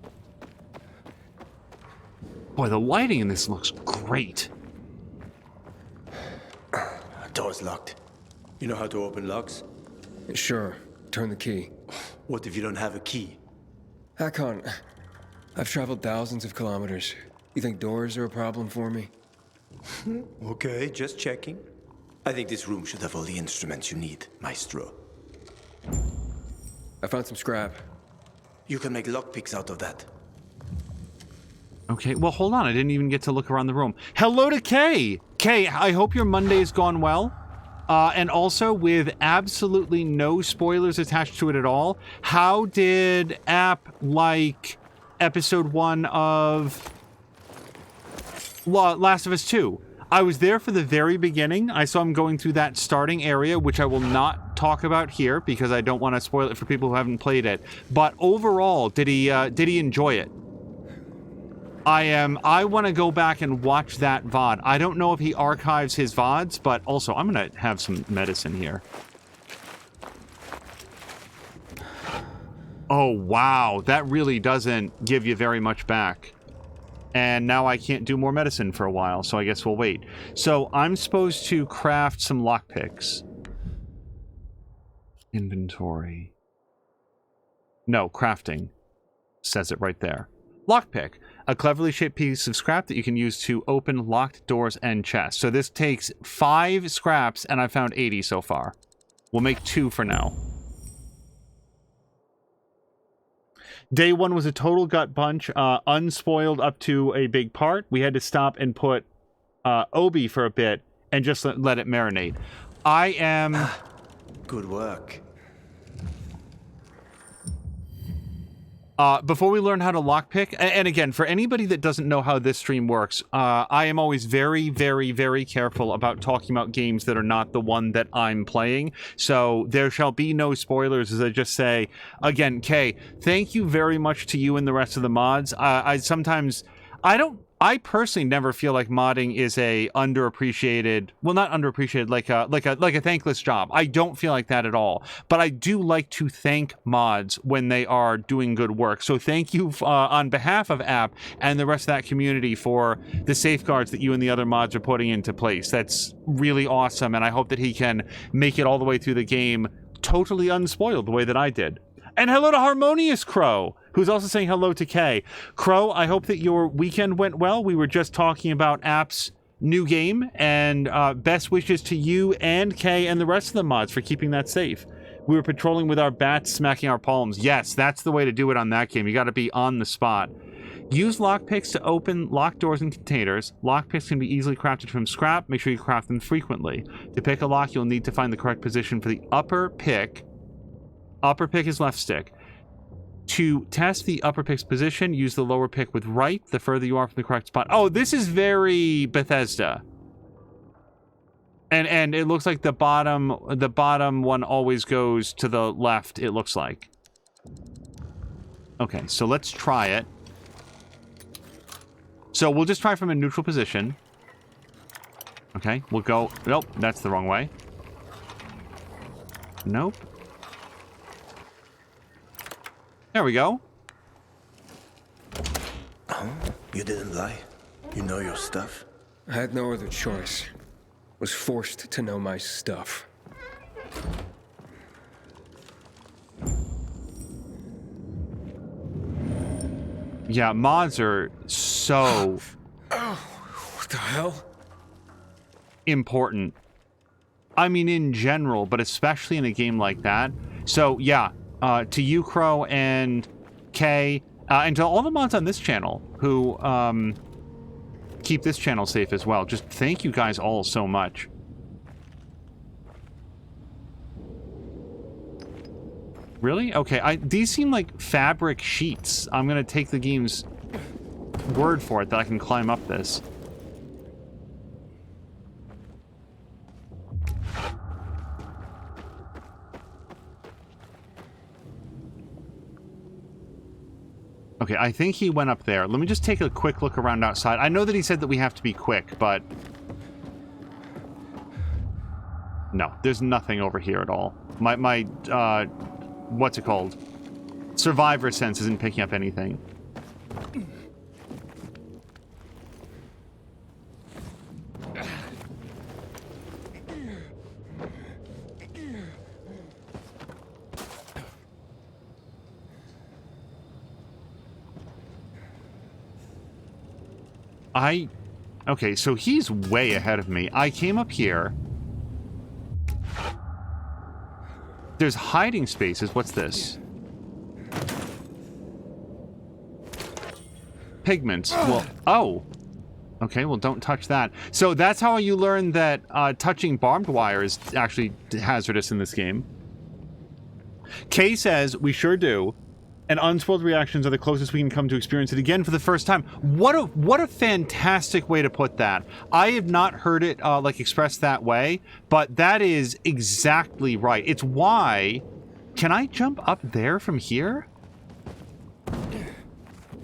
Boy, the lighting in this looks great. Door's locked. You know how to open locks? Sure. Turn the key. What if you don't have a key? Hakon, I've traveled thousands of kilometers. You think doors are a problem for me? Okay, just checking. I think this room should have all the instruments you need, Maestro. I found some scrap. You can make lockpicks out of that. Okay, well, hold on. I didn't even get to look around the room. Hello to Kay! Kay, I hope your Monday's gone well. And also, with absolutely no spoilers attached to it at all, how did App like Episode 1 of Last of Us 2? I was there for the very beginning. I saw him going through that starting area, which I will not talk about here because I don't want to spoil it for people who haven't played it. But overall, did he enjoy it? I want to go back and watch that VOD. I don't know if he archives his VODs, but also I'm going to have some medicine here. Oh, wow. That really doesn't give you very much back. And now I can't do more medicine for a while, so I guess we'll wait. So I'm supposed to craft some lockpicks. Inventory. No, crafting. Says it right there. Lockpick. A cleverly shaped piece of scrap that you can use to open locked doors and chests. So this takes 5 scraps, and I found 80 so far. We'll make 2 for now. Day 1 was a total gut punch, unspoiled up to a big part. We had to stop and put Obi for a bit and just let it marinate. I am... Good work. Before we learn how to lockpick, and again, for anybody that doesn't know how this stream works, I am always very, very, very careful about talking about games that are not the one that I'm playing. So there shall be no spoilers, as I just say. Again, Kay, thank you very much to you and the rest of the mods. I personally never feel like modding is a underappreciated, well, not underappreciated, like a thankless job. I don't feel like that at all. But I do like to thank mods when they are doing good work. So thank you on behalf of App and the rest of that community for the safeguards that you and the other mods are putting into place. That's really awesome, and I hope that he can make it all the way through the game totally unspoiled the way that I did. And hello to Harmonious Crow, who's also saying hello to Kay. Crow, I hope that your weekend went well. We were just talking about App's new game, and best wishes to you and Kay and the rest of the mods for keeping that safe. We were patrolling with our bats, smacking our palms. Yes, that's the way to do it on that game. You got to be on the spot. Use lockpicks to open locked doors and containers. Lockpicks can be easily crafted from scrap. Make sure you craft them frequently. To pick a lock, you'll need to find the correct position for the upper pick. Upper pick is left stick. To test the upper pick's position, use the lower pick with right, the further you are from the correct spot. Oh, this is very Bethesda. And it looks like the bottom one always goes to the left, it looks like. Okay, so let's try it. So we'll just try from a neutral position. Okay, we'll go... Nope, that's the wrong way. Nope. There we go. Oh, you didn't lie. You know your stuff. I had no other choice. Was forced to know my stuff. Yeah, mods are so... What the hell? Important. I mean, in general, but especially in a game like that. So, yeah, to you, Crow, and Kay, and to all the mods on this channel who keep this channel safe as well. Just thank you guys all so much. Really? Okay, these seem like fabric sheets. I'm gonna take the game's word for it that I can climb up this. Okay, I think he went up there. Let me just take a quick look around outside. I know that he said that we have to be quick, but... No, there's nothing over here at all. My what's it called? Survivor sense isn't picking up anything. Okay, so he's way ahead of me. I came up here. There's hiding spaces. What's this? Pigments. Well, oh. Okay, well, don't touch that. So that's how you learn that touching barbed wire is actually hazardous in this game. Kay says, we sure do. And unspoiled reactions are the closest we can come to experience it again for the first time. What a fantastic way to put that. I have not heard it like expressed that way, but that is exactly right. It's why... Can I jump up there from here?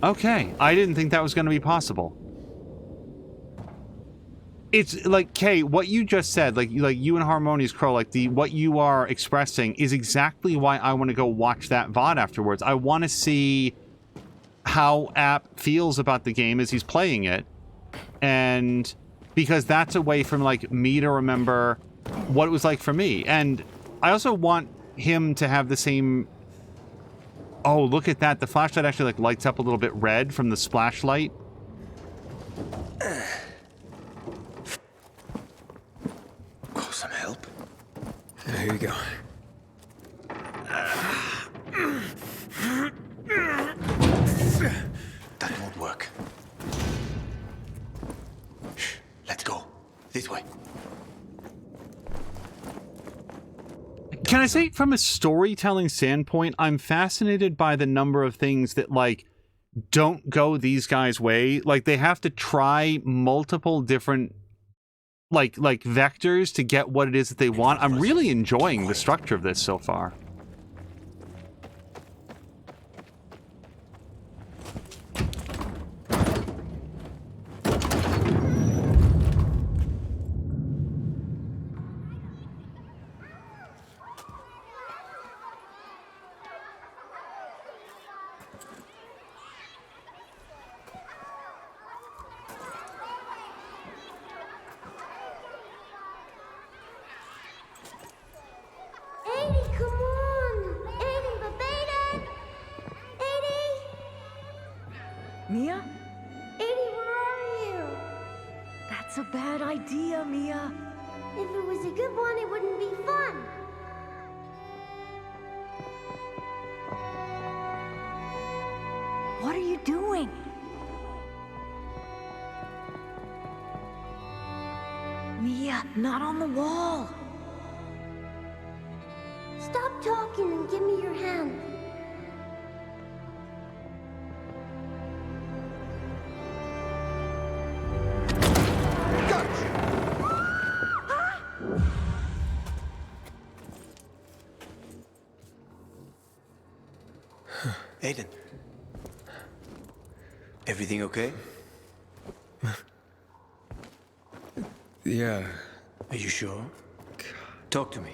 Okay, I didn't think that was going to be possible. It's like, Kay, what you just said, like you and Harmonious Crow, like what you are expressing is exactly why I want to go watch that VOD afterwards. I want to see how App feels about the game as he's playing it. And because that's a way for like me to remember what it was like for me. And I also want him to have the same... Oh, look at that. The flashlight actually like lights up a little bit red from the splash light. Some help? Here you go. That won't work. Shh, let's go. This way. Can I say, from a storytelling standpoint, I'm fascinated by the number of things that, like, don't go these guys' way. Like, they have to try multiple different... like vectors to get what it is that they want. I'm really enjoying the structure of this so far. Mia? Edie, where are you? That's a bad idea, Mia. If it was a good one, it wouldn't be fun. What are you doing? Mia, not on the wall. Stop talking and give me your hand. Aiden. Everything okay? Yeah. Are you sure? Talk to me.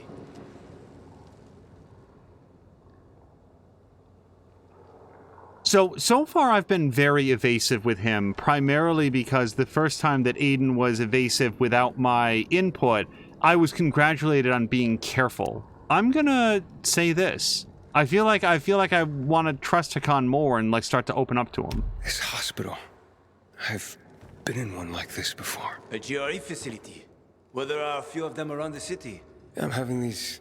So far I've been very evasive with him, primarily because the first time that Aiden was evasive without my input, I was congratulated on being careful. I'm gonna say this. I feel like I want to trust Hakan more and like start to open up to him. This hospital. I've been in one like this before. A GRE facility. Well, there are a few of them around the city. I'm having these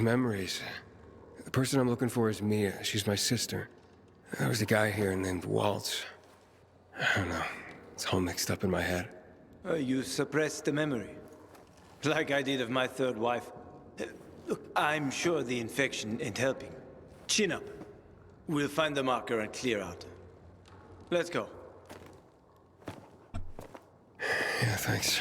memories. The person I'm looking for is Mia. She's my sister. There was a guy here named Waltz. I don't know. It's all mixed up in my head. You suppressed the memory. Like I did of my third wife. Look, I'm sure the infection ain't helping. Chin up. We'll find the marker and clear out. Let's go. Yeah, thanks.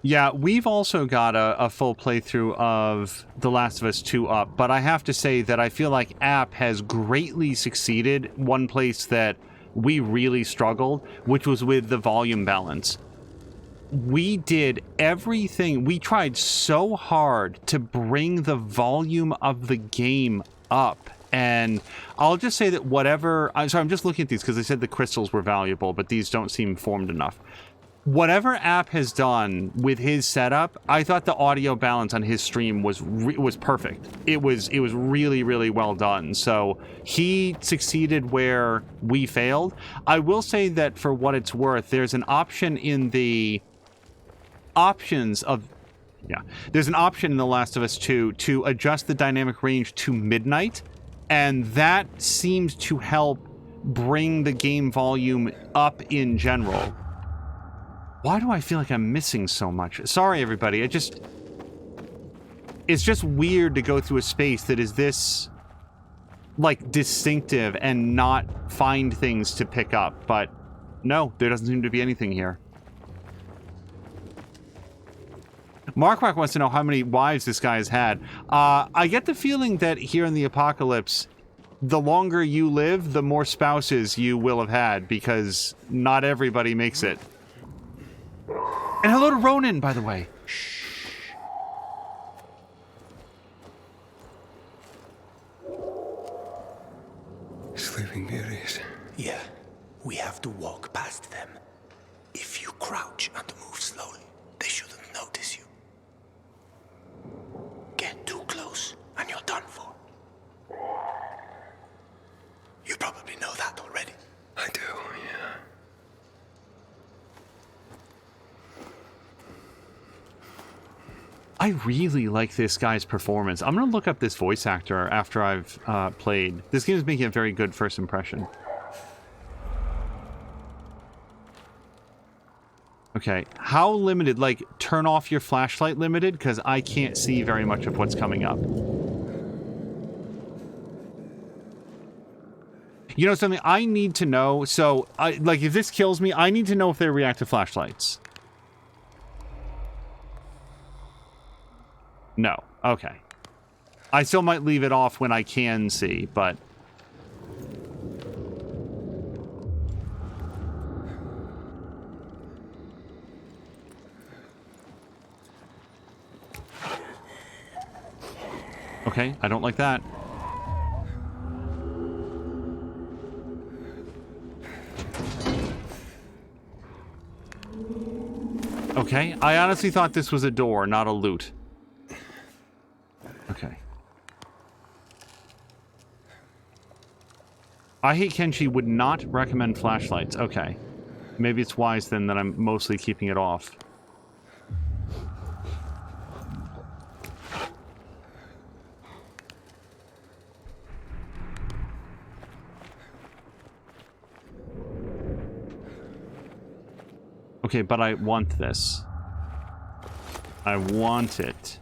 Yeah, we've also got a full playthrough of The Last of Us 2 up, but I have to say that I feel like App has greatly succeeded one place that we really struggled, which was with the volume balance. We did everything. We tried so hard to bring the volume of the game up. And I'll just say that whatever... I'm just looking at these because they said the crystals were valuable, but these don't seem formed enough. Whatever App has done with his setup, I thought the audio balance on his stream was perfect. It was really, really well done. So he succeeded where we failed. I will say that for what it's worth, there's an option in the options of... Yeah, there's an option in The Last of Us 2 to adjust the dynamic range to midnight, and that seems to help bring the game volume up in general. Why do I feel like I'm missing so much? Sorry, everybody. It's just weird to go through a space that is this, like, distinctive and not find things to pick up. But no, there doesn't seem to be anything here. Markwak wants to know how many wives this guy has had. I get the feeling that here in the apocalypse, the longer you live, the more spouses you will have had, because not everybody makes it. And hello to Ronan, by the way. Shh. Sleeping Beauties. Yeah, we have to walk past them. If you crouch and move slowly, they shouldn't notice you. Get too close, and you're done for. You probably know that already. I do, yeah. I really like this guy's performance. I'm going to look up this voice actor after I've played. This game is making a very good first impression. Okay, how limited? Like, turn off your flashlight limited, because I can't see very much of what's coming up. You know something? I need to know, so, like, if this kills me, I need to know if they react to flashlights. No. Okay. I still might leave it off when I can see, but... Okay, I don't like that. Okay, I honestly thought this was a door, not a loot. Okay. I Hate Kenshi would not recommend flashlights. Okay. Maybe it's wise then that I'm mostly keeping it off. Okay, but I want this. I want it.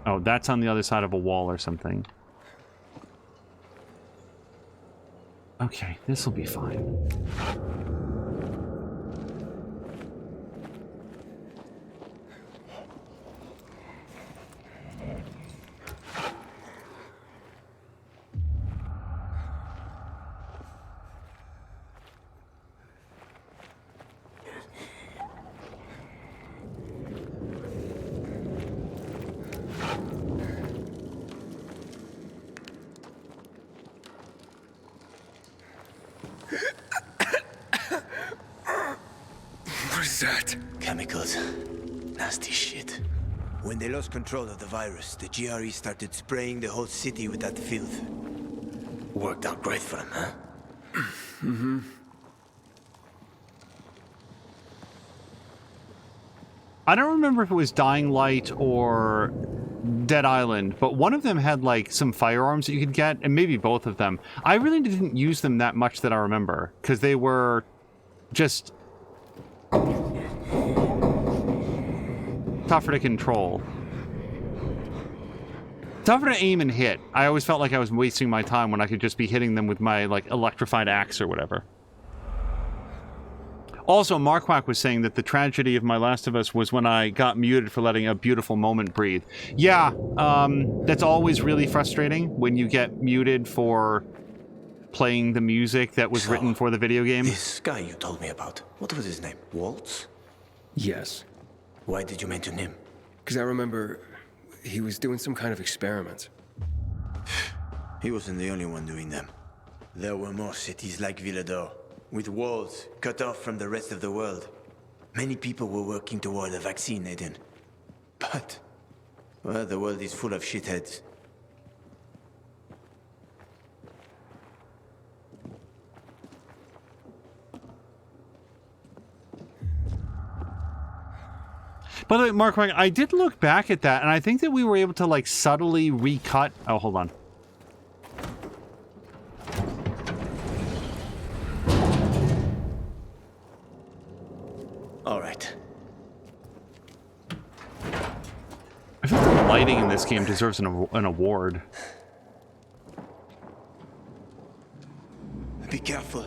Oh, that's on the other side of a wall or something. Okay, this will be fine. that? Chemicals. Nasty shit. When they lost control of the virus, the GRE started spraying the whole city with that filth. Worked out great for them, huh? Mm-hmm. I don't remember if it was Dying Light or Dead Island, but one of them had like some firearms that you could get, and maybe both of them. I really didn't use them that much that I remember, because they were just tougher to control. Tougher to aim and hit. I always felt like I was wasting my time when I could just be hitting them with my like electrified axe or whatever. Also, Marquardt was saying that the tragedy of My Last of Us was when I got muted for letting a beautiful moment breathe. Yeah, that's always really frustrating when you get muted for playing the music that was written for the video game. This guy you told me about, what was his name? Waltz? Yes. Why did you mention him? Because I remember he was doing some kind of experiment. He wasn't the only one doing them. There were more cities like Villador, with walls cut off from the rest of the world. Many people were working toward a vaccine, Aiden. But, well, the world is full of shitheads. By the way, Mark, I did look back at that, and I think that we were able to, like, subtly recut... Oh, hold on. All right. I feel like the lighting in this game deserves an award. Be careful.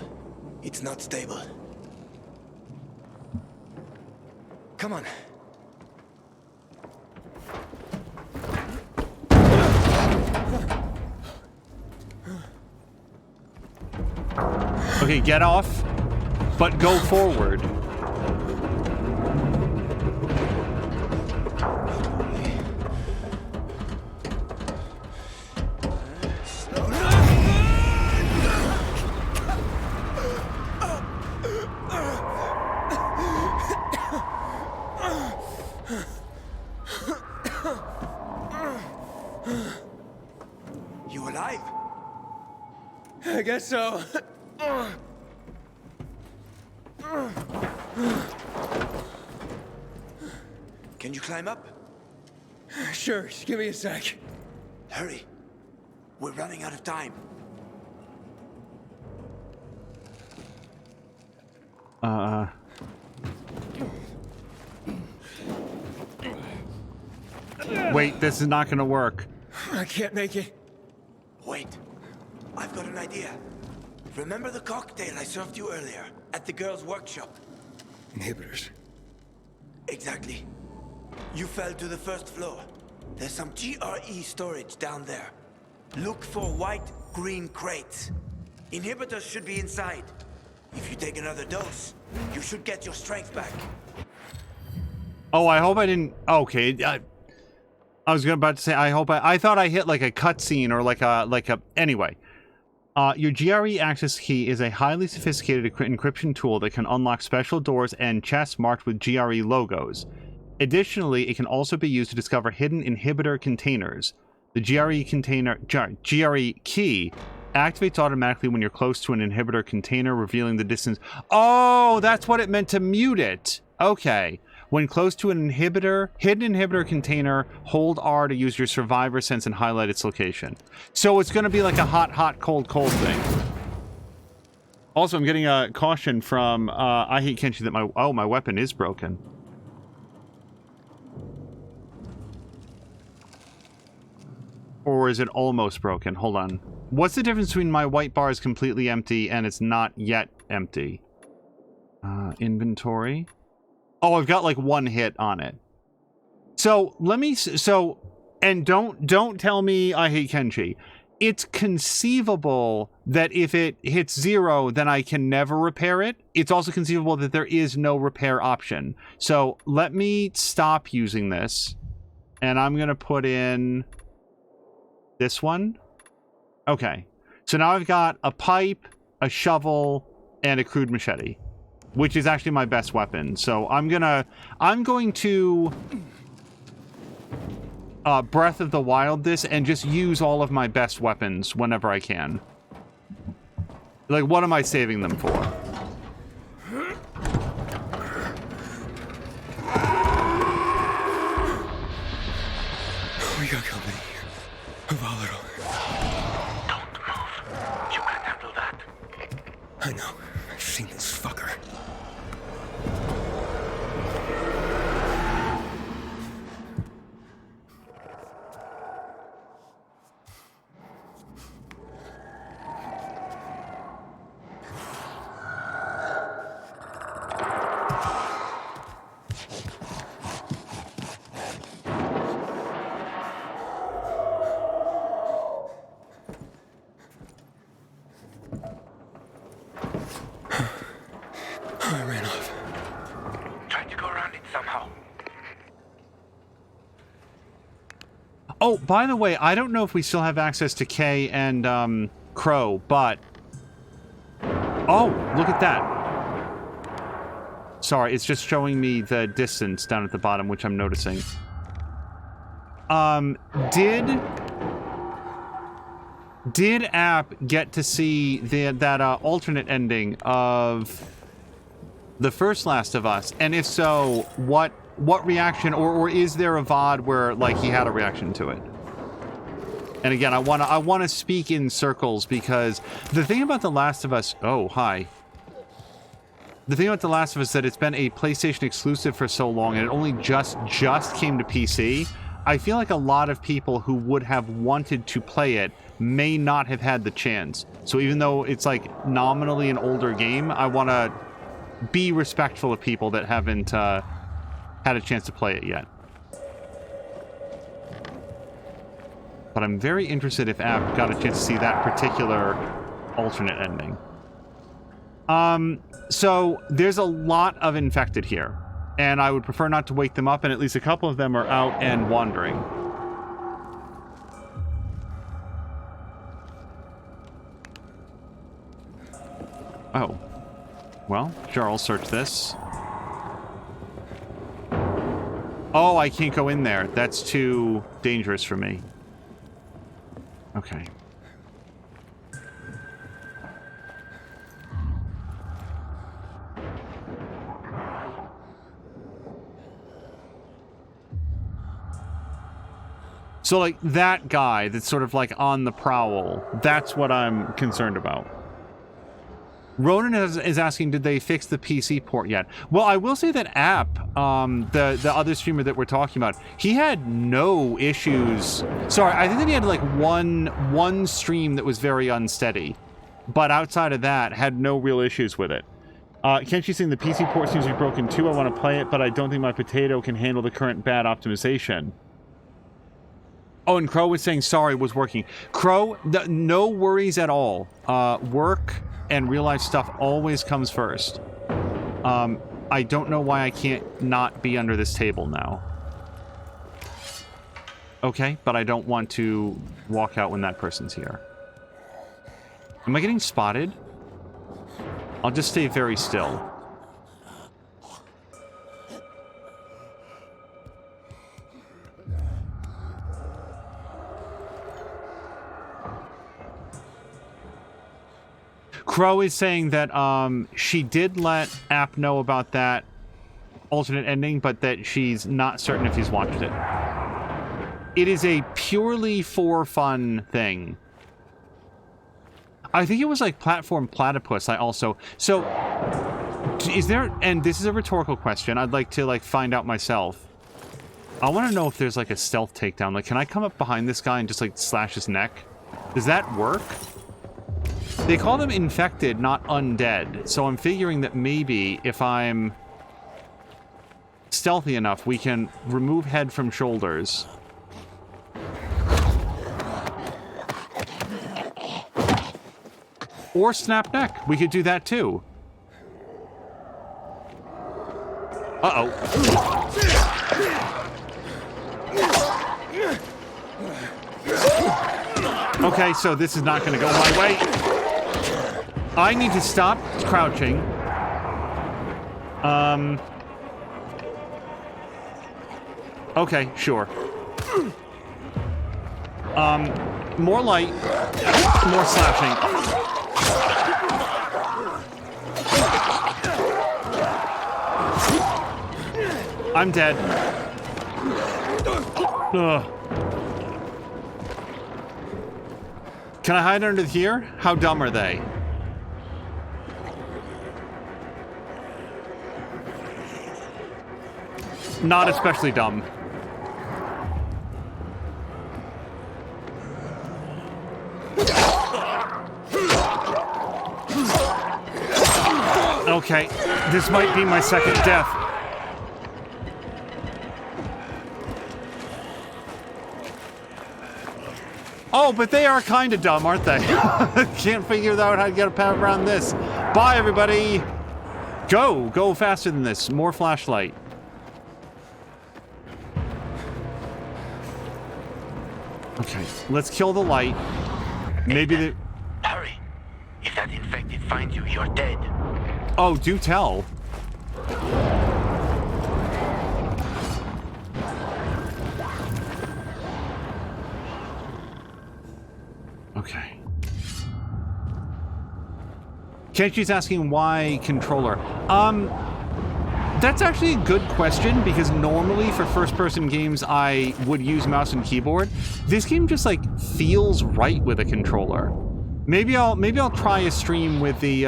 It's not stable. Come on. Okay, get off, but go forward. You alive? I guess so. Can you climb up? Sure, just give me a sec. Hurry. We're running out of time. Wait, this is not gonna work. I can't make it. Wait. I've got an idea. Remember the cocktail I served you earlier at the girls' workshop? Inhibitors. Exactly. You fell to the first floor. There's some GRE storage down there. Look for white, green crates. Inhibitors should be inside. If you take another dose, you should get your strength back. Oh, I hope I didn't... Okay, I was about to say, I hope I thought I hit like a cutscene or like a... Anyway. Your GRE access key is a highly sophisticated encryption tool that can unlock special doors and chests marked with GRE logos. Additionally, it can also be used to discover hidden inhibitor containers. The GRE key activates automatically when you're close to an inhibitor container, revealing the distance. Oh, that's what it meant to mute it. Okay. When close to an hidden inhibitor container, hold R to use your survivor sense and highlight its location. So it's going to be like a hot, hot, cold, cold thing. Also, I'm getting a caution from I Hate Kenshi that my weapon is broken. Or is it almost broken? Hold on. What's the difference between my white bar is completely empty and it's not yet empty? Inventory. Oh, I've got like one hit on it. So let me, and don't tell me I Hate Kenshi. It's conceivable that if it hits 0, then I can never repair it. It's also conceivable that there is no repair option. So let me stop using this. And I'm going to put in this one. Okay. So now I've got a pipe, a shovel, and a crude machete. which is actually my best weapon. So I'm going to Breath of the Wild this and just use all of my best weapons whenever I can. Like, what am I saving them for? We got company. Volatile. Don't move. You can't handle that. I know. I've seen this fucker. I ran off. Try to go around it somehow. Oh, by the way, I don't know if we still have access to Kay and Crow, but... Oh, look at that. Sorry, it's just showing me the distance down at the bottom, which I'm noticing. Did App get to see that alternate ending of the first Last of Us? And if so, what reaction, or is there a VOD where like he had a reaction to it? And again, I wanna speak in circles, because the thing about The Last of Us, oh hi. The thing about The Last of Us is that it's been a PlayStation exclusive for so long, and it only just came to PC. I feel like a lot of people who would have wanted to play it may not have had the chance. So even though it's like nominally an older game, I want to be respectful of people that haven't had a chance to play it yet. But I'm very interested if App got a chance to see that particular alternate ending. So there's a lot of infected here, and I would prefer not to wake them up, and at least a couple of them are out and wandering. Oh. Well, sure, I'll search this. Oh, I can't go in there. That's too dangerous for me. Okay. So, like, that guy that's sort of, like, on the prowl, that's what I'm concerned about. Ronan is asking, did they fix the PC port yet? Well, I will say that App, the other streamer that we're talking about, he had no issues. Sorry, I think that he had, like, one stream that was very unsteady. But outside of that, had no real issues with it. Kenshi saying the PC port seems to be broken too. I want to play it, but I don't think my potato can handle the current bad optimization. Oh, and Crow was saying sorry was working. Crow, no worries at all. Work and real life stuff always comes first. I don't know why I can't not be under this table now. Okay, but I don't want to walk out when that person's here. Am I getting spotted? I'll just stay very still. Crow is saying that she did let App know about that alternate ending, but that she's not certain if he's watched it. It is a purely for fun thing. I think it was like Platform Platypus. So is there, and this is a rhetorical question, I'd like to like find out myself. I want to know if there's like a stealth takedown. Like, can I come up behind this guy and just like slash his neck? Does that work? They call them infected, not undead. So I'm figuring that maybe if I'm stealthy enough, we can remove head from shoulders. Or snap neck. We could do that too. Uh-oh. Okay, so this is not going to go my way. I need to stop crouching. Okay, sure. More light, more slashing. I'm dead. Ugh. Can I hide under here? How dumb are they? Not especially dumb. Okay, this might be my second death. Oh, but they are kind of dumb, aren't they? Can't figure out how to get around this. Bye, everybody. Go faster than this. More flashlight. Okay, let's kill the light. Maybe the... Hurry! If that infected finds you, you're dead. Oh, do tell. Okay. Kenji's asking why controller. That's actually a good question, because normally for first-person games I would use mouse and keyboard. This game just like feels right with a controller. Maybe I'll try a stream with the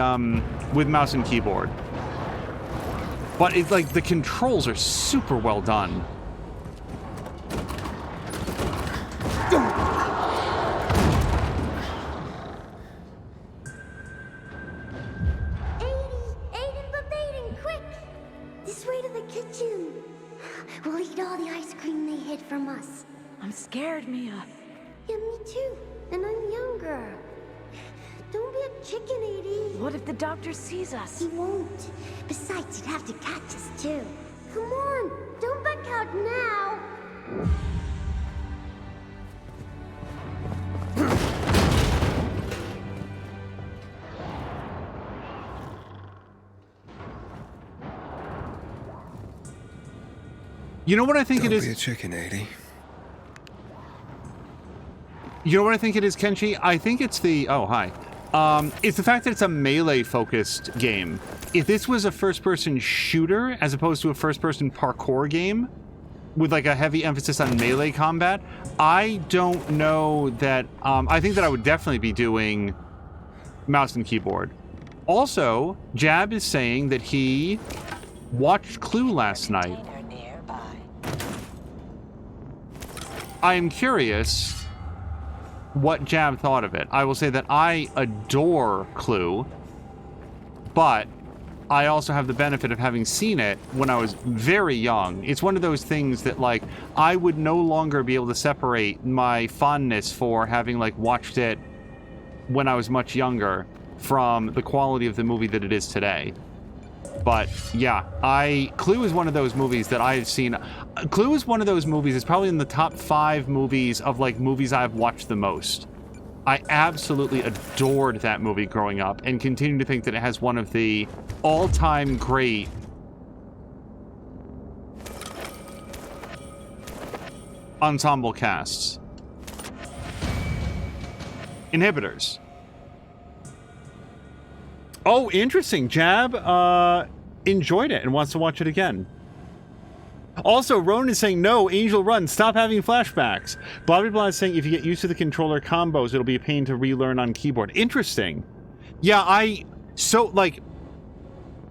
with mouse and keyboard. But it's like the controls are super well done. We'll eat all the ice cream they hid from us. I'm scared, Mia. Yeah, me too. And I'm younger. Don't be a chicken, Edie. What if the doctor sees us? He won't. Besides, he'd have to catch us too. Come on, don't back out now. You know what I think it is? Don't be a chicken, 80. You know what I think it is, Kenji? I think it's the... Oh, hi. It's the fact that it's a melee-focused game. If this was a first-person shooter, as opposed to a first-person parkour game, with like a heavy emphasis on melee combat, I don't know that... I think that I would definitely be doing mouse and keyboard. Also, Jab is saying that he watched Clue last night. I am curious what Jab thought of it. I will say that I adore Clue, but I also have the benefit of having seen it when I was very young. It's one of those things that, like, I would no longer be able to separate my fondness for having, like, watched it when I was much younger from the quality of the movie that it is today. But yeah, Clue is one of those movies that I've seen. Clue is one of those movies, it's probably in the top 5 movies of like movies I've watched the most. I absolutely adored that movie growing up and continue to think that it has one of the all-time great ensemble casts. Inhibitors. Oh, interesting. Jab enjoyed it and wants to watch it again. Also, Ronan is saying, no, Angel Run, stop having flashbacks. Bobby Blah is saying, if you get used to the controller combos, it'll be a pain to relearn on keyboard. Interesting. Yeah,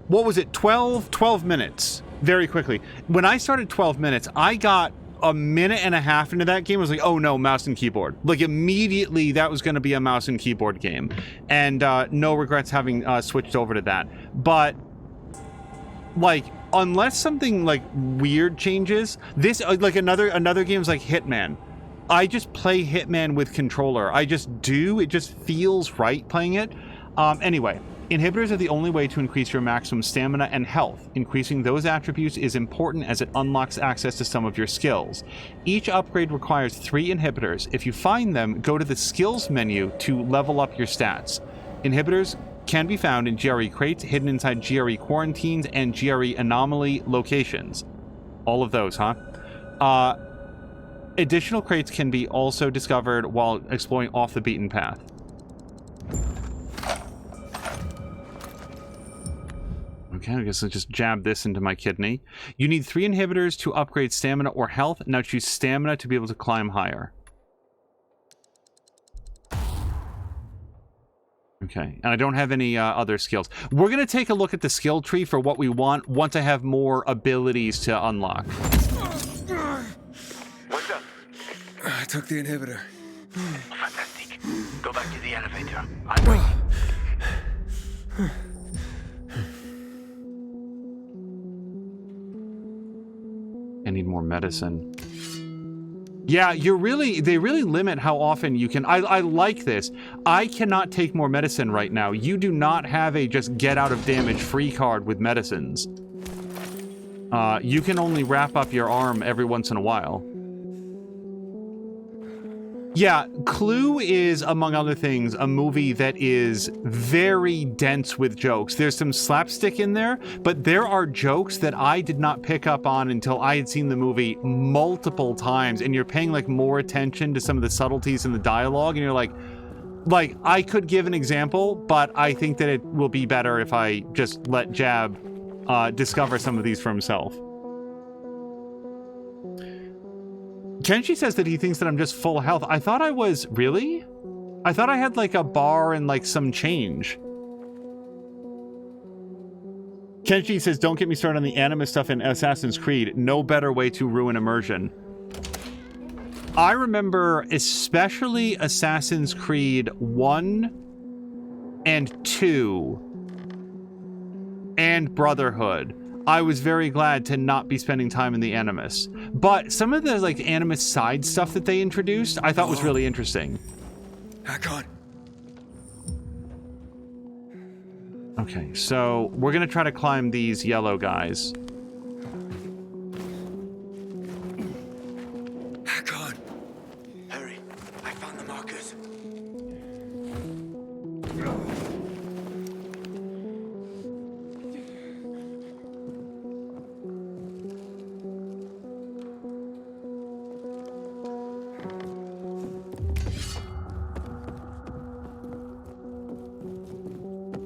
what was it, 12 minutes, very quickly. When I started 12 minutes, I got a minute and a half into that game. I was like, oh no, mouse and keyboard. Like, immediately, that was going to be a mouse and keyboard game. And no regrets having switched over to that. But, like, unless something, like, weird changes, this, like, another game's like Hitman. I just play Hitman with controller. I just do. It just feels right playing it. Anyway, inhibitors are the only way to increase your maximum stamina and health. Increasing those attributes is important as it unlocks access to some of your skills. Each upgrade requires 3 inhibitors. If you find them, go to the skills menu to level up your stats. Inhibitors can be found in GRE crates, hidden inside GRE quarantines, and GRE anomaly locations. All of those, huh? Additional crates can be also discovered while exploring off the beaten path. Okay, I guess I'll just jab this into my kidney. You need 3 inhibitors to upgrade stamina or health. Now choose stamina to be able to climb higher. Okay, and I don't have any other skills. We're going to take a look at the skill tree for what we want once I have more abilities to unlock. What's up? I took the inhibitor. Fantastic. Go back to the elevator. I'm waiting. I need more medicine. Yeah, they really limit how often you can. I like this. I cannot take more medicine right now. You do not have a just get out of damage free card with medicines. You can only wrap up your arm every once in a while. Yeah, Clue is, among other things, a movie that is very dense with jokes. There's some slapstick in there, but there are jokes that I did not pick up on until I had seen the movie multiple times, and you're paying, like, more attention to some of the subtleties in the dialogue, and you're like, I could give an example, but I think that it will be better if I just let Jab discover some of these for himself. Kenshi says that he thinks that I'm just full health. I thought I was... Really? I thought I had, like, a bar and, like, some change. Kenshi says, don't get me started on the anime stuff in Assassin's Creed. No better way to ruin immersion. I remember especially Assassin's Creed 1 and 2 and Brotherhood. I was very glad to not be spending time in the Animus. But some of the, like, Animus side stuff that they introduced, I thought was really interesting. Hack on. Okay, so we're gonna try to climb these yellow guys. Hack on. Hurry. I found the markers.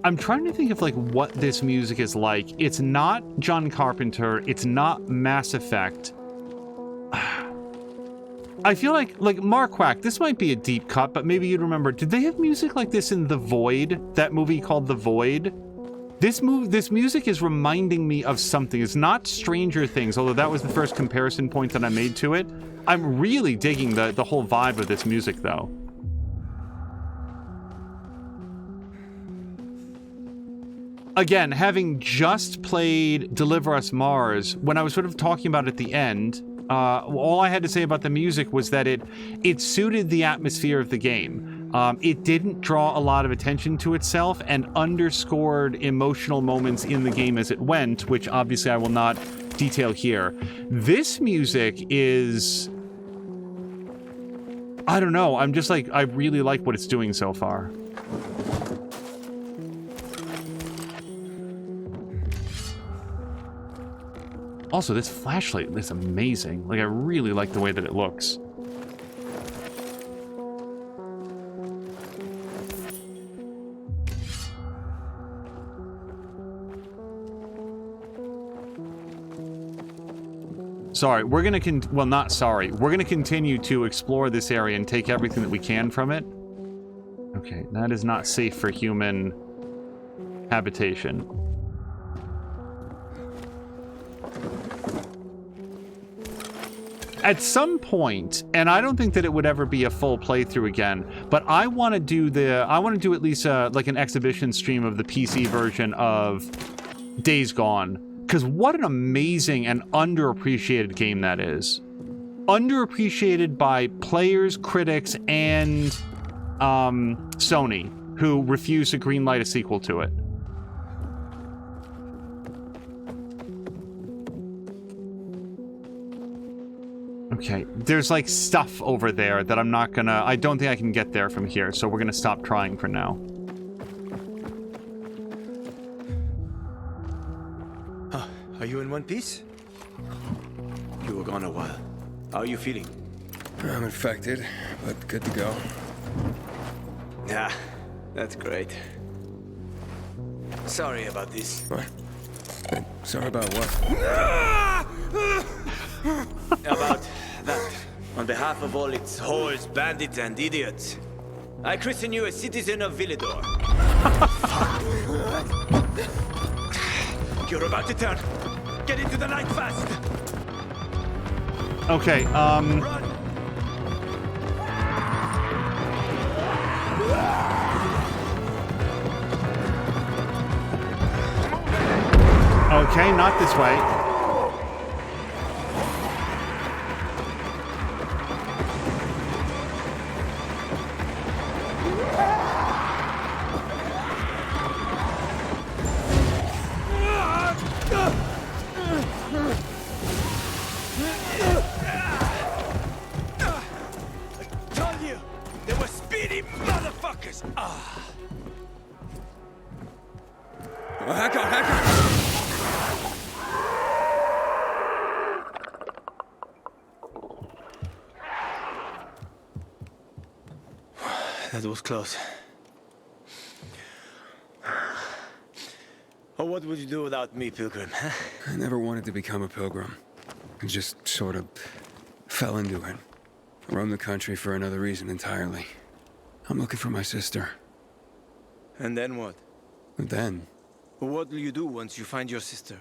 I'm trying to think of, like, what this music is like. It's not John Carpenter. It's not Mass Effect. I feel like Mark Quack, this might be a deep cut, but maybe you'd remember. Did they have music like this in The Void? That movie called The Void? This music is reminding me of something. It's not Stranger Things, although that was the first comparison point that I made to it. I'm really digging the whole vibe of this music, though. Again, having just played Deliver Us Mars, when I was sort of talking about it at the end, all I had to say about the music was that it suited the atmosphere of the game. It didn't draw a lot of attention to itself and underscored emotional moments in the game as it went, which obviously I will not detail here. This music is... I don't know, I'm just like, I really like what it's doing so far. Also, this flashlight is amazing. Like, I really like the way that it looks. Sorry, we're gonna well, not sorry. We're gonna continue to explore this area and take everything that we can from it. Okay, that is not safe for human habitation. At some point, and I don't think that it would ever be a full playthrough again, but I want to do at least like an exhibition stream of the PC version of Days Gone, because what an amazing and underappreciated game that is. Underappreciated by players, critics, and Sony, who refused to greenlight a sequel to it. Okay, there's like stuff over there that I don't think I can get there from here, so we're gonna stop trying for now. Are you in one piece? You were gone a while. How are you feeling? I'm infected, but good to go. Yeah, that's great. Sorry about this. What? Sorry about what? About that. On behalf of all its whores, bandits, and idiots, I christen you a citizen of Villador. You're about to turn. Get into the night fast. Okay, Run. Okay, not this way. Told you, they were speedy motherfuckers. Hack on, hack on! That was close. Oh, what would you do without me, Pilgrim? I never wanted to become a pilgrim. I just sort of fell into it. Roamed the country for another reason entirely. I'm looking for my sister. And then what? And then? What will you do once you find your sister?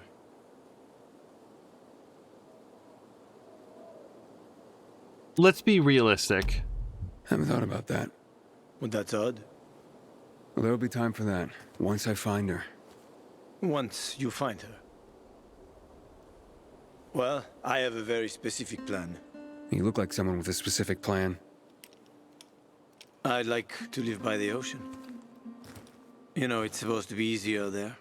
Let's be realistic. Haven't thought about that. Well, that's odd. Well, there'll be time for that, once I find her. Once you find her. Well, I have a very specific plan. You look like someone with a specific plan. I'd like to live by the ocean. You know, it's supposed to be easier there.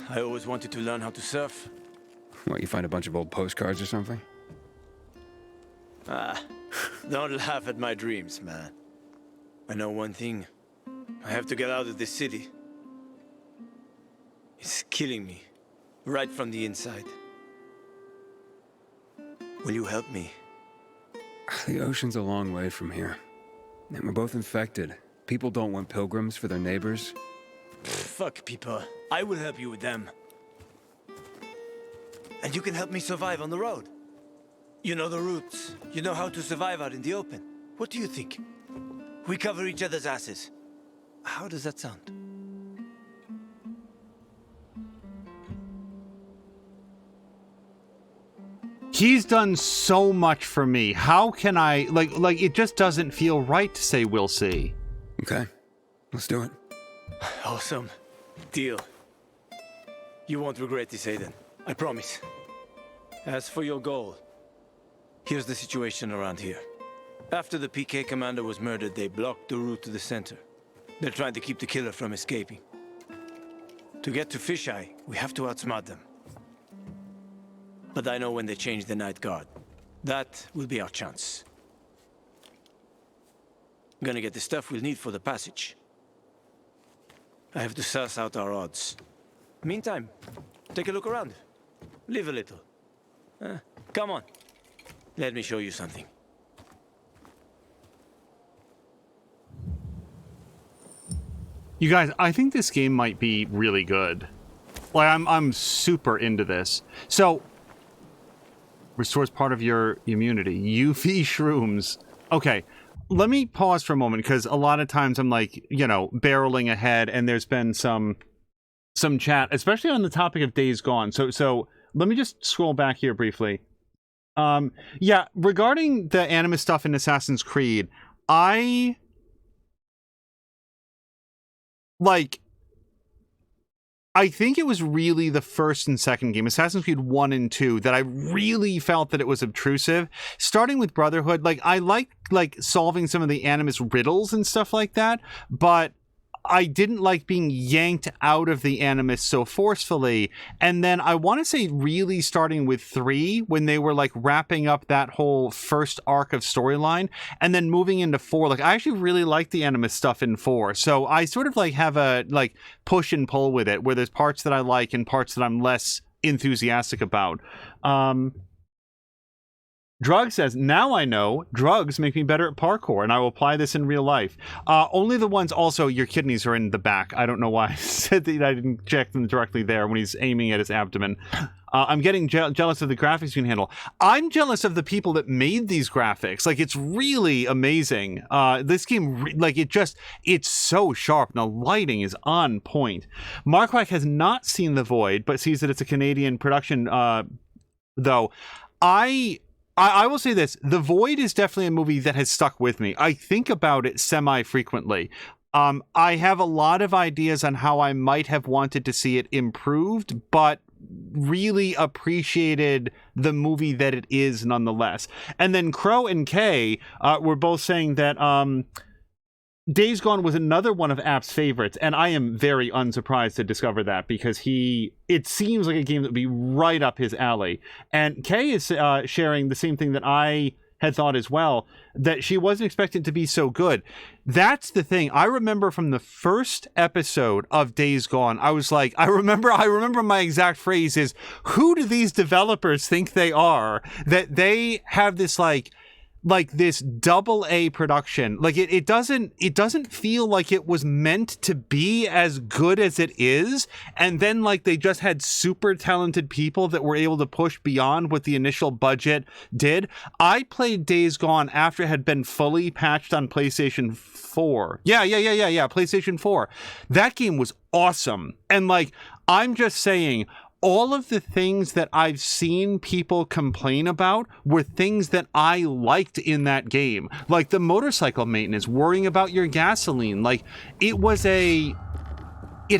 I always wanted to learn how to surf. What, you find a bunch of old postcards or something? Ah, don't laugh at my dreams, man. I know one thing. I have to get out of this city. It's killing me, right from the inside. Will you help me? The ocean's a long way from here. And we're both infected. People don't want pilgrims for their neighbors. Fuck people. I will help you with them. And you can help me survive on the road. You know the routes. You know how to survive out in the open. What do you think? We cover each other's asses. How does that sound? He's done so much for me. How can I, like, it just doesn't feel right to say we'll see. Okay, let's do it. Awesome. Deal. You won't regret this, Aiden. I promise. As for your goal, here's the situation around here. After the PK commander was murdered, they blocked the route to the center. They're trying to keep the killer from escaping. To get to Fisheye, we have to outsmart them. But I know when they change the night guard. That will be our chance. Gonna get the stuff we'll need for the passage. I have to suss out our odds. Meantime, take a look around. Live a little. Come on. Let me show you something. You guys, I think this game might be really good. Like, I'm super into this. So, restores part of your immunity. UV shrooms. Okay, let me pause for a moment, because a lot of times I'm like, you know, barreling ahead, and there's been some chat, especially on the topic of Days Gone. So let me just scroll back here briefly. Yeah, regarding the Animus stuff in Assassin's Creed, I think it was really the first and second game, Assassin's Creed 1 and 2, that I really felt that it was obtrusive. Starting with Brotherhood, like, I liked, like, solving some of the Animus riddles and stuff like that, but I didn't like being yanked out of the Animus so forcefully. And then I want to say really starting with 3, when they were like wrapping up that whole first arc of storyline, and then moving into 4. Like, I actually really like the Animus stuff in 4. So I sort of like have a like push and pull with it, where there's parts that I like and parts that I'm less enthusiastic about. Drug says, now I know drugs make me better at parkour, and I will apply this in real life. Only the ones, also, your kidneys are in the back. I don't know why I said that I didn't check them directly there when he's aiming at his abdomen. I'm getting jealous of the graphics you can handle. I'm jealous of the people that made these graphics. Like, it's really amazing. This game, it's so sharp. And the lighting is on point. Marquardt has not seen The Void, but sees that it's a Canadian production, though. I will say this, The Void is definitely a movie that has stuck with me. I think about it semi-frequently. I have a lot of ideas on how I might have wanted to see it improved, but really appreciated the movie that it is nonetheless. And then Crow and Kay were both saying that Days Gone was another one of App's favorites, and I am very unsurprised to discover that, because it seems like a game that would be right up his alley. And Kay is sharing the same thing that I had thought as well, that she wasn't expecting it to be so good. That's the thing. I remember from the first episode of Days Gone, I was like, I remember my exact phrase is, who do these developers think they are, that they have this like this AA production? Like it doesn't feel like it was meant to be as good as it is, and then like they just had super talented people that were able to push beyond what the initial budget did. I played Days Gone after it had been fully patched on PlayStation 4. Yeah, PlayStation 4. That game was awesome. And like, I'm just saying, all of the things that I've seen people complain about were things that I liked in that game. Like the motorcycle maintenance, worrying about your gasoline. Like, it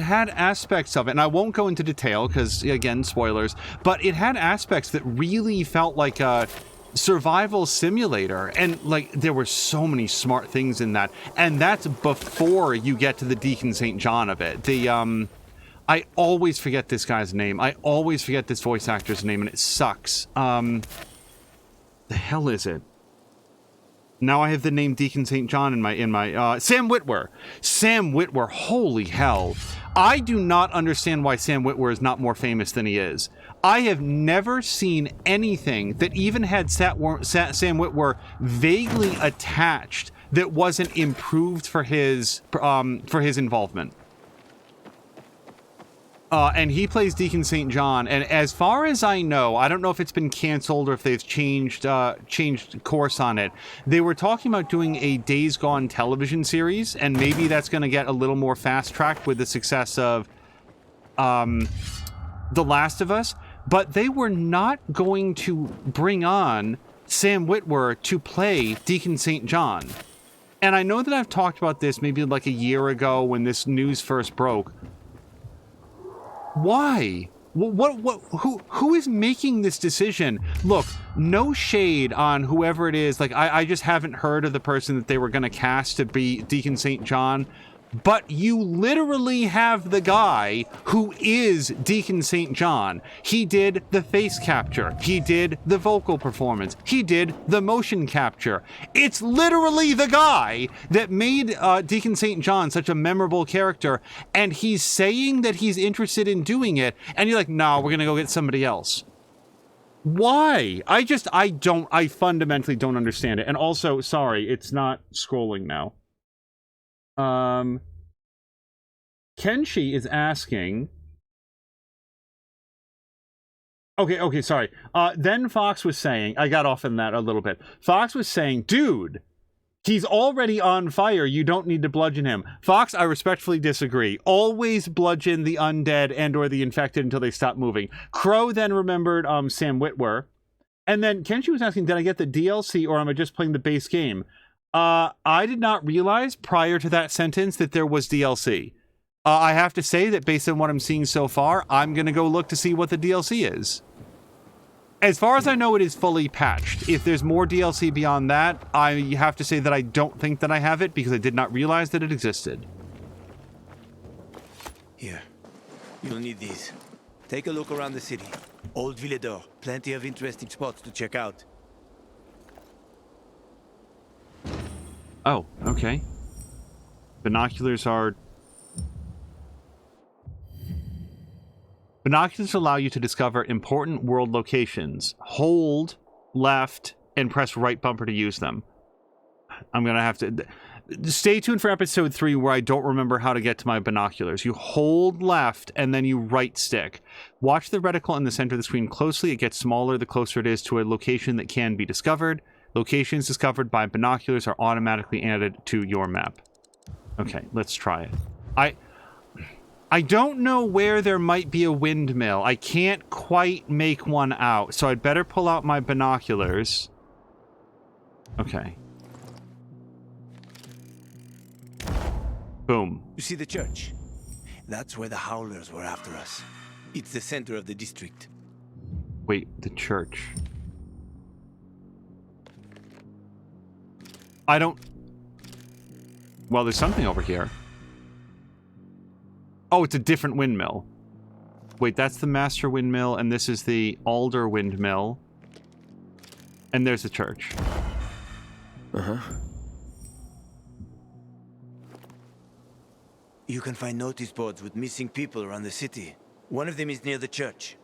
had aspects of it, and I won't go into detail because, again, spoilers, but it had aspects that really felt like a survival simulator, and like there were so many smart things in that. And that's before you get to the Deacon St. John of it. I always forget this guy's name. I always forget this voice actor's name, and it sucks. The hell is it? Now I have the name Deacon St. John in my Sam Witwer. Sam Witwer, holy hell. I do not understand why Sam Witwer is not more famous than he is. I have never seen anything that even had Sam Witwer vaguely attached that wasn't improved for his involvement. And he plays Deacon St. John, and as far as I know, I don't know if it's been canceled or if they've changed course on it. They were talking about doing a Days Gone television series, and maybe that's going to get a little more fast-tracked with the success of The Last of Us, but they were not going to bring on Sam Witwer to play Deacon St. John. And I know that I've talked about this maybe like a year ago when this news first broke. Why? Who is making this decision? Look, no shade on whoever it is. Like, I just haven't heard of the person that they were going to cast to be Deacon St. John. But you literally have the guy who is Deacon St. John. He did the face capture. He did the vocal performance. He did the motion capture. It's literally the guy that made Deacon St. John such a memorable character. And he's saying that he's interested in doing it. And you're like, no, we're going to go get somebody else. Why? I fundamentally don't understand it. And also, sorry, it's not scrolling now. Kenshi is asking. Okay, sorry. Then Fox was saying, I got off in that a little bit. Fox was saying, dude, he's already on fire. You don't need to bludgeon him. Fox, I respectfully disagree. Always bludgeon the undead and or the infected until they stop moving. Crow then remembered Sam Witwer. And then Kenshi was asking, did I get the DLC or am I just playing the base game? I did not realize prior to that sentence that there was DLC. I have to say that based on what I'm seeing so far, I'm going to go look to see what the DLC is. As far as I know, it is fully patched. If there's more DLC beyond that, I have to say that I don't think that I have it because I did not realize that it existed. Here, you'll need these. Take a look around the city. Old Villador, plenty of interesting spots to check out. Oh, okay. Binoculars are Binoculars allow you to discover important world locations. Hold left and press right bumper to use them. I'm going to have to... Stay tuned for episode 3 where I don't remember how to get to my binoculars. You hold left and then you right stick. Watch the reticle in the center of the screen closely. It gets smaller the closer it is to a location that can be discovered. Locations discovered by binoculars are automatically added to your map. Okay, let's try it. I don't know where there might be a windmill. I can't quite make one out, so I'd better pull out my binoculars. Okay. Boom. You see the church? That's where the Howlers were after us. It's the center of the district. Wait, the church. I don't... Well, there's something over here. Oh, it's a different windmill. Wait, that's the master windmill, and this is the alder windmill. And there's the church. Uh-huh. You can find notice boards with missing people around the city. One of them is near the church.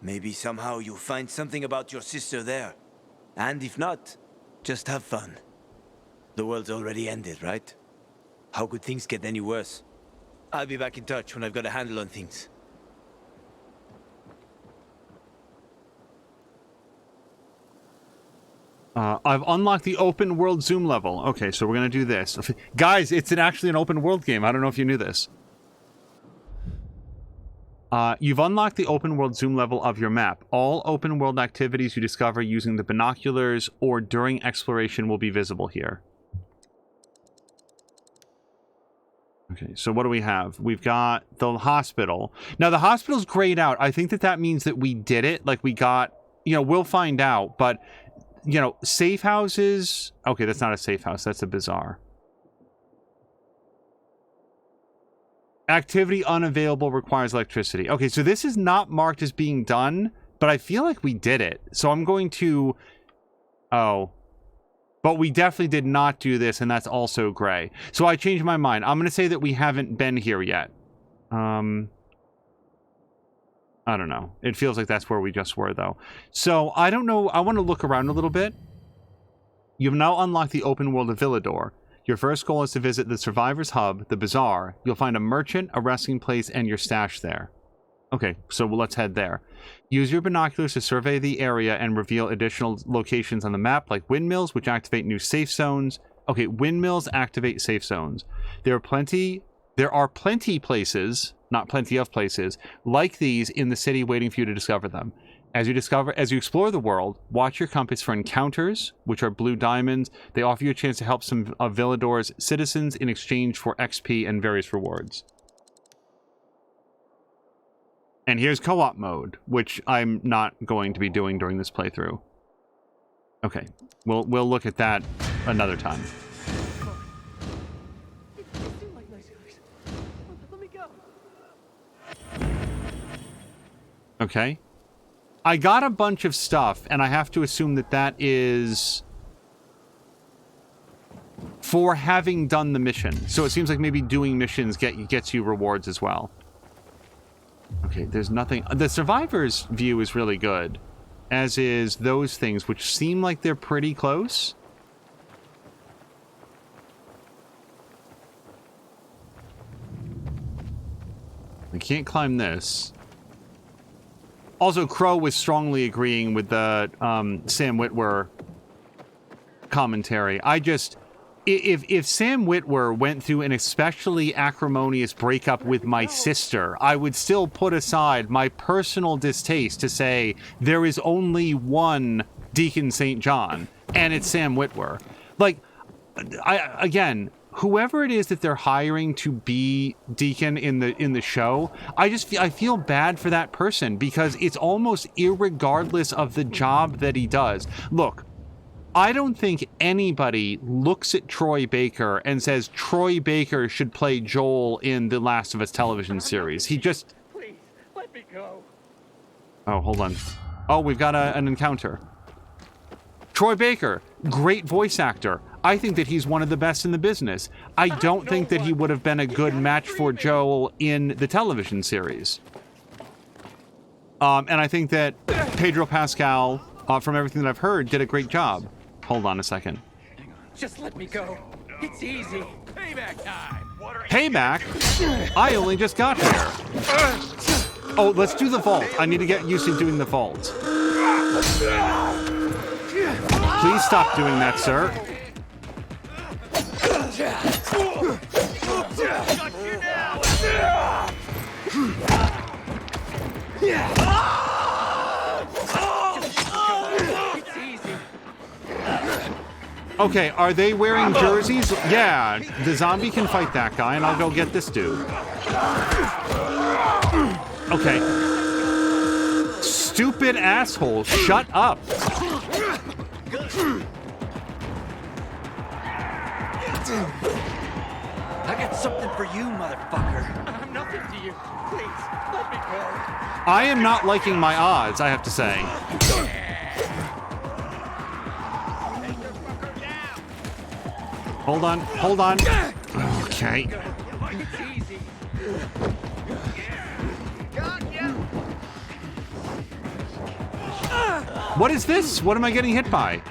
Maybe somehow you'll find something about your sister there. And if not, just have fun. The world's already ended, right? How could things get any worse? I'll be back in touch when I've got a handle on things. I've unlocked the open world zoom level. Okay, so we're going to do this. Guys, it's actually an open world game. I don't know if you knew this. You've unlocked the open world zoom level of your map. All open world activities you discover using the binoculars or during exploration will be visible here. Okay, so what do we have? We've got the hospital. Now, the hospital's grayed out. I think that means that we did it. Like, we got... You know, we'll find out, but... You know, safe houses... Okay, that's not a safe house. That's a bazaar. Activity unavailable requires electricity. Okay, so this is not marked as being done, but I feel like we did it. So I'm going to... Oh. But we definitely did not do this, and that's also gray. So I changed my mind. I'm going to say that we haven't been here yet. I don't know. It feels like that's where we just were, though. So, I don't know. I want to look around a little bit. You've now unlocked the open world of Villador. Your first goal is to visit the Survivors Hub, the Bazaar. You'll find a merchant, a resting place, and your stash there. Okay, so let's head there. Use your binoculars to survey the area and reveal additional locations on the map, like windmills, which activate new safe zones. Okay, windmills activate safe zones. There are plenty places... not plenty of places, like these in the city waiting for you to discover them. As you explore the world, watch your compass for encounters, which are blue diamonds. They offer you a chance to help some of Villador's citizens in exchange for XP and various rewards. And here's co-op mode, which I'm not going to be doing during this playthrough. Okay, we'll look at that another time. Okay. I got a bunch of stuff, and I have to assume that that is for having done the mission. So it seems like maybe doing missions gets you rewards as well. Okay, there's nothing... The Survivor's view is really good, as is those things, which seem like they're pretty close. I can't climb this. Also, Crow was strongly agreeing with the Sam Witwer commentary. If Sam Witwer went through an especially acrimonious breakup with my sister, I would still put aside my personal distaste to say there is only one Deacon St. John, and it's Sam Witwer. Like, again, whoever it is that they're hiring to be Deacon in the show, I feel bad for that person, because it's almost irregardless of the job that he does. Look, I don't think anybody looks at Troy Baker and says Troy Baker should play Joel in the Last of Us television series. He just... Please, let me go. Oh, hold on. Oh, we've got an encounter. Troy Baker, great voice actor. I think that he's one of the best in the business. I don't think that he would have been a good match for Joel in the television series. And I think that Pedro Pascal, from everything that I've heard, did a great job. Hold on a second. Just let me go. It's easy. Payback time. Payback? I only just got here. Oh, let's do the vault. I need to get used to doing the vault. Please stop doing that, sir. Okay, are they wearing jerseys? Yeah, the zombie can fight that guy, and I'll go get this dude. Okay. Stupid asshole, shut up. I got something for you, motherfucker. I'm nothing to you. Please, let me go. I am not liking my odds, I have to say. Hold on, hold on. Okay. What is this? What am I getting hit by?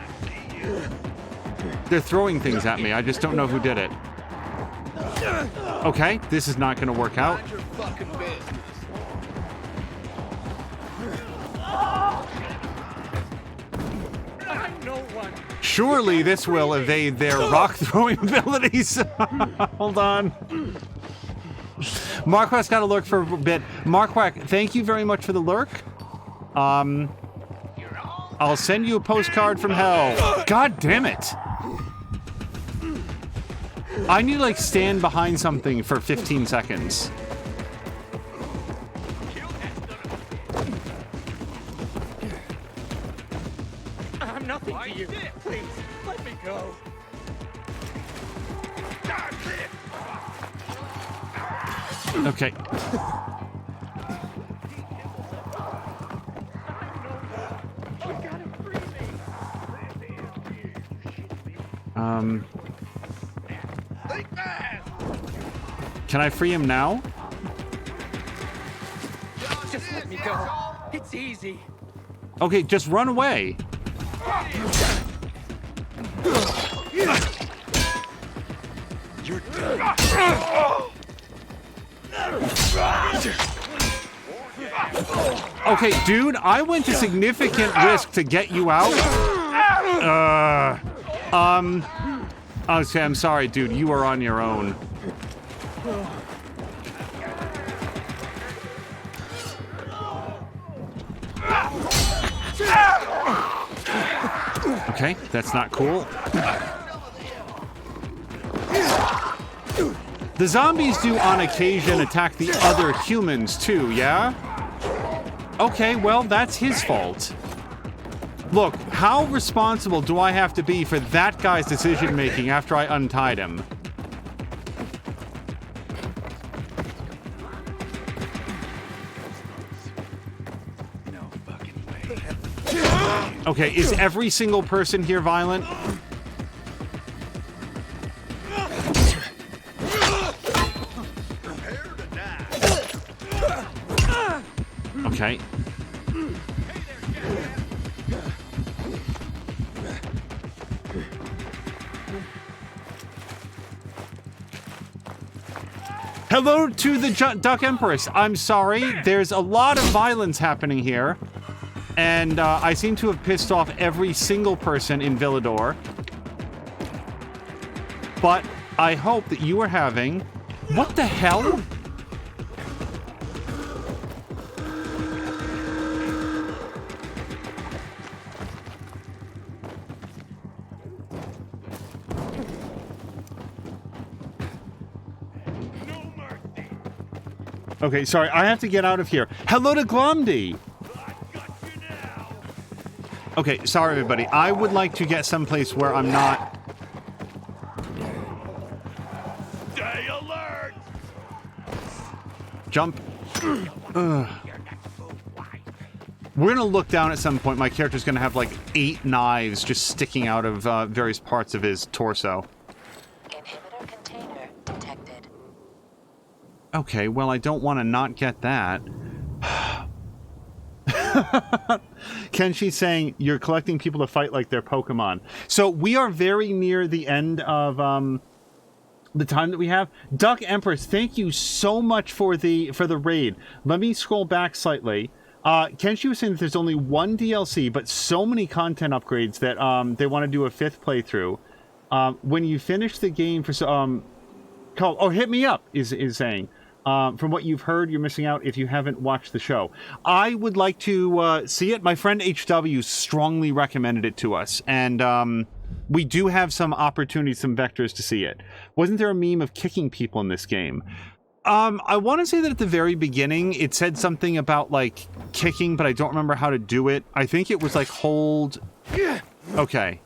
They're throwing things at me. I just don't know who did it. Okay, this is not going to work out. Surely this will evade their rock throwing abilities. Hold on. Marquark's got to lurk for a bit. Marquark, thank you very much for the lurk. I'll send you a postcard from hell. God damn it. I need to, like, stand behind something for 15 seconds. I'm nothing to you. Please, let me go. Okay. Can I free him now? Just let me go. It's easy. Okay, just run away. You're dead. Okay, dude, I went to significant risk to get you out. Okay, I'm sorry, dude. You are on your own. Okay, that's not cool. The zombies do on occasion attack the other humans too, yeah? Okay, well, that's his fault. Look, how responsible do I have to be for that guy's decision-making after I untied him? Okay, is every single person here violent? Okay. Hello to the Duck Empress. I'm sorry, there's a lot of violence happening here. And I seem to have pissed off every single person in Villador. But I hope that you are having... What the hell? Okay, sorry, I have to get out of here. Hello to Glomdy! Okay, sorry everybody. I would like to get someplace where I'm not... Stay alert! Jump. Ugh. We're gonna look down at some point. My character's gonna have like 8 knives just sticking out of various parts of his torso. Inhibitor container detected. Okay, well, I don't want to not get that. Kenshi saying you're collecting people to fight like they're Pokemon. So we are very near the end of the time that we have. Duck Empress, thank you so much for the raid. Let me scroll back slightly. Kenshi was saying that there's only one DLC, but so many content upgrades that they want to do a 5th playthrough. When you finish the game for hit me up is saying. From what you've heard, you're missing out if you haven't watched the show. I would like to see it. My friend HW strongly recommended it to us, and we do have some opportunities, some vectors to see it. Wasn't there a meme of kicking people in this game? I want to say that at the very beginning, it said something about, like, kicking, but I don't remember how to do it. I think it was, like, hold... Okay.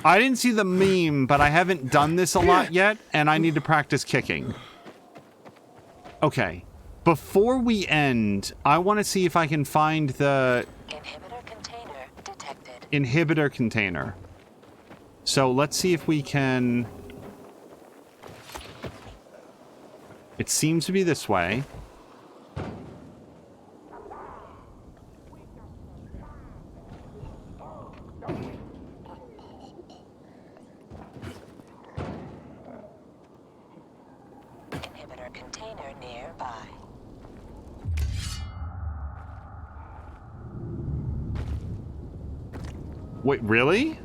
I didn't see the meme, but I haven't done this a lot yet, and I need to practice kicking. Okay. Before we end, I want to see if I can find the... Inhibitor container detected. Inhibitor container. So let's see if we can... It seems to be this way. Inhibitor container nearby. Wait, really?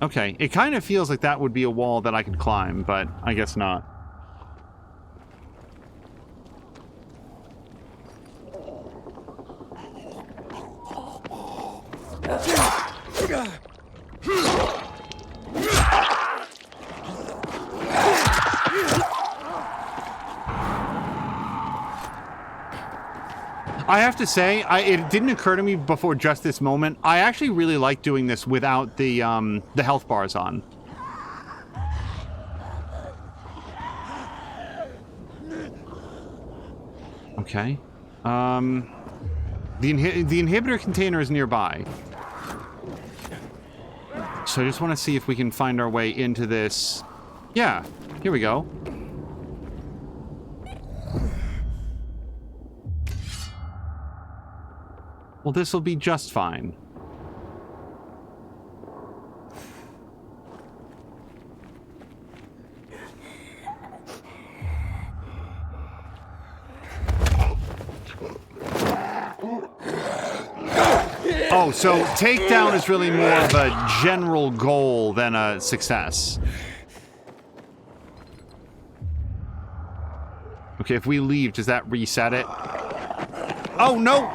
Okay, it kind of feels like that would be a wall that I could climb, but I guess not. I have to say, it didn't occur to me before just this moment. I actually really like doing this without the health bars on. Okay. The inhibitor container is nearby. So I just want to see if we can find our way into this. Yeah, here we go. Well, this will be just fine. Oh, so takedown is really more of a general goal than a success. Okay, if we leave, does that reset it? Oh, no!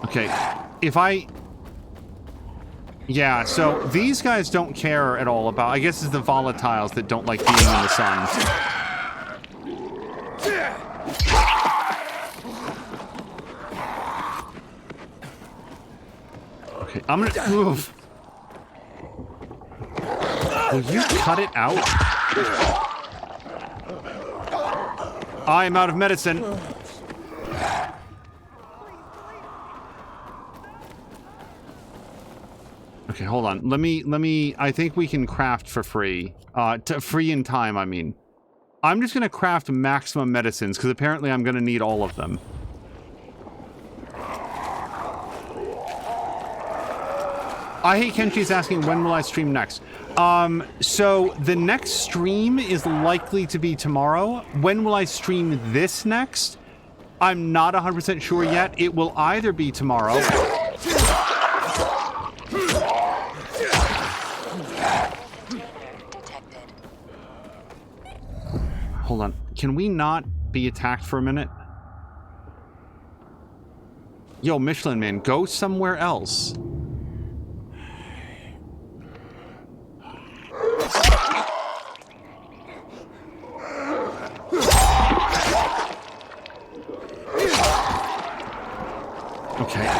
Okay, if I... Yeah, so these guys don't care at all about... I guess it's the volatiles that don't like being in the sun. Okay, I'm gonna move. Will you cut it out? I am out of medicine. Okay, hold on. Let me, I think we can craft for free. Free in time, I mean. I'm just gonna craft maximum medicines, because apparently I'm gonna need all of them. I hate Kenshi's asking, when will I stream next? So the next stream is likely to be tomorrow. When will I stream this next? I'm not 100% sure yet. It will either be tomorrow. Hold on. Can we not be attacked for a minute? Yo, Michelin Man, go somewhere else. Okay.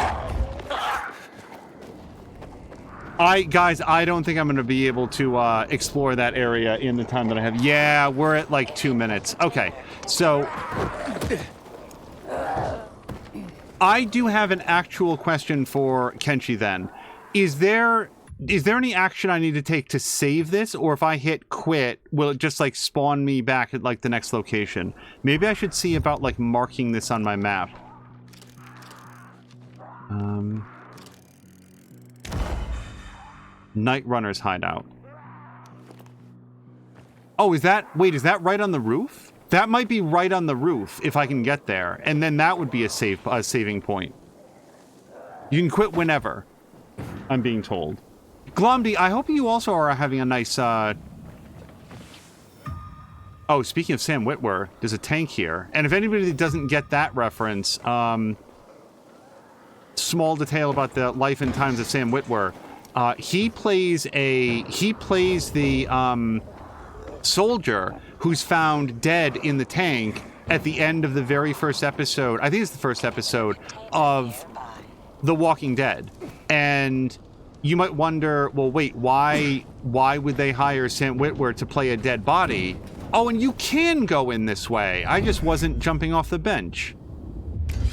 Guys, I don't think I'm going to be able to explore that area in the time that I have. Yeah, we're at like 2 minutes. Okay, so I do have an actual question for Kenshi then. Is there is there any action I need to take to save this, or if I hit quit, will it just like spawn me back at like the next location? Maybe I should see about like marking this on my map. Night Runner's hideout. Oh, is that right on the roof? That might be right on the roof if I can get there, and then that would be a saving point. You can quit whenever, I'm being told. Glomdy, I hope you also are having a nice, Oh, speaking of Sam Witwer, there's a tank here. And if anybody doesn't get that reference, small detail about the life and times of Sam Witwer. He plays the, soldier who's found dead in the tank at the end of the very first episode. I think it's the first episode of The Walking Dead. And you might wonder, well, wait, why would they hire Sam Witwer to play a dead body? Oh, and you can go in this way. I just wasn't jumping off the bench.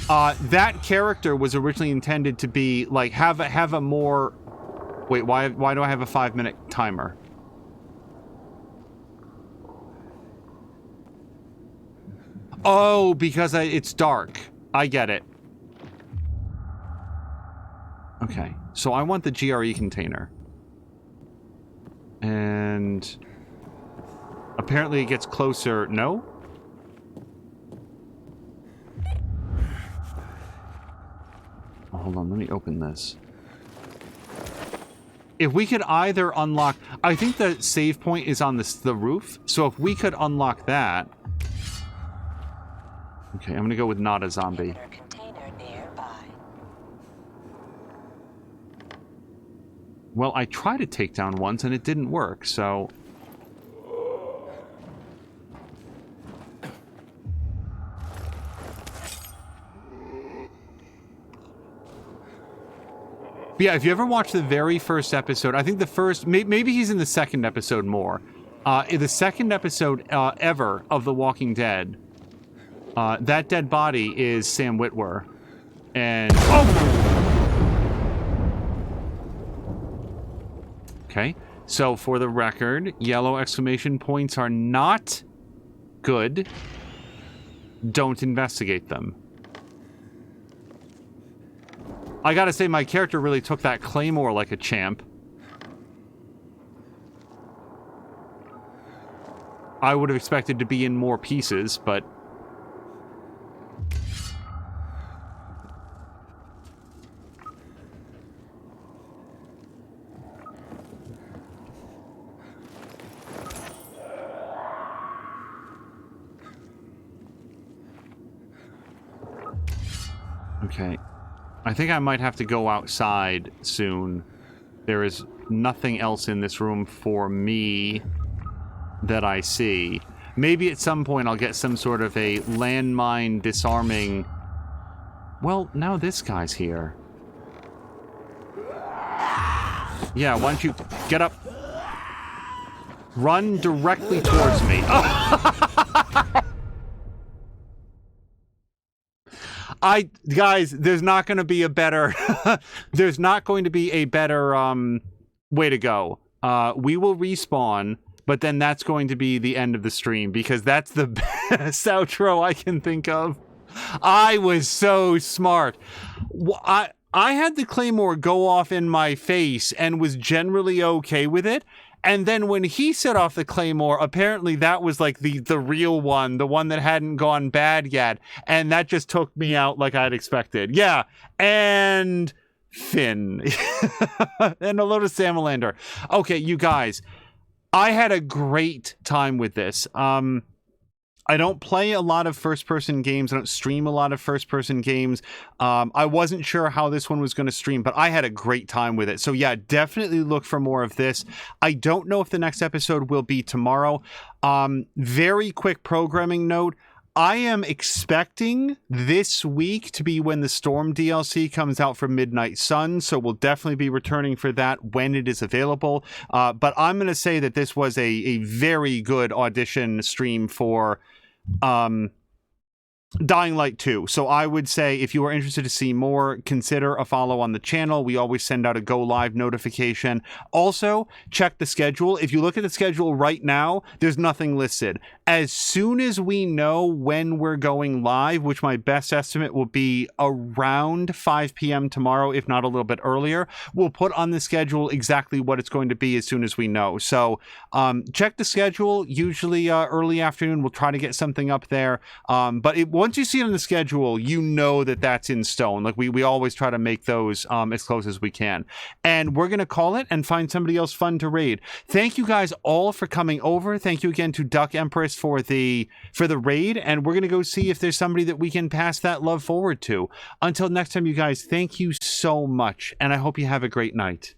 That character was originally intended to be like have a more. Wait, why do I have a 5-minute timer? Oh, because it's dark. I get it. Okay, so I want the GRE container. And apparently it gets closer. No? Oh, hold on, let me open this. If we could either unlock... I think the save point is on the roof, so if we could unlock that... Okay, I'm gonna go with not a zombie. Well, I tried to take down once and it didn't work, so... But yeah, if you ever watch the very first episode, I think the first... Maybe he's in the second episode more. In the second episode ever of The Walking Dead, that dead body is Sam Witwer. And... Oh! Okay, so for the record, yellow exclamation points are not good. Don't investigate them. I gotta say, my character really took that claymore like a champ. I would have expected to be in more pieces, but... Okay. I think I might have to go outside soon. There is nothing else in this room for me that I see. Maybe at some point I'll get some sort of a landmine disarming... Well, now this guy's here. Yeah, why don't you get up? Run directly towards me. Guys, there's not going to be a better there's not going to be a better way to go. We will respawn, but then that's going to be the end of the stream because that's the best outro I can think of. I was so smart. I had the claymore go off in my face and was generally okay with it. And then when he set off the claymore, apparently that was like the real one, the one that hadn't gone bad yet. And that just took me out like I'd expected. Yeah. And Finn. And a load of Salamander. Okay, you guys. I had a great time with this. I don't play a lot of first-person games. I don't stream a lot of first-person games. I wasn't sure how this one was going to stream, but I had a great time with it. So yeah, definitely look for more of this. I don't know if the next episode will be tomorrow. Very quick programming note. I am expecting this week to be when the Storm DLC comes out for Midnight Sun, so we'll definitely be returning for that when it is available. But I'm going to say that this was a very good audition stream for Dying Light 2. So I would say if you are interested to see more, consider a follow on the channel. We always send out a go live notification. Also, check the schedule. If you look at the schedule right now, there's nothing listed. As soon as we know when we're going live, which my best estimate will be around 5 p.m. tomorrow, if not a little bit earlier, we'll put on the schedule exactly what it's going to be as soon as we know. So check the schedule. Usually early afternoon, we'll try to get something up there. But once you see it on the schedule, you know that that's in stone. Like we always try to make those as close as we can. And we're going to call it and find somebody else fun to raid. Thank you guys all for coming over. Thank you again to Duck Empress for the raid. And we're going to go see if there's somebody that we can pass that love forward to. Until next time, you guys, thank you so much. And I hope you have a great night.